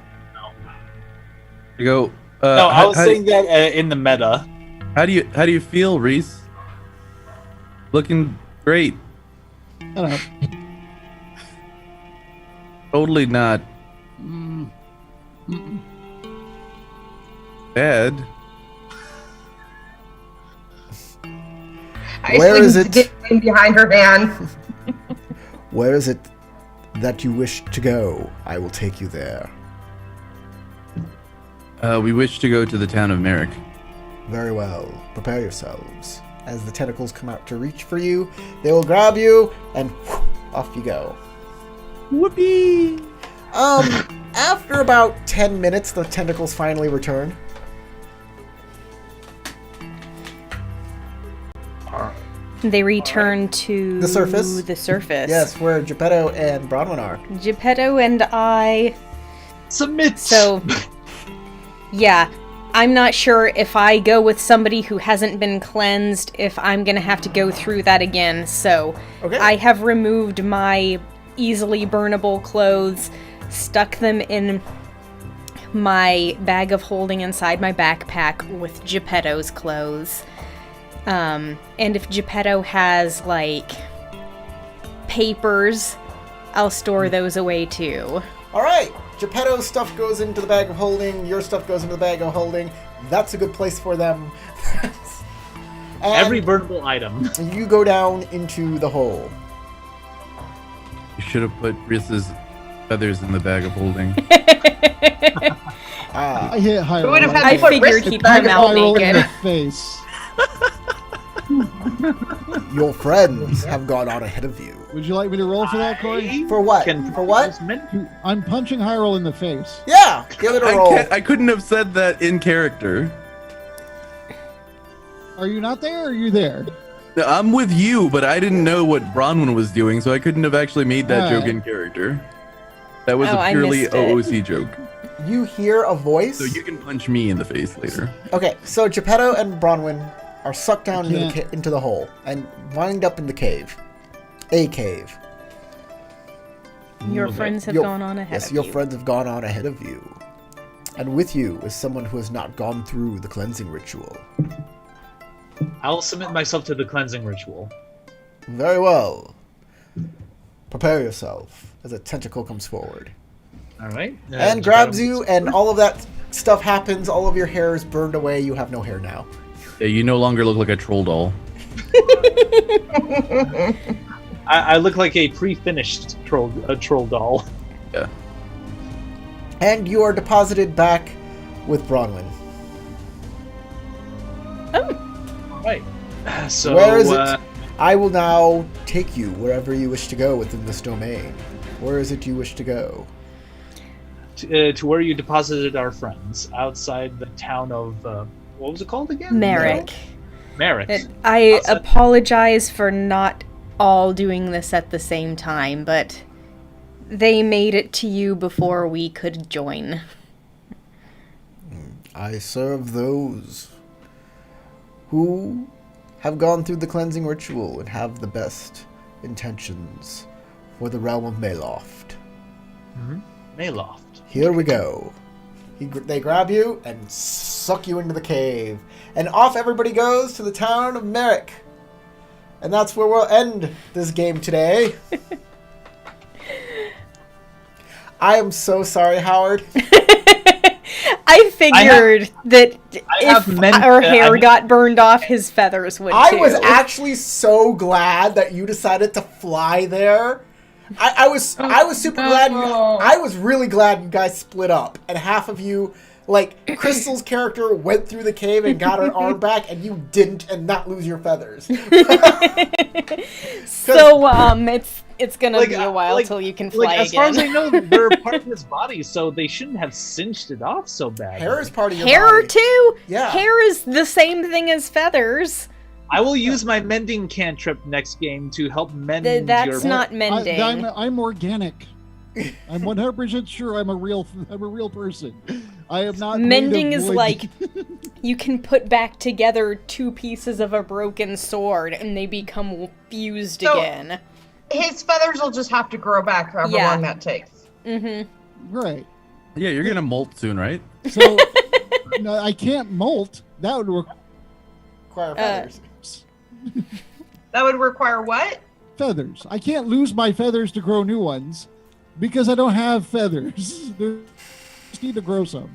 Speaker 6: You go.
Speaker 4: No, I was saying that in the meta.
Speaker 6: How do you feel, Reese? Looking great.
Speaker 3: I don't know.
Speaker 6: Totally not bad.
Speaker 1: Where is it?
Speaker 5: Get in behind her van.
Speaker 1: Where is it that you wish to go? I will take you there.
Speaker 6: We wish to go to the town of Merrick.
Speaker 1: Very well. Prepare yourselves. As the tentacles come out to reach for you, they will grab you, and off you go.
Speaker 6: Whoopee!
Speaker 1: After about 10 minutes, the tentacles finally return.
Speaker 2: They return to
Speaker 1: The surface?
Speaker 2: The surface.
Speaker 1: Yes, where Geppetto and Bronwyn are.
Speaker 2: Geppetto and I.
Speaker 4: Submit.
Speaker 2: So, yeah, I'm not sure if I go with somebody who hasn't been cleansed, if I'm gonna have to go through that again. So,
Speaker 1: Okay.
Speaker 2: I have removed my easily burnable clothes, stuck them in my bag of holding inside my backpack with Geppetto's clothes. And if Geppetto has, like, papers, I'll store those away too.
Speaker 1: Alright, Geppetto's stuff goes into the bag of holding, your stuff goes into the bag of holding. That's a good place for them. And
Speaker 4: Every burnable item.
Speaker 1: you go down into the hole.
Speaker 6: You should have put Reese's feathers in the bag of holding.
Speaker 3: I hit high.
Speaker 5: Who would have had
Speaker 2: I
Speaker 5: to put
Speaker 2: figured
Speaker 5: wrist
Speaker 2: he'd
Speaker 5: back
Speaker 2: come
Speaker 5: in
Speaker 2: out
Speaker 5: the hole?
Speaker 3: in
Speaker 2: naked.
Speaker 3: the face.
Speaker 1: Your friends have gone on ahead of you.
Speaker 3: Would you like me to roll for that, Corey?
Speaker 1: For what?
Speaker 4: Can
Speaker 1: For what?
Speaker 3: I'm punching Hyrule in the face.
Speaker 1: Yeah, give it a roll.
Speaker 6: I couldn't have said that in character.
Speaker 3: Are you not there or are you there?
Speaker 6: I'm with you, but I didn't know what Bronwyn was doing, so I couldn't have actually made that joke in character. That was
Speaker 2: Oh,
Speaker 6: a
Speaker 2: I
Speaker 6: purely
Speaker 2: missed it.
Speaker 6: OOC joke.
Speaker 1: You hear a voice.
Speaker 6: So you can punch me in the face later.
Speaker 1: Okay, so Geppetto and Bronwyn are sucked down into
Speaker 3: can't.
Speaker 1: into the hole and wind up in the cave. A cave.
Speaker 2: Your friends have
Speaker 1: Your-
Speaker 2: gone on ahead
Speaker 1: Yes,
Speaker 2: of
Speaker 1: your
Speaker 2: you.
Speaker 1: friends have gone on ahead of you. And with you is someone who has not gone through the cleansing ritual.
Speaker 4: I'll submit myself to the cleansing ritual.
Speaker 1: Very well. Prepare yourself as a tentacle comes forward.
Speaker 4: All right.
Speaker 1: And grabs you, and all of that stuff happens. All of your hair is burned away. You have no hair now.
Speaker 6: Yeah, you no longer look like a troll doll.
Speaker 4: I look like a pre-finished troll doll.
Speaker 6: Yeah.
Speaker 1: And you are deposited back with Bronwyn.
Speaker 4: Right. So
Speaker 1: Where is it? I will now take you wherever you wish to go within this domain. Where is it you wish to go?
Speaker 4: To where you deposited our friends outside the town of what was it called again?
Speaker 2: Merrick.
Speaker 4: Merrick.
Speaker 2: I
Speaker 4: Outside-
Speaker 2: apologize for not all doing this at the same time, but they made it to you before we could join.
Speaker 1: I serve those who have gone through the cleansing ritual and have the best intentions for the realm of Mayloft.
Speaker 4: Mayloft.
Speaker 1: Here we go. They grab you and suck you into the cave. And off everybody goes to the town of Merrick. And that's where we'll end this game today. I am so sorry, Howard.
Speaker 2: I figured that
Speaker 4: have
Speaker 2: if
Speaker 4: meant-
Speaker 2: our hair
Speaker 4: I-
Speaker 2: got burned off, his feathers would
Speaker 1: I
Speaker 2: too.
Speaker 1: was actually so glad that you decided to fly there. I was super glad. I was really glad you guys split up, and half of you, like Crystal's character, went through the cave and got her arm back, and you didn't, and not lose your feathers.
Speaker 2: So it's gonna
Speaker 4: Like,
Speaker 2: be a while till you can fly
Speaker 4: as far as I
Speaker 2: again.
Speaker 4: know, they're part of his body, so they shouldn't have cinched it off so bad.
Speaker 1: Hair is part of your
Speaker 2: Hair
Speaker 1: body.
Speaker 2: too?
Speaker 1: Yeah.
Speaker 2: Hair is the same thing as feathers.
Speaker 4: I will use my mending cantrip next game to help mend
Speaker 2: That's
Speaker 4: your...
Speaker 2: not mending.
Speaker 3: I'm organic. I'm 100% sure I'm a real person. I am not.
Speaker 2: Mending
Speaker 3: made of
Speaker 2: is
Speaker 3: wood.
Speaker 2: like you can put back together two pieces of a broken sword and they become fused
Speaker 5: So-
Speaker 2: again.
Speaker 5: his feathers will just have to grow back however
Speaker 2: Yeah.
Speaker 5: long that takes.
Speaker 3: Right.
Speaker 6: Yeah, you're gonna molt soon, right?
Speaker 3: So no, I can't molt. That would
Speaker 1: Require feathers.
Speaker 5: That would require what?
Speaker 3: feathers. I can't lose my feathers to grow new ones because I don't have feathers. Just need to grow some.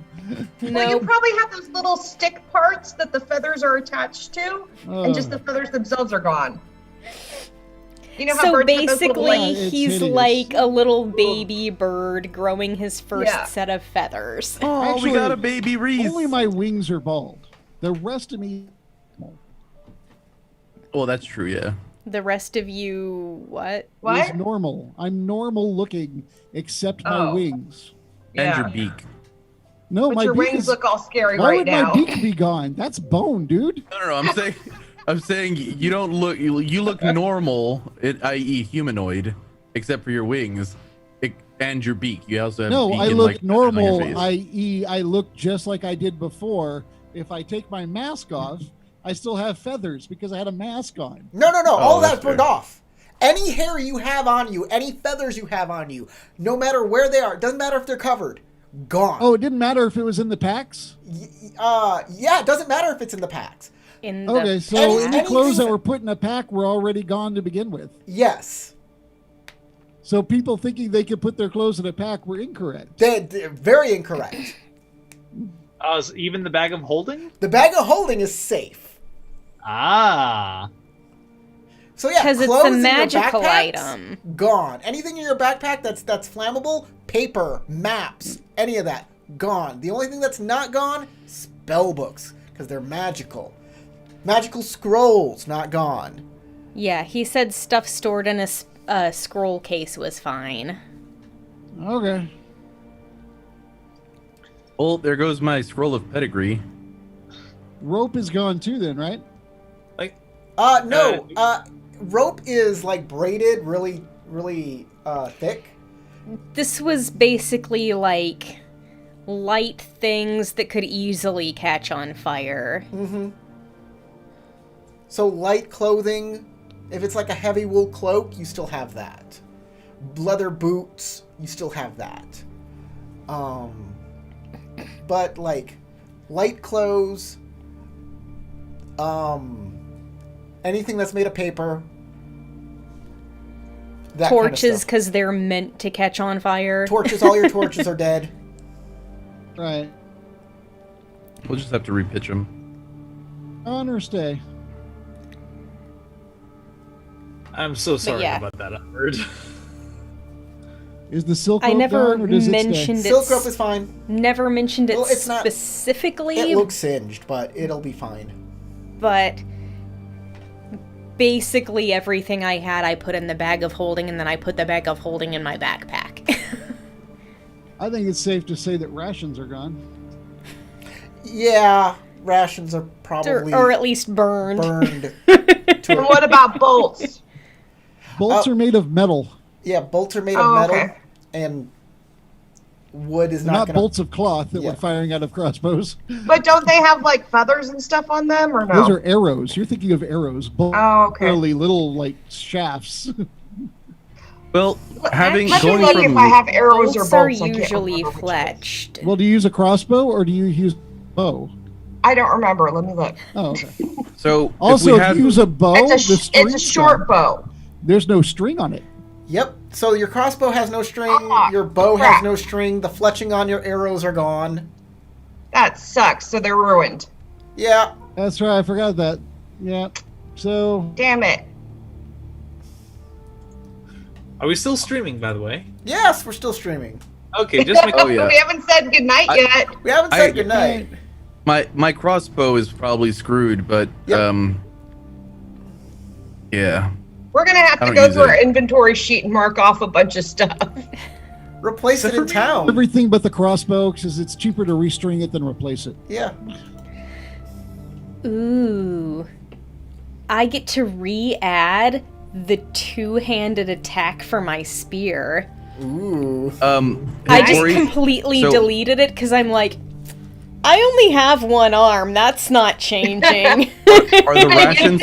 Speaker 5: Well, you probably have those little stick parts that the feathers are attached to, and just the feathers themselves are gone. You know how
Speaker 2: So
Speaker 5: birds have those little,
Speaker 2: basically,
Speaker 3: Yeah, it's
Speaker 2: he's
Speaker 3: hideous.
Speaker 2: like a little baby bird growing his first
Speaker 5: Yeah.
Speaker 2: set of feathers.
Speaker 6: Oh,
Speaker 3: Actually,
Speaker 6: we got a baby Reese.
Speaker 3: Only my wings are bald. The rest of me.
Speaker 6: Well, that's true. Yeah.
Speaker 2: The rest of you, what?
Speaker 5: What?
Speaker 3: Is normal. I'm normal looking, except my
Speaker 5: Oh.
Speaker 3: wings.
Speaker 6: And your beak.
Speaker 3: No,
Speaker 5: But
Speaker 3: my
Speaker 5: your
Speaker 3: beak
Speaker 5: wings
Speaker 3: is.
Speaker 5: look all scary
Speaker 3: Why
Speaker 5: right
Speaker 3: would
Speaker 5: now.
Speaker 3: my beak be gone? That's bone, dude.
Speaker 6: No. I'm saying you don't look. You look normal, i.e., humanoid, except for your wings and your beak. You also have.
Speaker 3: No,
Speaker 6: beak
Speaker 3: I
Speaker 6: and,
Speaker 3: look
Speaker 6: like, feathers on your
Speaker 3: normal,
Speaker 6: face.
Speaker 3: i.e., I look just like I did before. If I take my mask off, I still have feathers because I had a mask on.
Speaker 1: No. All
Speaker 6: that's
Speaker 1: that's burned
Speaker 6: fair.
Speaker 1: off. Any hair you have on you, any feathers you have on you, no matter where they are, doesn't matter if they're covered, gone.
Speaker 3: Oh, it didn't matter if it was in the packs?
Speaker 1: Yeah, it doesn't matter if it's in the packs.
Speaker 2: In the
Speaker 3: Okay, so
Speaker 1: Any-
Speaker 3: any clothes that
Speaker 1: anything-
Speaker 3: were put in a pack were already gone to begin with.
Speaker 1: Yes,
Speaker 3: So people thinking they could put their clothes in a pack were incorrect.
Speaker 1: they're very incorrect.
Speaker 4: So even the bag of holding?
Speaker 1: The bag of holding is safe.
Speaker 4: Ah.
Speaker 1: So yeah,
Speaker 2: because it's
Speaker 1: clothes
Speaker 2: a
Speaker 1: in your
Speaker 2: magical
Speaker 1: backpacks,
Speaker 2: item.
Speaker 1: Gone. Anything in your backpack that's flammable, paper, maps, any of that, gone. The only thing that's not gone, spell books, because they're magical. Magical scrolls, not gone.
Speaker 2: Yeah, he said stuff stored in a scroll case was fine.
Speaker 3: Okay.
Speaker 6: Well, there goes my scroll of pedigree.
Speaker 3: Rope is gone too then, right?
Speaker 1: No. Rope is like braided, really, really thick.
Speaker 2: This was basically like light things that could easily catch on fire.
Speaker 1: So light clothing, if it's like a heavy wool cloak, you still have that. Leather boots, you still have that. But like light clothes, anything that's made of paper, that kind of
Speaker 2: Torches,
Speaker 1: stuff.
Speaker 2: because they're meant to catch on fire.
Speaker 1: Torches, all your torches are dead.
Speaker 3: Right.
Speaker 6: We'll just have to repitch them.
Speaker 3: On or stay.
Speaker 4: I'm so sorry
Speaker 2: yeah.
Speaker 4: about that, Edward.
Speaker 3: Is the silk
Speaker 2: I
Speaker 3: rope
Speaker 2: never
Speaker 3: gone, or does it
Speaker 2: mentioned
Speaker 3: stay?
Speaker 2: it.
Speaker 1: Silk rope is fine.
Speaker 2: Never mentioned it
Speaker 1: Well, it's not-
Speaker 2: specifically,
Speaker 1: It looks singed, but it'll be fine.
Speaker 2: but basically everything I had I put in the bag of holding, and then I put the bag of holding in my backpack.
Speaker 3: I think it's safe to say that rations are gone.
Speaker 1: Yeah, rations are probably
Speaker 2: or at least burned.
Speaker 1: burned.
Speaker 5: And what about bolts?
Speaker 3: Bolts are made of metal,
Speaker 1: Yeah, bolts are made of
Speaker 5: Oh,
Speaker 1: metal,
Speaker 5: okay.
Speaker 1: and wood is
Speaker 3: not
Speaker 1: not going to...
Speaker 3: bolts of cloth that
Speaker 1: Yeah.
Speaker 3: were firing out of crossbows.
Speaker 5: But don't they have like feathers and stuff on them, or no?
Speaker 3: Those are arrows. You're thinking of arrows. Bolts
Speaker 5: Oh, okay.
Speaker 3: are literally little like shafts.
Speaker 6: Well, having
Speaker 5: Let me
Speaker 6: going
Speaker 5: look
Speaker 6: from
Speaker 5: if I have arrows or
Speaker 2: Bolts
Speaker 5: bolts.
Speaker 2: are
Speaker 5: I can't
Speaker 2: usually
Speaker 5: remember which one.
Speaker 2: fletched.
Speaker 3: Well, do you use a crossbow or do you use bow?
Speaker 5: I don't remember. Let me look.
Speaker 3: Oh, okay.
Speaker 6: so
Speaker 3: Also,
Speaker 6: if we
Speaker 3: if
Speaker 6: had,
Speaker 3: you use a bow, the
Speaker 5: It's a
Speaker 3: string's
Speaker 5: short
Speaker 3: gone.
Speaker 5: bow.
Speaker 3: There's no string on it.
Speaker 1: Yep, so your crossbow has no string,
Speaker 5: Ah,
Speaker 1: your bow has
Speaker 5: crap.
Speaker 1: no string, the fletching on your arrows are gone.
Speaker 5: That sucks. So they're ruined.
Speaker 1: Yeah,
Speaker 3: That's right. I forgot that. Yeah. So
Speaker 5: Damn it.
Speaker 4: Are we still streaming, by the way?
Speaker 1: yes, we're still streaming.
Speaker 4: Okay, just make
Speaker 6: Oh, yeah.
Speaker 5: We haven't said goodnight yet.
Speaker 1: We haven't
Speaker 6: I-
Speaker 1: said goodnight.
Speaker 6: my crossbow is probably screwed, but
Speaker 1: Yep.
Speaker 6: yeah.
Speaker 5: We're gonna have
Speaker 6: I
Speaker 5: to
Speaker 6: don't
Speaker 5: go
Speaker 6: use
Speaker 5: through
Speaker 6: it.
Speaker 5: our inventory sheet and mark off a bunch of stuff.
Speaker 1: Replace it in town.
Speaker 3: everything but the crossbow, because it's cheaper to restring it than replace it.
Speaker 1: Yeah.
Speaker 2: Ooh. I get to re-add the two-handed attack for my spear.
Speaker 1: Ooh.
Speaker 2: I just
Speaker 6: Ori,
Speaker 2: completely
Speaker 6: so-
Speaker 2: deleted it because I'm like, I only have one arm. That's not changing.
Speaker 6: Are the rations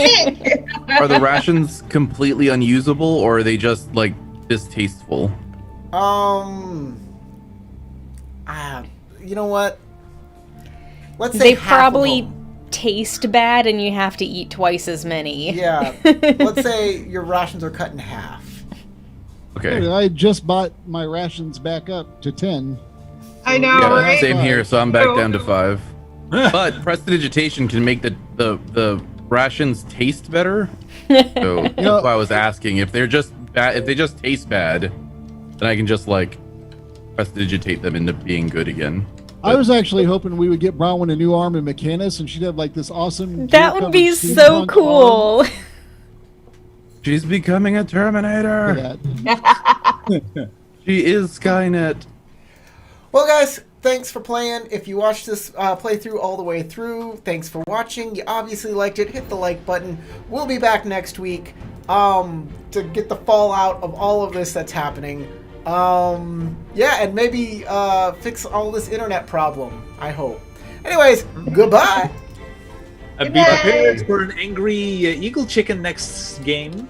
Speaker 6: are the rations completely unusable, or are they just like distasteful?
Speaker 1: You know what? Let's say
Speaker 2: They
Speaker 1: half of
Speaker 2: probably
Speaker 1: them.
Speaker 2: taste bad and you have to eat twice as many.
Speaker 1: Yeah. Let's say your rations are cut in half.
Speaker 6: Okay.
Speaker 3: I just bought my rations back up to 10.
Speaker 5: I know,
Speaker 6: Yeah,
Speaker 5: right?
Speaker 6: same here. So I'm back down to 5. But prestidigitation can make the rations taste better. So that's why I was asking if they're just bad. If they just taste bad, then I can just like prestidigitate them into being good again.
Speaker 3: I was actually hoping we would get Bronwyn a new arm in Mechanus, and she'd have like this awesome.
Speaker 2: That would be
Speaker 3: gear-covered
Speaker 2: so
Speaker 3: steampunk
Speaker 2: cool.
Speaker 3: arm
Speaker 6: She's becoming a
Speaker 3: for
Speaker 6: Terminator.
Speaker 3: that.
Speaker 6: She is Skynet.
Speaker 1: Well, guys, thanks for playing. If you watched this playthrough all the way through, thanks for watching. You obviously liked it. Hit the like button. We'll be back next week to get the fallout of all of this that's happening. Yeah, and maybe fix all this internet problem, I hope. Anyways, goodbye.
Speaker 4: Be prepared for an angry eagle chicken next game.